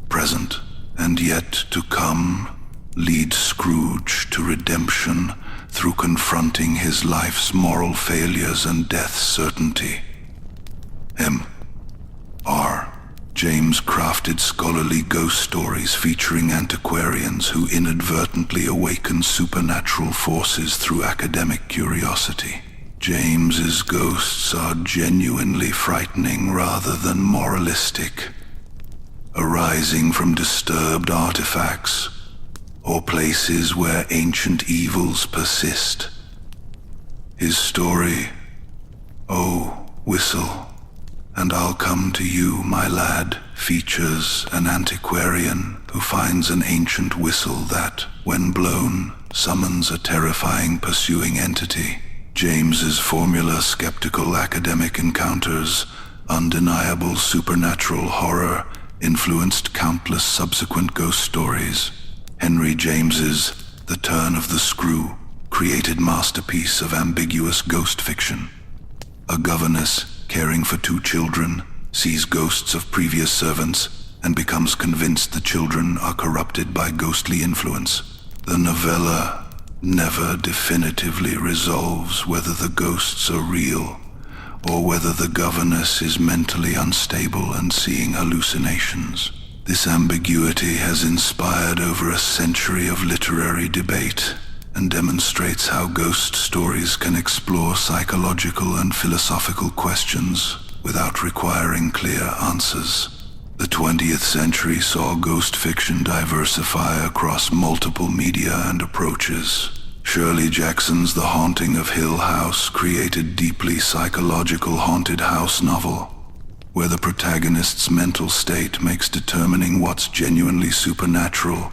present, and yet to come, lead Scrooge to redemption through confronting his life's moral failures and death's certainty. M.R. James crafted scholarly ghost stories featuring antiquarians who inadvertently awaken supernatural forces through academic curiosity. James's ghosts are genuinely frightening rather than moralistic, arising from disturbed artifacts or places where ancient evils persist. His story, "Oh, Whistle, and I'll Come to You, My Lad," features an antiquarian who finds an ancient whistle that, when blown, summons a terrifying pursuing entity. James's formula: skeptical academic encounters, undeniable supernatural horror, influenced countless subsequent ghost stories. Henry James's The Turn of the Screw created masterpiece of ambiguous ghost fiction. A governess, caring for 2 children, sees ghosts of previous servants and becomes convinced the children are corrupted by ghostly influence. The novella never definitively resolves whether the ghosts are real or whether the governess is mentally unstable and seeing hallucinations. This ambiguity has inspired over a century of literary debate and demonstrates how ghost stories can explore psychological and philosophical questions without requiring clear answers. The 20th century saw ghost fiction diversify across multiple media and approaches. Shirley Jackson's The Haunting of Hill House created deeply psychological haunted house novel, where the protagonist's mental state makes determining what's genuinely supernatural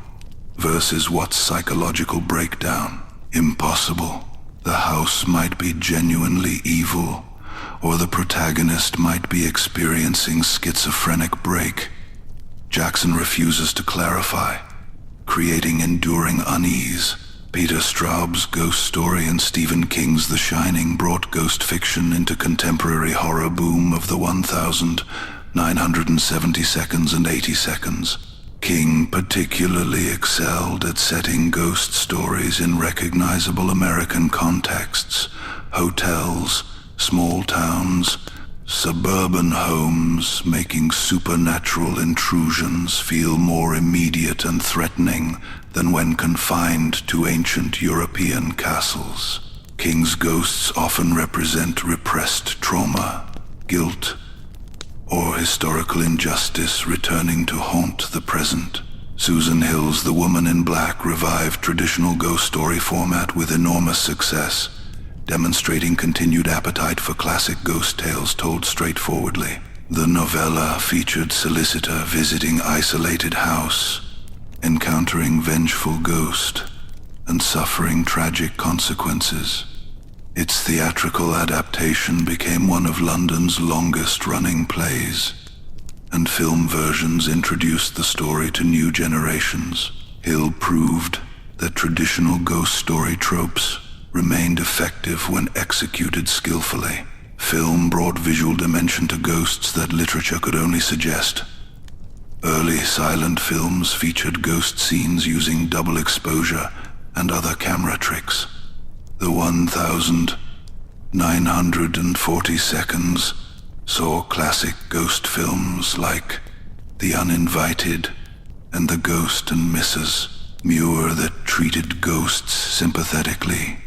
versus what's psychological breakdown impossible. The house might be genuinely evil, or the protagonist might be experiencing schizophrenic break. Jackson refuses to clarify, creating enduring unease. Peter Straub's ghost story and Stephen King's The Shining brought ghost fiction into contemporary horror boom of the 1970 seconds and 80 seconds. King particularly excelled at setting ghost stories in recognizable American contexts: hotels, small towns, suburban homes, making supernatural intrusions feel more immediate and threatening than when confined to ancient European castles. King's ghosts often represent repressed trauma, guilt, or historical injustice returning to haunt the present. Susan Hill's The Woman in Black revived traditional ghost story format with enormous success, demonstrating continued appetite for classic ghost tales told straightforwardly. The novella featured solicitor visiting isolated house, encountering vengeful ghost, and suffering tragic consequences. Its theatrical adaptation became one of London's longest-running plays, and film versions introduced the story to new generations. Hill proved that traditional ghost story tropes remained effective when executed skillfully. Film brought visual dimension to ghosts that literature could only suggest. Early silent films featured ghost scenes using double exposure and other camera tricks. The 1940 seconds saw classic ghost films like The Uninvited and The Ghost and Mrs. Muir that treated ghosts sympathetically,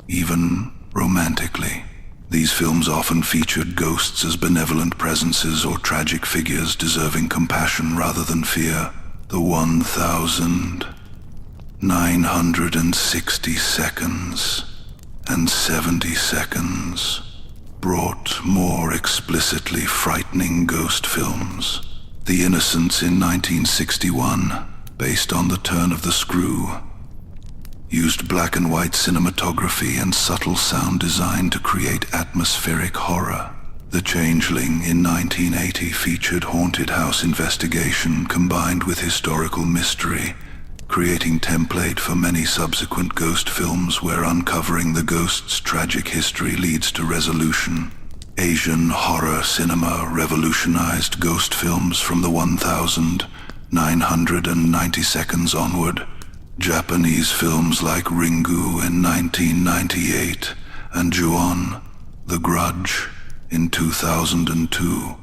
even romantically. These films often featured ghosts as benevolent presences or tragic figures deserving compassion rather than fear. The 1960 seconds and 70 seconds brought more explicitly frightening ghost films. The Innocents in 1961, based on The Turn of the Screw, used black and white cinematography and subtle sound design to create atmospheric horror. The Changeling in 1980 featured haunted house investigation combined with historical mystery, creating template for many subsequent ghost films where uncovering the ghost's tragic history leads to resolution. Asian horror cinema revolutionized ghost films from the 1990 seconds onward. Japanese films like Ringu in 1998 and Ju-on, The Grudge in 2002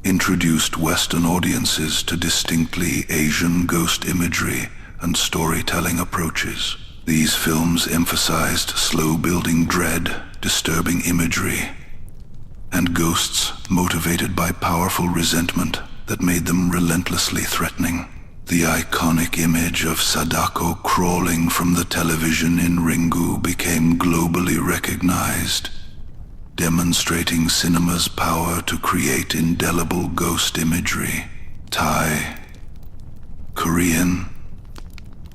introduced Western audiences to distinctly Asian ghost imagery and storytelling approaches. These films emphasized slow-building dread, disturbing imagery, and ghosts motivated by powerful resentment that made them relentlessly threatening. The iconic image of Sadako crawling from the television in Ringu became globally recognized, demonstrating cinema's power to create indelible ghost imagery. Thai, Korean,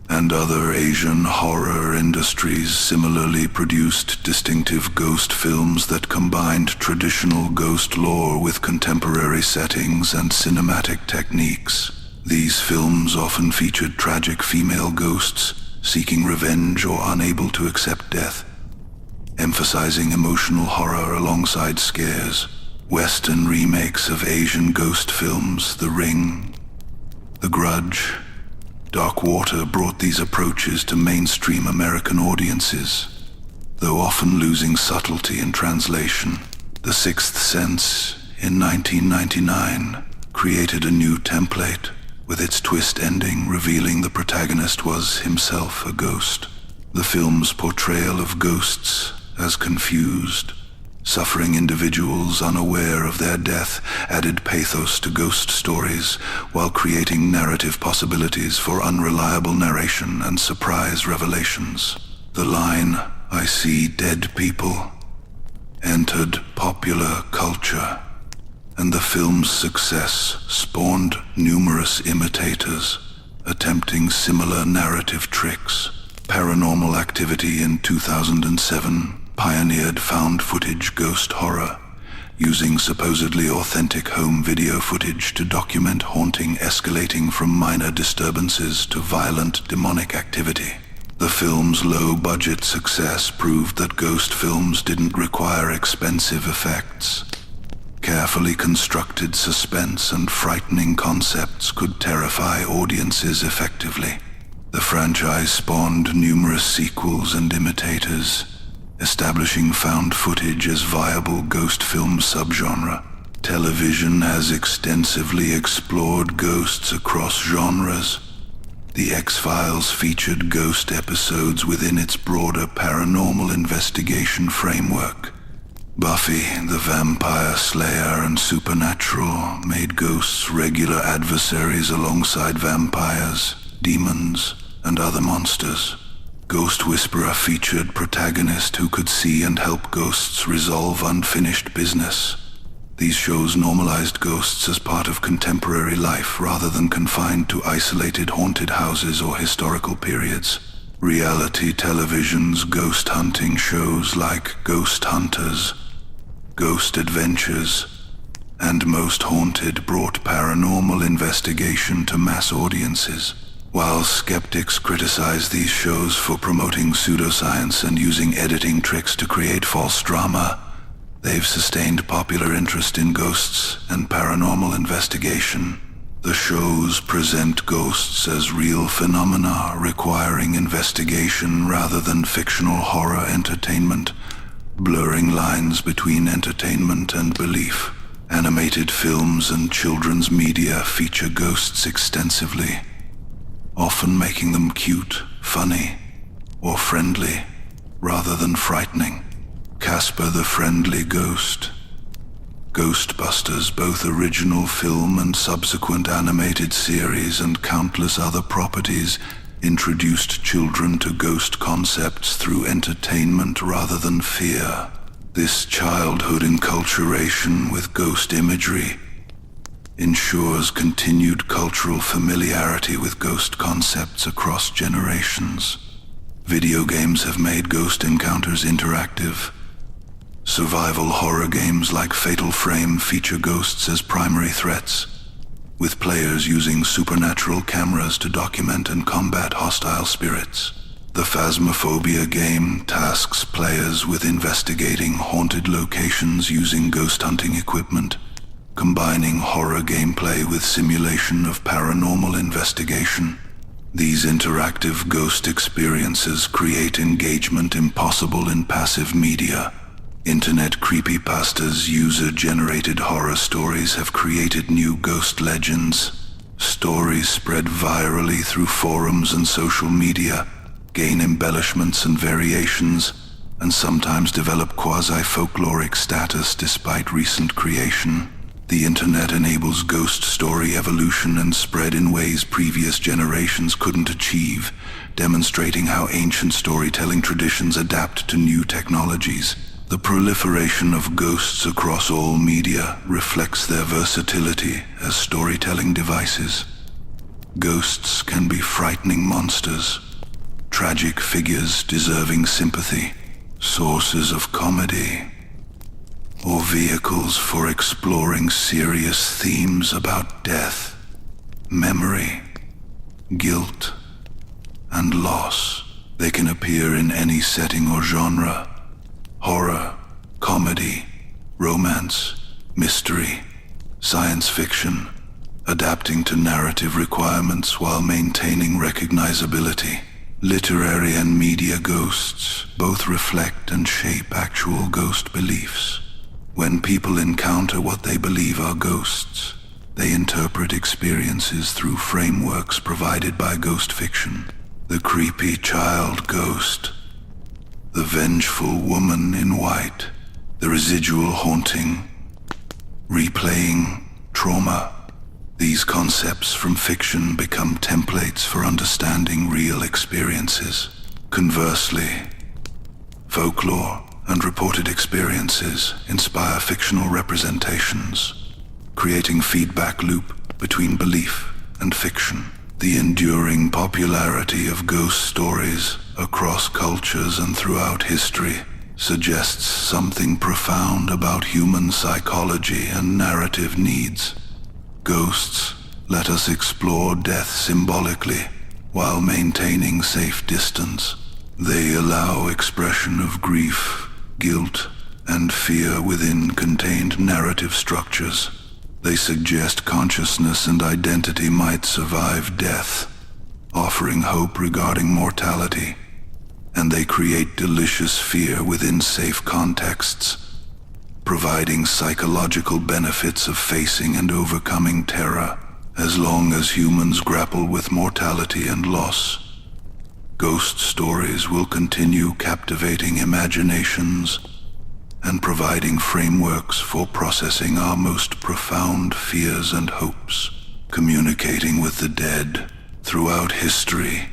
and other Asian horror industries similarly produced distinctive ghost films that combined traditional ghost lore with contemporary settings and cinematic techniques. These films often featured tragic female ghosts seeking revenge or unable to accept death, emphasizing emotional horror alongside scares. Western remakes of Asian ghost films, The Ring, The Grudge, Dark Water brought these approaches to mainstream American audiences, though often losing subtlety in translation. The Sixth Sense in 1999 created a new template, with its twist ending revealing the protagonist was himself a ghost. The film's portrayal of ghosts as confused, suffering individuals unaware of their death added pathos to ghost stories while creating narrative possibilities for unreliable narration and surprise revelations. The line, "I see dead people," entered popular culture, and the film's success spawned numerous imitators attempting similar narrative tricks. Paranormal Activity in 2007 pioneered found footage ghost horror, using supposedly authentic home video footage to document haunting escalating from minor disturbances to violent demonic activity. The film's low-budget success proved that ghost films didn't require expensive effects. Carefully constructed suspense and frightening concepts could terrify audiences effectively. The franchise spawned numerous sequels and imitators, establishing found footage as viable ghost film subgenre. Television has extensively explored ghosts across genres. The X-Files featured ghost episodes within its broader paranormal investigation framework. Buffy the Vampire Slayer and Supernatural made ghosts regular adversaries alongside vampires, demons, and other monsters. Ghost Whisperer featured protagonists who could see and help ghosts resolve unfinished business. These shows normalized ghosts as part of contemporary life rather than confined to isolated haunted houses or historical periods. Reality television's ghost hunting shows like Ghost Hunters, Ghost Adventures, and Most Haunted brought paranormal investigation to mass audiences. While skeptics criticize these shows for promoting pseudoscience and using editing tricks to create false drama, they've sustained popular interest in ghosts and paranormal investigation. The shows present ghosts as real phenomena requiring investigation rather than fictional horror entertainment, blurring lines between entertainment and belief. Animated films and children's media feature ghosts extensively, often making them cute, funny, or friendly, rather than frightening. Casper the Friendly Ghost, Ghostbusters, both original film and subsequent animated series, and countless other properties introduced children to ghost concepts through entertainment rather than fear. This childhood enculturation with ghost imagery ensures continued cultural familiarity with ghost concepts across generations. Video games have made ghost encounters interactive. Survival horror games like Fatal Frame feature ghosts as primary threats, with players using supernatural cameras to document and combat hostile spirits. The Phasmophobia game tasks players with investigating haunted locations using ghost hunting equipment, combining horror gameplay with simulation of paranormal investigation. These interactive ghost experiences create engagement impossible in passive media. Internet creepypastas, user-generated horror stories have created new ghost legends. Stories spread virally through forums and social media, gain embellishments and variations, and sometimes develop quasi-folkloric status despite recent creation. The internet enables ghost story evolution and spread in ways previous generations couldn't achieve, demonstrating how ancient storytelling traditions adapt to new technologies. The proliferation of ghosts across all media reflects their versatility as storytelling devices. Ghosts can be frightening monsters, tragic figures deserving sympathy, sources of comedy, or vehicles for exploring serious themes about death, memory, guilt, and loss. They can appear in any setting or genre: horror, comedy, romance, mystery, science fiction, adapting to narrative requirements while maintaining recognizability. Literary and media ghosts both reflect and shape actual ghost beliefs. When people encounter what they believe are ghosts, They interpret experiences through frameworks provided by ghost fiction. The creepy child ghost, the vengeful woman in white, the residual haunting, replaying trauma. These concepts from fiction become templates for understanding real experiences. Conversely, folklore and reported experiences inspire fictional representations, creating feedback loop between belief and fiction. The enduring popularity of ghost stories across cultures and throughout history suggests something profound about human psychology and narrative needs. Ghosts let us explore death symbolically while maintaining safe distance. They allow expression of grief, guilt, and fear within contained narrative structures. They suggest consciousness and identity might survive death, offering hope regarding mortality. And they create delicious fear within safe contexts, providing psychological benefits of facing and overcoming terror. As long as humans grapple with mortality and loss, ghost stories will continue captivating imaginations and providing frameworks for processing our most profound fears and hopes. Communicating with the dead. Throughout history,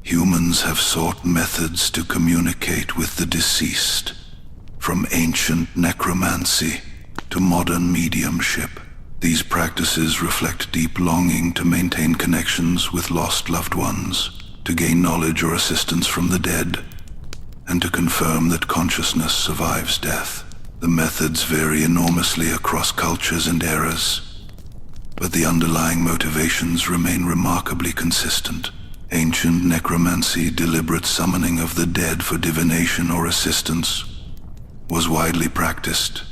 humans have sought methods to communicate with the deceased, from ancient necromancy to modern mediumship. These practices reflect deep longing to maintain connections with lost loved ones, to gain knowledge or assistance from the dead, and to confirm that consciousness survives death. The methods vary enormously across cultures and eras, but the underlying motivations remain remarkably consistent. Ancient necromancy, deliberate summoning of the dead for divination or assistance, was widely practiced,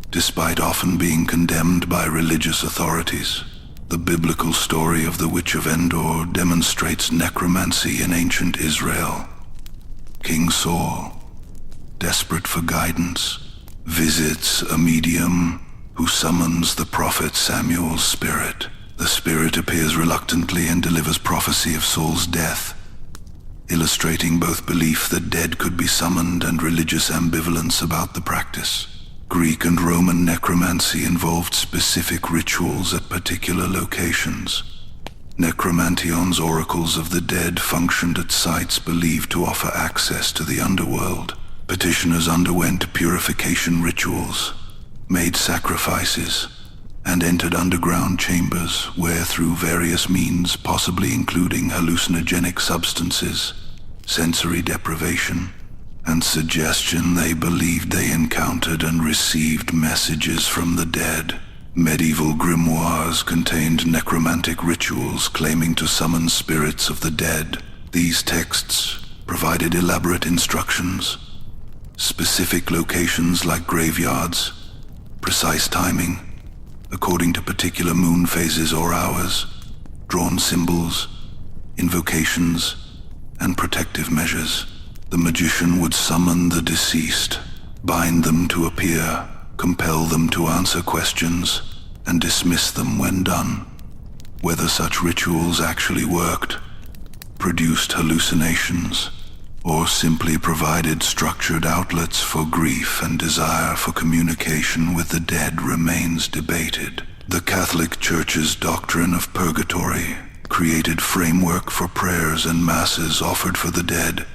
despite often being condemned by religious authorities. The biblical story of the Witch of Endor demonstrates necromancy in ancient Israel. King Saul, desperate for guidance, visits a medium who summons the prophet Samuel's spirit. The spirit appears reluctantly and delivers prophecy of Saul's death, illustrating both belief that dead could be summoned and religious ambivalence about the practice. Greek and Roman necromancy involved specific rituals at particular locations. Necromantion's oracles of the dead functioned at sites believed to offer access to the underworld. Petitioners underwent purification rituals, made sacrifices, and entered underground chambers where, through various means, possibly including hallucinogenic substances, sensory deprivation, and suggestion, they believed they encountered and received messages from the dead. Medieval grimoires contained necromantic rituals claiming to summon spirits of the dead. These texts provided elaborate instructions, specific locations like graveyards, precise timing, according to particular moon phases or hours, drawn symbols, invocations, and protective measures. The magician would summon the deceased, bind them to appear, compel them to answer questions, and dismiss them when done. Whether such rituals actually worked, produced hallucinations, or simply provided structured outlets for grief and desire for communication with the dead remains debated. The Catholic Church's doctrine of purgatory created framework for prayers and masses offered for the dead,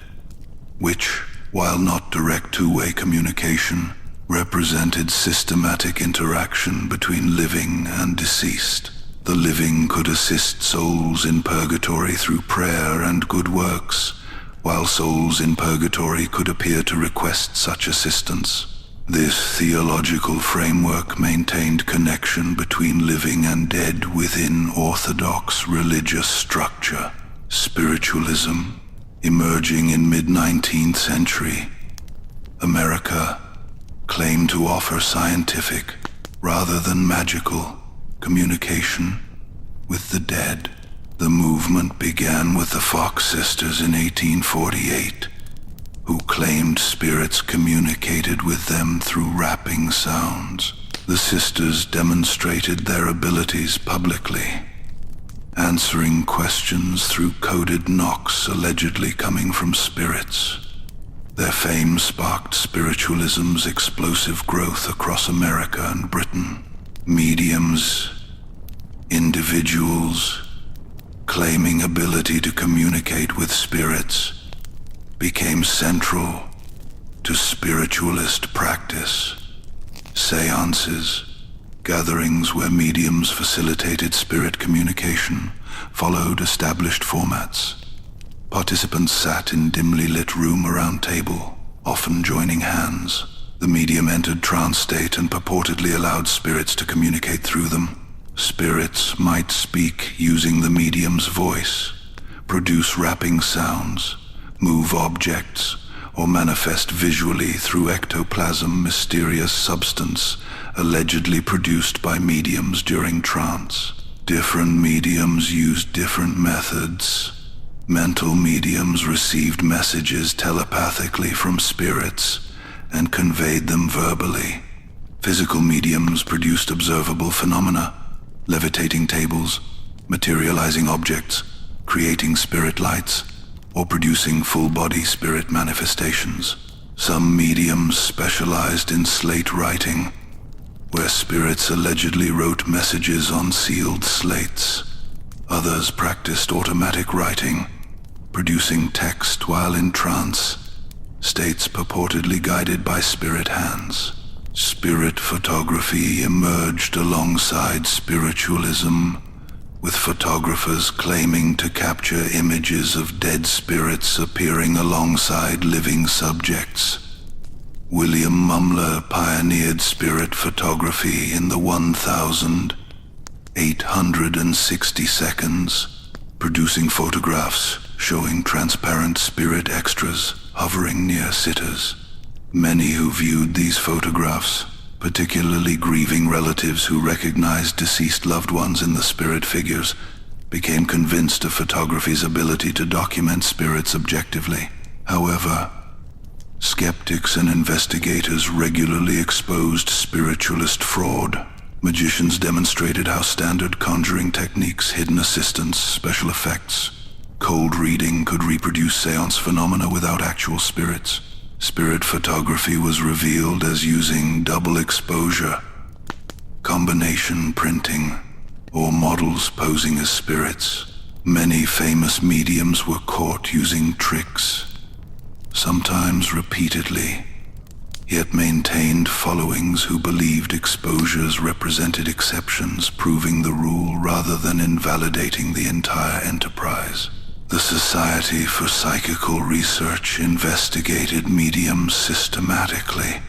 which, while not direct two-way communication, represented systematic interaction between living and deceased. The living could assist souls in purgatory through prayer and good works, while souls in purgatory could appear to request such assistance. This theological framework maintained connection between living and dead within orthodox religious structure. Spiritualism, emerging in mid-19th century America, claimed to offer scientific, rather than magical, communication with the dead. The movement began with the Fox sisters in 1848, who claimed spirits communicated with them through rapping sounds. the sisters demonstrated their abilities publicly, answering questions through coded knocks allegedly coming from spirits. Their fame sparked spiritualism's explosive growth across America and Britain. Mediums, individuals, claiming ability to communicate with spirits, became central to spiritualist practice. Seances, gatherings where mediums facilitated spirit communication, followed established formats. Participants sat in dimly lit room around table, often joining hands. The medium entered trance state and purportedly allowed spirits to communicate through them. Spirits might speak using the medium's voice, produce rapping sounds, move objects, or manifest visually through ectoplasm, mysterious substance allegedly produced by mediums during trance. Different mediums used different methods. Mental mediums received messages telepathically from spirits and conveyed them verbally. Physical mediums produced observable phenomena, levitating tables, materializing objects, creating spirit lights, or producing full-body spirit manifestations. Some mediums specialized in slate writing, where spirits allegedly wrote messages on sealed slates. Others practiced automatic writing, producing text while in trance, states purportedly guided by spirit hands. Spirit photography emerged alongside spiritualism, with photographers claiming to capture images of dead spirits appearing alongside living subjects. William Mumler pioneered spirit photography in the 1,860 seconds, producing photographs showing transparent spirit extras hovering near sitters. Many who viewed these photographs, particularly grieving relatives who recognized deceased loved ones in the spirit figures, became convinced of photography's ability to document spirits objectively. However, skeptics and investigators regularly exposed spiritualist fraud. Magicians demonstrated how standard conjuring techniques, hidden assistance, special effects, cold reading could reproduce seance phenomena without actual spirits. Spirit photography was revealed as using double exposure, combination printing, or models posing as spirits. Many famous mediums were caught using tricks, sometimes repeatedly, yet maintained followings who believed exposures represented exceptions, proving the rule rather than invalidating the entire enterprise. The Society for Psychical Research investigated mediums systematically,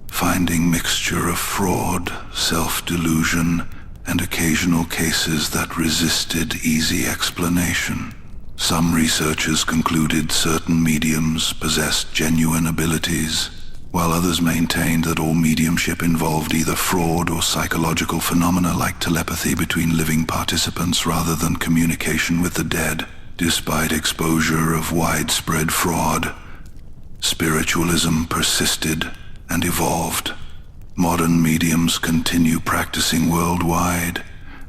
finding mixture of fraud, self-delusion, and occasional cases that resisted easy explanation. Some researchers concluded certain mediums possessed genuine abilities, while others maintained that all mediumship involved either fraud or psychological phenomena like telepathy between living participants rather than communication with the dead. Despite exposure of widespread fraud, spiritualism persisted and evolved. Modern mediums continue practicing worldwide,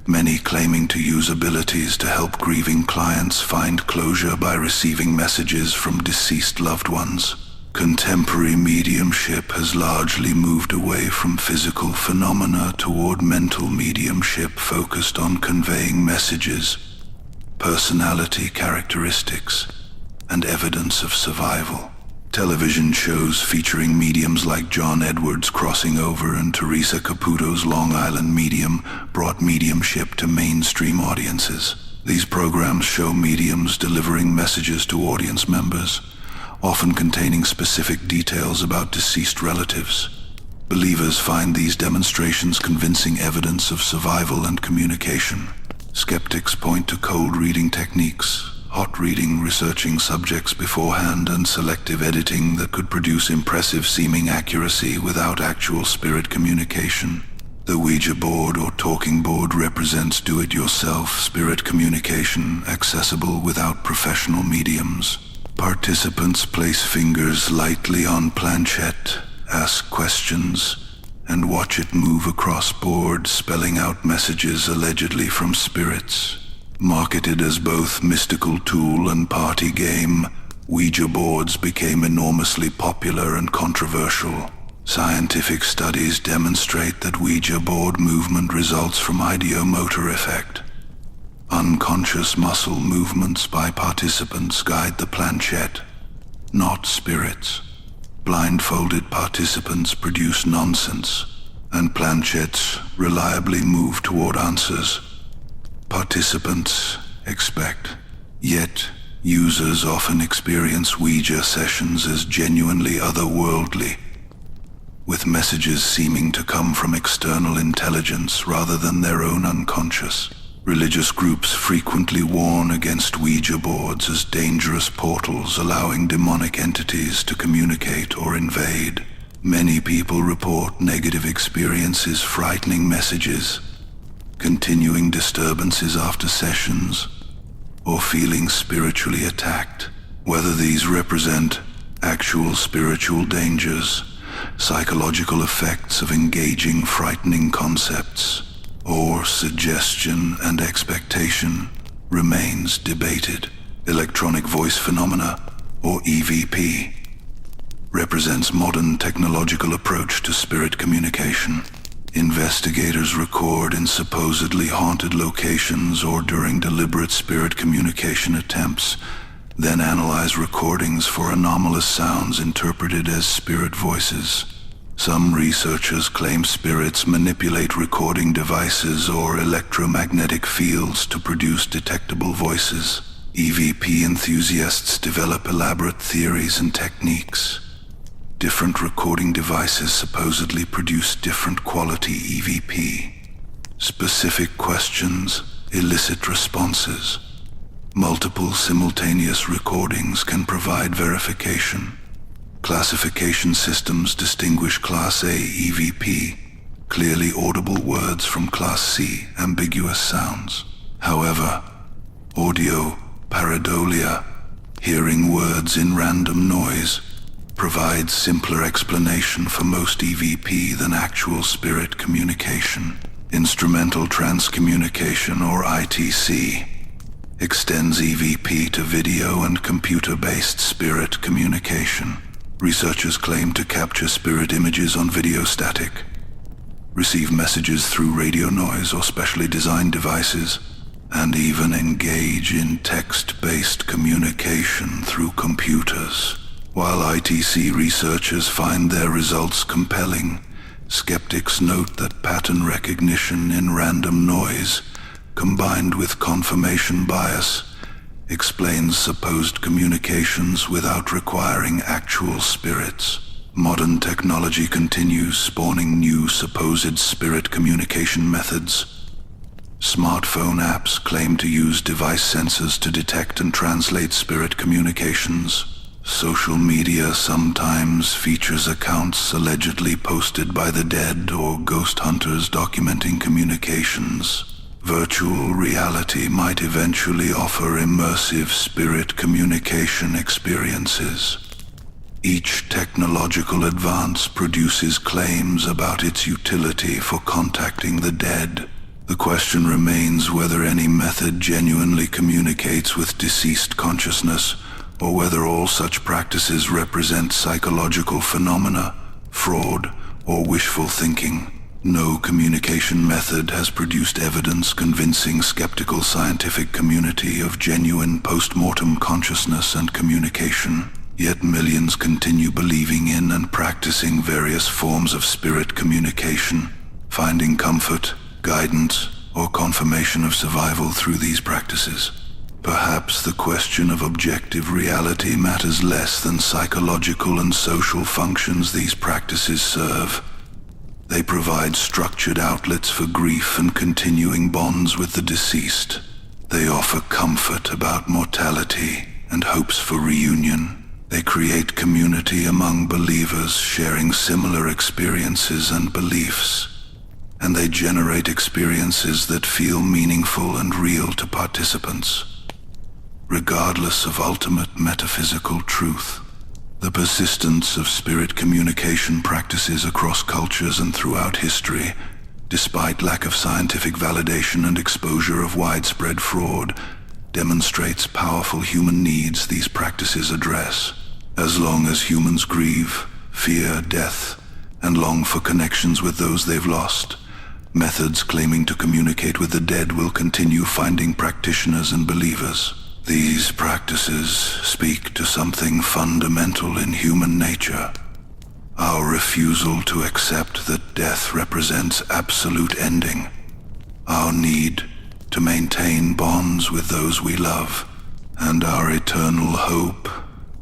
many claiming to use abilities to help grieving clients find closure by receiving messages from deceased loved ones. Contemporary mediumship has largely moved away from physical phenomena toward mental mediumship focused on conveying messages, personality characteristics, and evidence of survival. Television shows featuring mediums like John Edwards' Crossing Over and Teresa Caputo's Long Island Medium brought mediumship to mainstream audiences. These programs show mediums delivering messages to audience members, often containing specific details about deceased relatives. Believers find these demonstrations convincing evidence of survival and communication. Skeptics point to cold reading techniques, hot reading, researching subjects beforehand, and selective editing that could produce impressive seeming accuracy without actual spirit communication. The Ouija board or talking board represents do-it-yourself spirit communication accessible without professional mediums. Participants place fingers lightly on planchette, ask questions, and watch it move across boards, spelling out messages allegedly from spirits. Marketed as both mystical tool and party game, Ouija boards became enormously popular and controversial. Scientific studies demonstrate that Ouija board movement results from ideomotor effect. Unconscious muscle movements by participants guide the planchette, not spirits. Blindfolded participants produce nonsense, and planchettes reliably move toward answers participants expect. Yet, users often experience Ouija sessions as genuinely otherworldly, with messages seeming to come from external intelligence rather than their own unconscious. Religious groups frequently warn against Ouija boards as dangerous portals allowing demonic entities to communicate or invade. Many people report negative experiences, frightening messages, continuing disturbances after sessions, or feeling spiritually attacked. Whether these represent actual spiritual dangers, psychological effects of engaging frightening concepts, or suggestion and expectation, remains debated. Electronic voice phenomena, or EVP, represents modern technological approach to spirit communication. Investigators record in supposedly haunted locations or during deliberate spirit communication attempts, then analyze recordings for anomalous sounds interpreted as spirit voices. Some researchers claim spirits manipulate recording devices or electromagnetic fields to produce detectable voices. EVP enthusiasts develop elaborate theories and techniques. Different recording devices supposedly produce different quality EVP. Specific questions elicit responses. Multiple simultaneous recordings can provide verification. Classification systems distinguish Class A EVP, clearly audible words, from Class C ambiguous sounds. However, audio pareidolia, hearing words in random noise, provides simpler explanation for most EVP than actual spirit communication. Instrumental transcommunication, or ITC, extends EVP to video and computer-based spirit communication. Researchers claim to capture spirit images on video static, receive messages through radio noise or specially designed devices, and even engage in text-based communication through computers. While ITC researchers find their results compelling, skeptics note that pattern recognition in random noise, combined with confirmation bias, explains supposed communications without requiring actual spirits. Modern technology continues spawning new supposed spirit communication methods. Smartphone apps claim to use device sensors to detect and translate spirit communications. Social media sometimes features accounts allegedly posted by the dead or ghost hunters documenting communications. Virtual reality might eventually offer immersive spirit communication experiences. Each technological advance produces claims about its utility for contacting the dead. The question remains whether any method genuinely communicates with deceased consciousness, or whether all such practices represent psychological phenomena, fraud, or wishful thinking. No communication method has produced evidence convincing skeptical scientific community of genuine post-mortem consciousness and communication. Yet millions continue believing in and practicing various forms of spirit communication, finding comfort, guidance, or confirmation of survival through these practices. Perhaps the question of objective reality matters less than psychological and social functions these practices serve. They provide structured outlets for grief and continuing bonds with the deceased. They offer comfort about mortality and hopes for reunion. They create community among believers sharing similar experiences and beliefs. And they generate experiences that feel meaningful and real to participants, regardless of ultimate metaphysical truth. The persistence of spirit communication practices across cultures and throughout history, despite lack of scientific validation and exposure of widespread fraud, demonstrates powerful human needs these practices address. As long as humans grieve, fear death, and long for connections with those they've lost, methods claiming to communicate with the dead will continue finding practitioners and believers. These practices speak to something fundamental in human nature. Our refusal to accept that death represents absolute ending. Our need to maintain bonds with those we love, and our eternal hope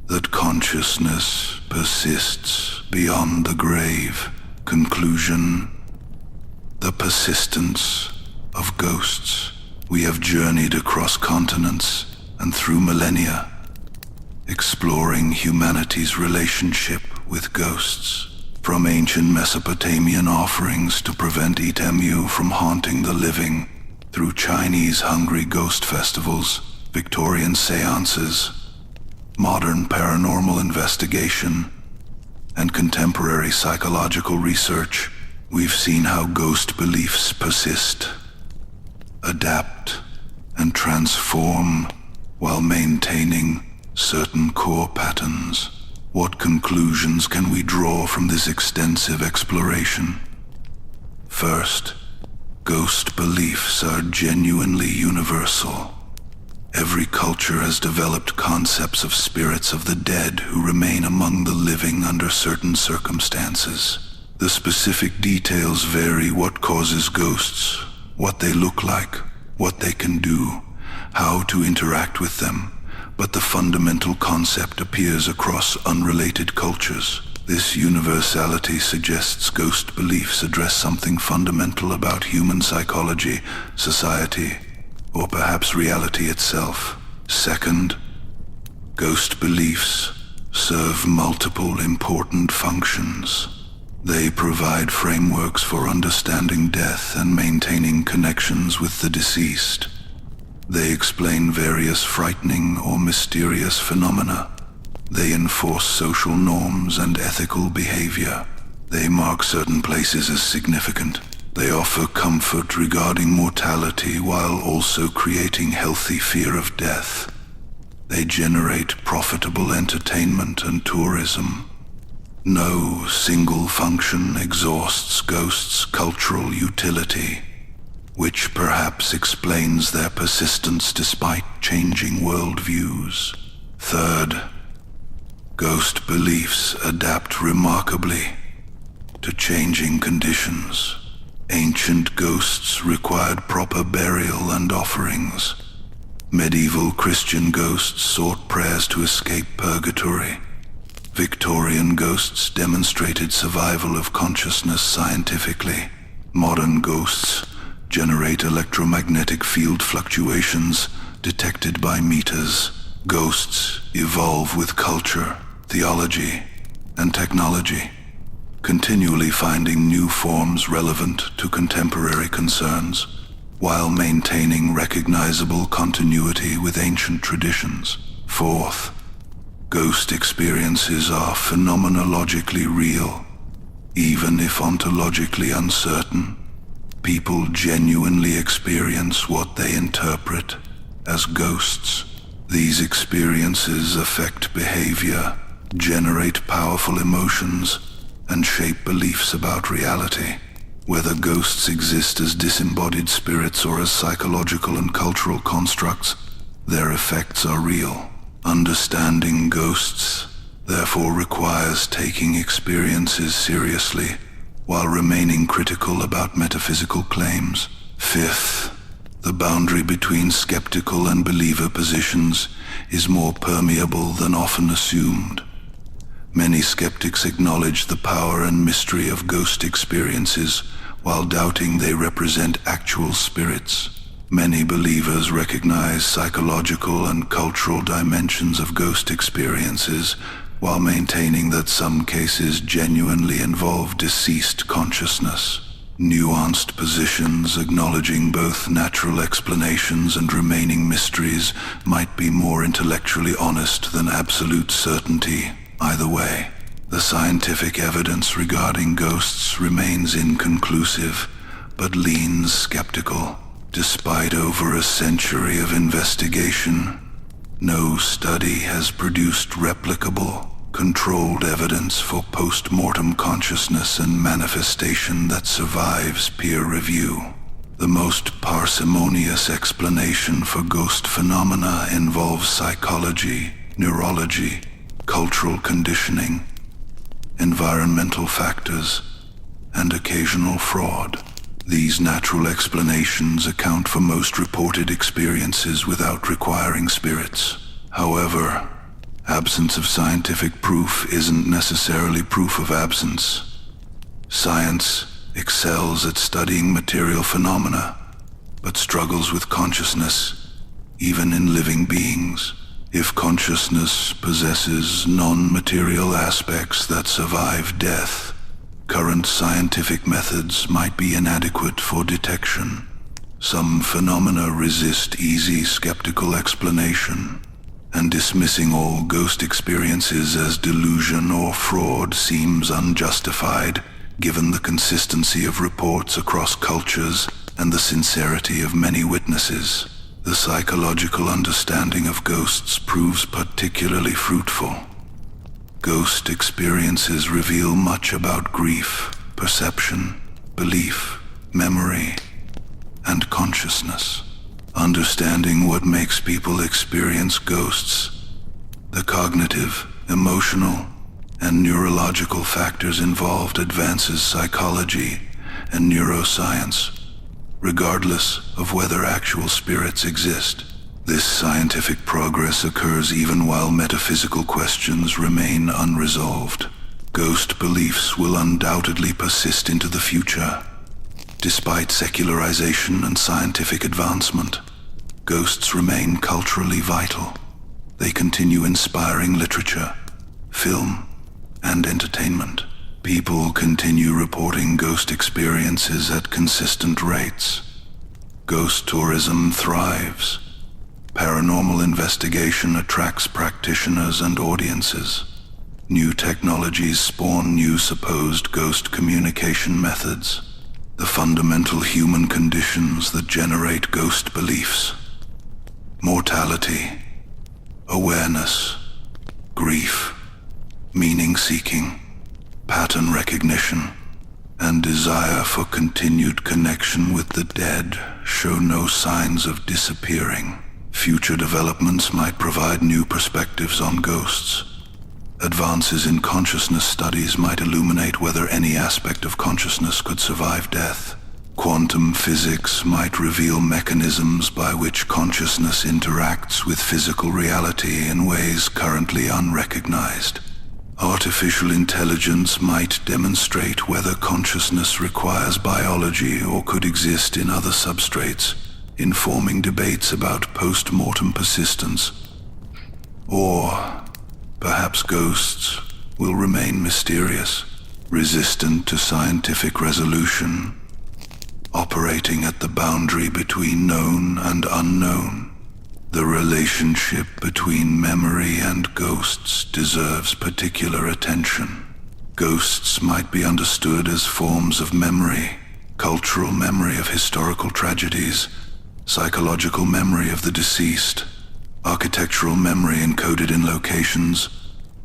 that consciousness persists beyond the grave. Conclusion: the persistence of ghosts. We have journeyed across continents and through millennia, exploring humanity's relationship with ghosts. From ancient Mesopotamian offerings to prevent Itemu from haunting the living, through Chinese hungry ghost festivals, Victorian seances, modern paranormal investigation, and contemporary psychological research, we've seen how ghost beliefs persist, adapt, and transform while maintaining certain core patterns. What conclusions can we draw from this extensive exploration? First, ghost beliefs are genuinely universal. Every culture has developed concepts of spirits of the dead who remain among the living under certain circumstances. The specific details vary: what causes ghosts, what they look like, what they can do, how to interact with them, but the fundamental concept appears across unrelated cultures. This universality suggests ghost beliefs address something fundamental about human psychology, society, or perhaps reality itself. Second, ghost beliefs serve multiple important functions. They provide frameworks for understanding death and maintaining connections with the deceased. They explain various frightening or mysterious phenomena. They enforce social norms and ethical behavior. They mark certain places as significant. They offer comfort regarding mortality while also creating healthy fear of death. They generate profitable entertainment and tourism. No single function exhausts ghosts' cultural utility, which perhaps explains their persistence despite changing worldviews. Third, ghost beliefs adapt remarkably to changing conditions. Ancient ghosts required proper burial and offerings. Medieval Christian ghosts sought prayers to escape purgatory. Victorian ghosts demonstrated survival of consciousness scientifically. Modern ghosts generate electromagnetic field fluctuations detected by meters. Ghosts evolve with culture, theology, and technology, continually finding new forms relevant to contemporary concerns, while maintaining recognizable continuity with ancient traditions. Fourth, ghost experiences are phenomenologically real, even if ontologically uncertain. People genuinely experience what they interpret as ghosts. These experiences affect behavior, generate powerful emotions, and shape beliefs about reality. Whether ghosts exist as disembodied spirits or as psychological and cultural constructs, their effects are real. Understanding ghosts, therefore, requires taking experiences seriously, while remaining critical about metaphysical claims. Fifth, the boundary between skeptical and believer positions is more permeable than often assumed. Many skeptics acknowledge the power and mystery of ghost experiences, while doubting they represent actual spirits. Many believers recognize psychological and cultural dimensions of ghost experiences, while maintaining that some cases genuinely involve deceased consciousness. Nuanced positions acknowledging both natural explanations and remaining mysteries might be more intellectually honest than absolute certainty. Either way, the scientific evidence regarding ghosts remains inconclusive, but leans skeptical. Despite over a century of investigation, no study has produced replicable, controlled evidence for post-mortem consciousness and manifestation that survives peer review. The most parsimonious explanation for ghost phenomena involves psychology, neurology, cultural conditioning, environmental factors, and occasional fraud. These natural explanations account for most reported experiences without requiring spirits. However, absence of scientific proof isn't necessarily proof of absence. Science excels at studying material phenomena, but struggles with consciousness, even in living beings. If consciousness possesses non-material aspects that survive death, current scientific methods might be inadequate for detection. Some phenomena resist easy skeptical explanation, and dismissing all ghost experiences as delusion or fraud seems unjustified, given the consistency of reports across cultures and the sincerity of many witnesses. The psychological understanding of ghosts proves particularly fruitful. Ghost experiences reveal much about grief, perception, belief, memory, and consciousness. Understanding what makes people experience ghosts, the cognitive, emotional, and neurological factors involved advances psychology and neuroscience, regardless of whether actual spirits exist. This scientific progress occurs even while metaphysical questions remain unresolved. Ghost beliefs will undoubtedly persist into the future. Despite secularization and scientific advancement, ghosts remain culturally vital. They continue inspiring literature, film, and entertainment. People continue reporting ghost experiences at consistent rates. Ghost tourism thrives. Paranormal investigation attracts practitioners and audiences. New technologies spawn new supposed ghost communication methods. The fundamental human conditions that generate ghost beliefs: mortality, awareness, grief, meaning-seeking, pattern recognition, and desire for continued connection with the dead show no signs of disappearing. Future developments might provide new perspectives on ghosts. Advances in consciousness studies might illuminate whether any aspect of consciousness could survive death. Quantum physics might reveal mechanisms by which consciousness interacts with physical reality in ways currently unrecognized. Artificial intelligence might demonstrate whether consciousness requires biology or could exist in other substrates, informing debates about post-mortem persistence. Or perhaps ghosts will remain mysterious, resistant to scientific resolution, operating at the boundary between known and unknown. The relationship between memory and ghosts deserves particular attention. Ghosts might be understood as forms of memory, cultural memory of historical tragedies, psychological memory of the deceased, architectural memory encoded in locations,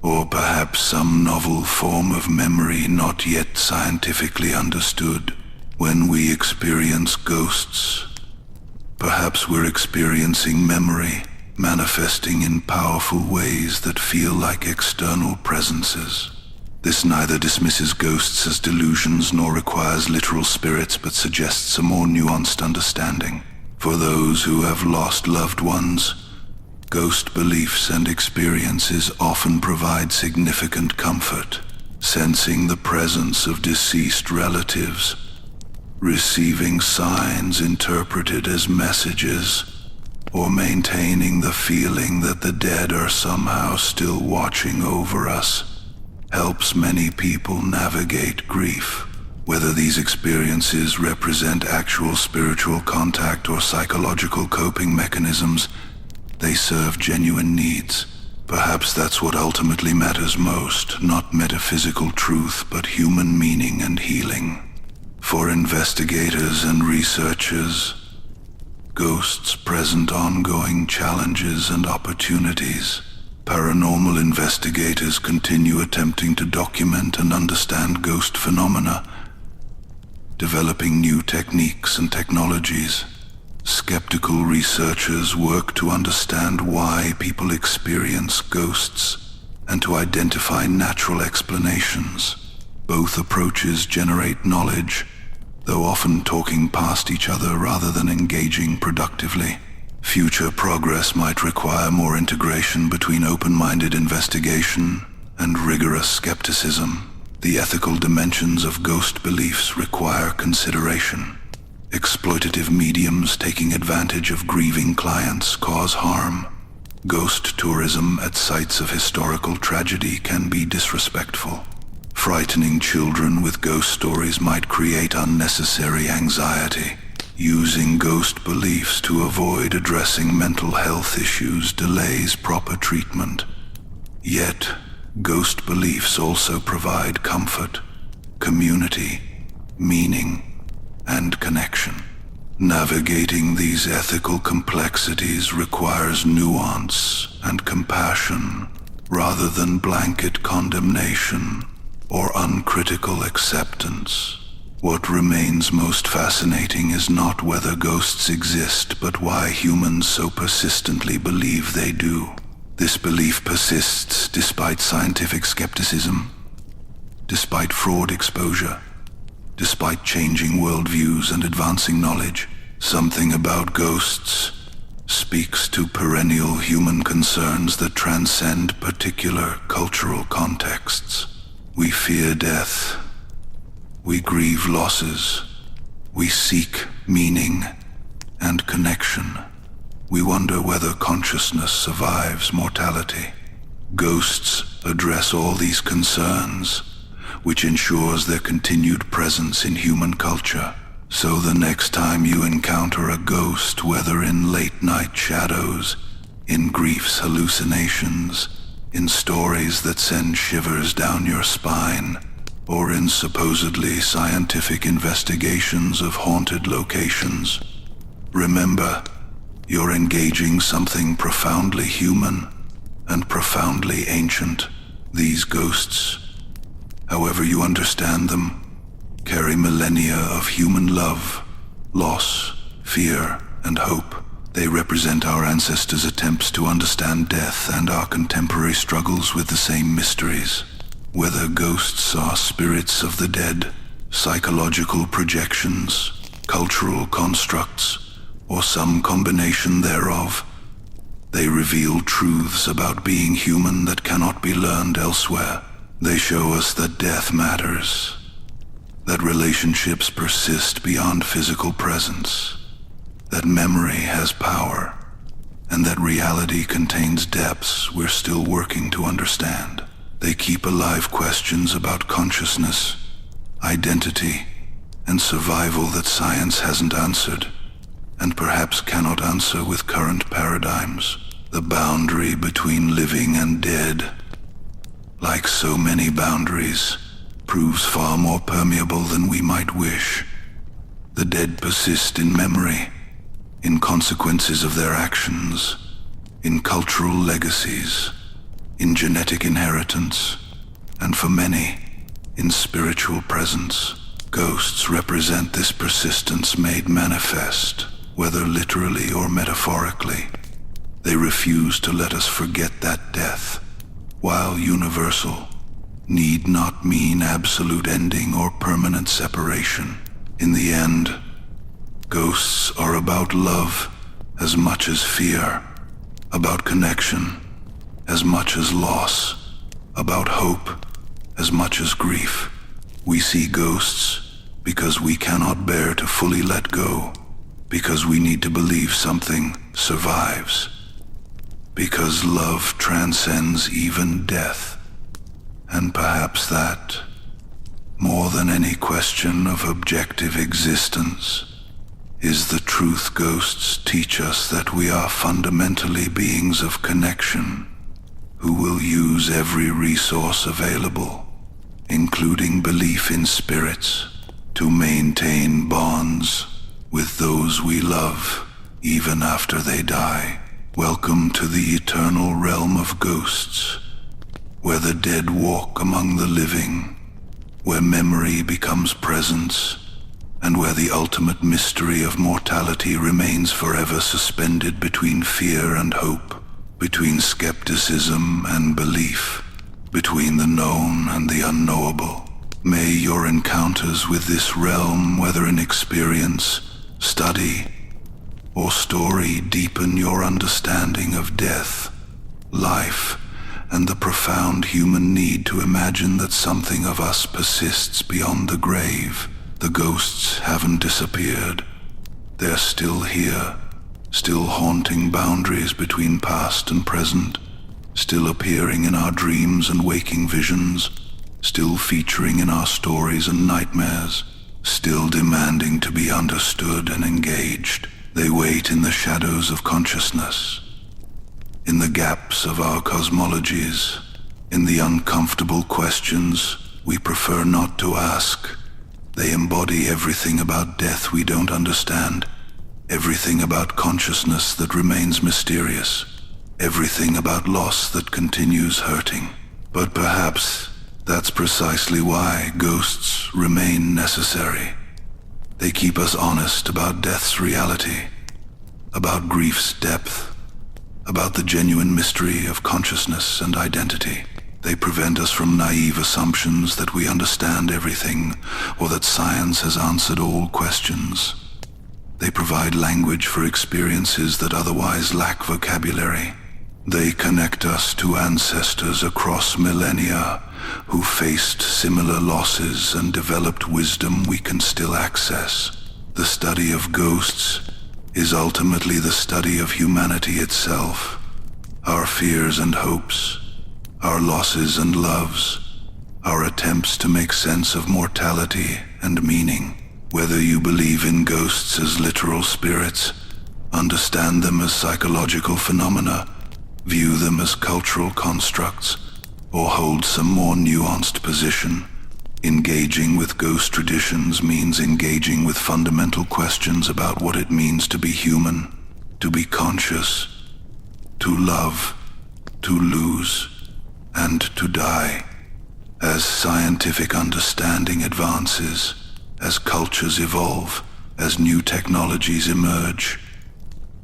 or perhaps some novel form of memory not yet scientifically understood. When we experience ghosts, perhaps we're experiencing memory, manifesting in powerful ways that feel like external presences. This neither dismisses ghosts as delusions nor requires literal spirits, but suggests a more nuanced understanding. For those who have lost loved ones, ghost beliefs and experiences often provide significant comfort. Sensing the presence of deceased relatives, receiving signs interpreted as messages, or maintaining the feeling that the dead are somehow still watching over us, helps many people navigate grief. Whether these experiences represent actual spiritual contact or psychological coping mechanisms, they serve genuine needs. Perhaps that's what ultimately matters most, not metaphysical truth, but human meaning and healing. For investigators and researchers, ghosts present ongoing challenges and opportunities. Paranormal investigators continue attempting to document and understand ghost phenomena, developing new techniques and technologies. Skeptical researchers work to understand why people experience ghosts and to identify natural explanations. Both approaches generate knowledge, though often talking past each other rather than engaging productively. Future progress might require more integration between open-minded investigation and rigorous skepticism. The ethical dimensions of ghost beliefs require consideration. Exploitative mediums taking advantage of grieving clients cause harm. Ghost tourism at sites of historical tragedy can be disrespectful. Frightening children with ghost stories might create unnecessary anxiety. Using ghost beliefs to avoid addressing mental health issues delays proper treatment. Yet, ghost beliefs also provide comfort, community, meaning, and connection. Navigating these ethical complexities requires nuance and compassion rather than blanket condemnation or uncritical acceptance. What remains most fascinating is not whether ghosts exist, but why humans so persistently believe they do. This belief persists despite scientific skepticism, despite fraud exposure, despite changing worldviews and advancing knowledge. Something about ghosts speaks to perennial human concerns that transcend particular cultural contexts. We fear death. We grieve losses. We seek meaning and connection. We wonder whether consciousness survives mortality. Ghosts address all these concerns, which ensures their continued presence in human culture. So the next time you encounter a ghost, whether in late-night shadows, in grief's hallucinations, in stories that send shivers down your spine, or in supposedly scientific investigations of haunted locations, remember, you're engaging something profoundly human and profoundly ancient. These ghosts, however you understand them, carry millennia of human love, loss, fear, and hope. They represent our ancestors' attempts to understand death and our contemporary struggles with the same mysteries. Whether ghosts are spirits of the dead, psychological projections, cultural constructs, or some combination thereof, they reveal truths about being human that cannot be learned elsewhere. They show us that death matters, that relationships persist beyond physical presence, that memory has power, and that reality contains depths we're still working to understand. They keep alive questions about consciousness, identity, and survival that science hasn't answered, and perhaps cannot answer with current paradigms. The boundary between living and dead, like so many boundaries, proves far more permeable than we might wish. The dead persist in memory, in consequences of their actions, in cultural legacies, in genetic inheritance, and for many, in spiritual presence. Ghosts represent this persistence made manifest, whether literally or metaphorically. They refuse to let us forget that death, while universal, need not mean absolute ending or permanent separation. In the end, ghosts are about love as much as fear, about connection as much as loss, about hope as much as grief. We see ghosts because we cannot bear to fully let go, because we need to believe something survives, because love transcends even death, and perhaps that, more than any question of objective existence, is the truth ghosts teach us, that we are fundamentally beings of connection, who will use every resource available, including belief in spirits, to maintain bonds with those we love even after they die. Welcome to the eternal realm of ghosts, where the dead walk among the living, where memory becomes presence, and where the ultimate mystery of mortality remains forever suspended between fear and hope, between skepticism and belief, between the known and the unknowable. May your encounters with this realm, whether in experience, study, or story, deepen your understanding of death, life, and the profound human need to imagine that something of us persists beyond the grave. The ghosts haven't disappeared. They're still here, still haunting boundaries between past and present, still appearing in our dreams and waking visions, still featuring in our stories and nightmares, still demanding to be understood and engaged. They wait in the shadows of consciousness, in the gaps of our cosmologies, in the uncomfortable questions we prefer not to ask. They embody everything about death we don't understand, everything about consciousness that remains mysterious, everything about loss that continues hurting. But perhaps that's precisely why ghosts remain necessary. They keep us honest about death's reality, about grief's depth, about the genuine mystery of consciousness and identity. They prevent us from naive assumptions that we understand everything or that science has answered all questions. They provide language for experiences that otherwise lack vocabulary. They connect us to ancestors across millennia who faced similar losses and developed wisdom we can still access. The study of ghosts is ultimately the study of humanity itself, our fears and hopes, our losses and loves, our attempts to make sense of mortality and meaning. Whether you believe in ghosts as literal spirits, understand them as psychological phenomena, view them as cultural constructs, or hold some more nuanced position, engaging with ghost traditions means engaging with fundamental questions about what it means to be human, to be conscious, to love, to lose, and to die. As scientific understanding advances, as cultures evolve, as new technologies emerge,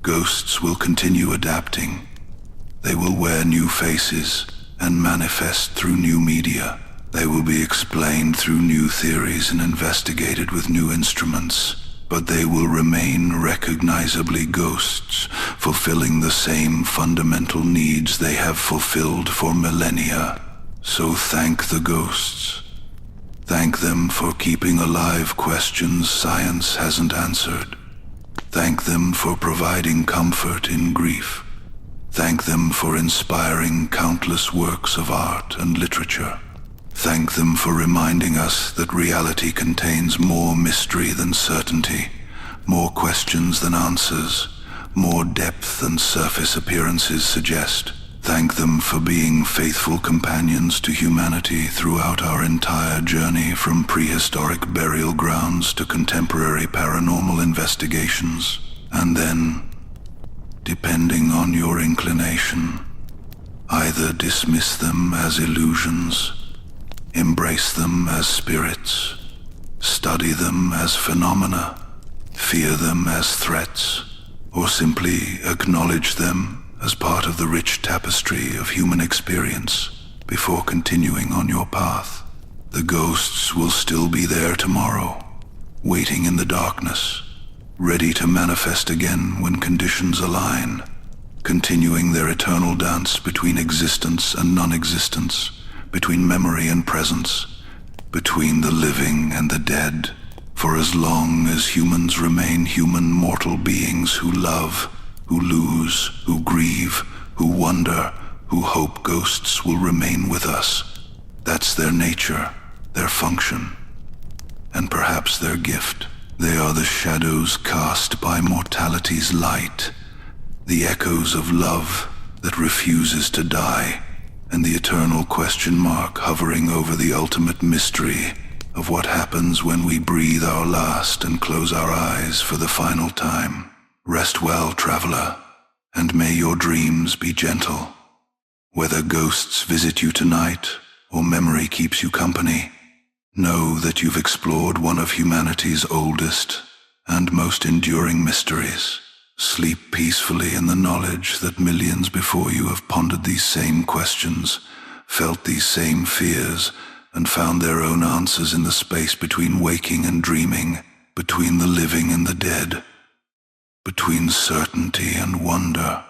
ghosts will continue adapting. They will wear new faces and manifest through new media. They will be explained through new theories and investigated with new instruments, but they will remain recognizably ghosts, fulfilling the same fundamental needs they have fulfilled for millennia. So thank the ghosts. Thank them for keeping alive questions science hasn't answered. Thank them for providing comfort in grief. Thank them for inspiring countless works of art and literature. Thank them for reminding us that reality contains more mystery than certainty, more questions than answers, more depth than surface appearances suggest. Thank them for being faithful companions to humanity throughout our entire journey from prehistoric burial grounds to contemporary paranormal investigations. And then, depending on your inclination, either dismiss them as illusions, embrace them as spirits, study them as phenomena, fear them as threats, or simply acknowledge them as part of the rich tapestry of human experience before continuing on your path. The ghosts will still be there tomorrow, waiting in the darkness, ready to manifest again when conditions align, continuing their eternal dance between existence and non-existence, between memory and presence, between the living and the dead, for as long as humans remain human mortal beings who love, who lose, who grieve, who wonder, who hope, ghosts will remain with us. That's their nature, their function, and perhaps their gift. They are the shadows cast by mortality's light, the echoes of love that refuses to die, and the eternal question mark hovering over the ultimate mystery of what happens when we breathe our last and close our eyes for the final time. Rest well, traveler, and may your dreams be gentle. Whether ghosts visit you tonight or memory keeps you company, know that you've explored one of humanity's oldest and most enduring mysteries. Sleep peacefully in the knowledge that millions before you have pondered these same questions, felt these same fears, and found their own answers in the space between waking and dreaming, between the living and the dead, between certainty and wonder.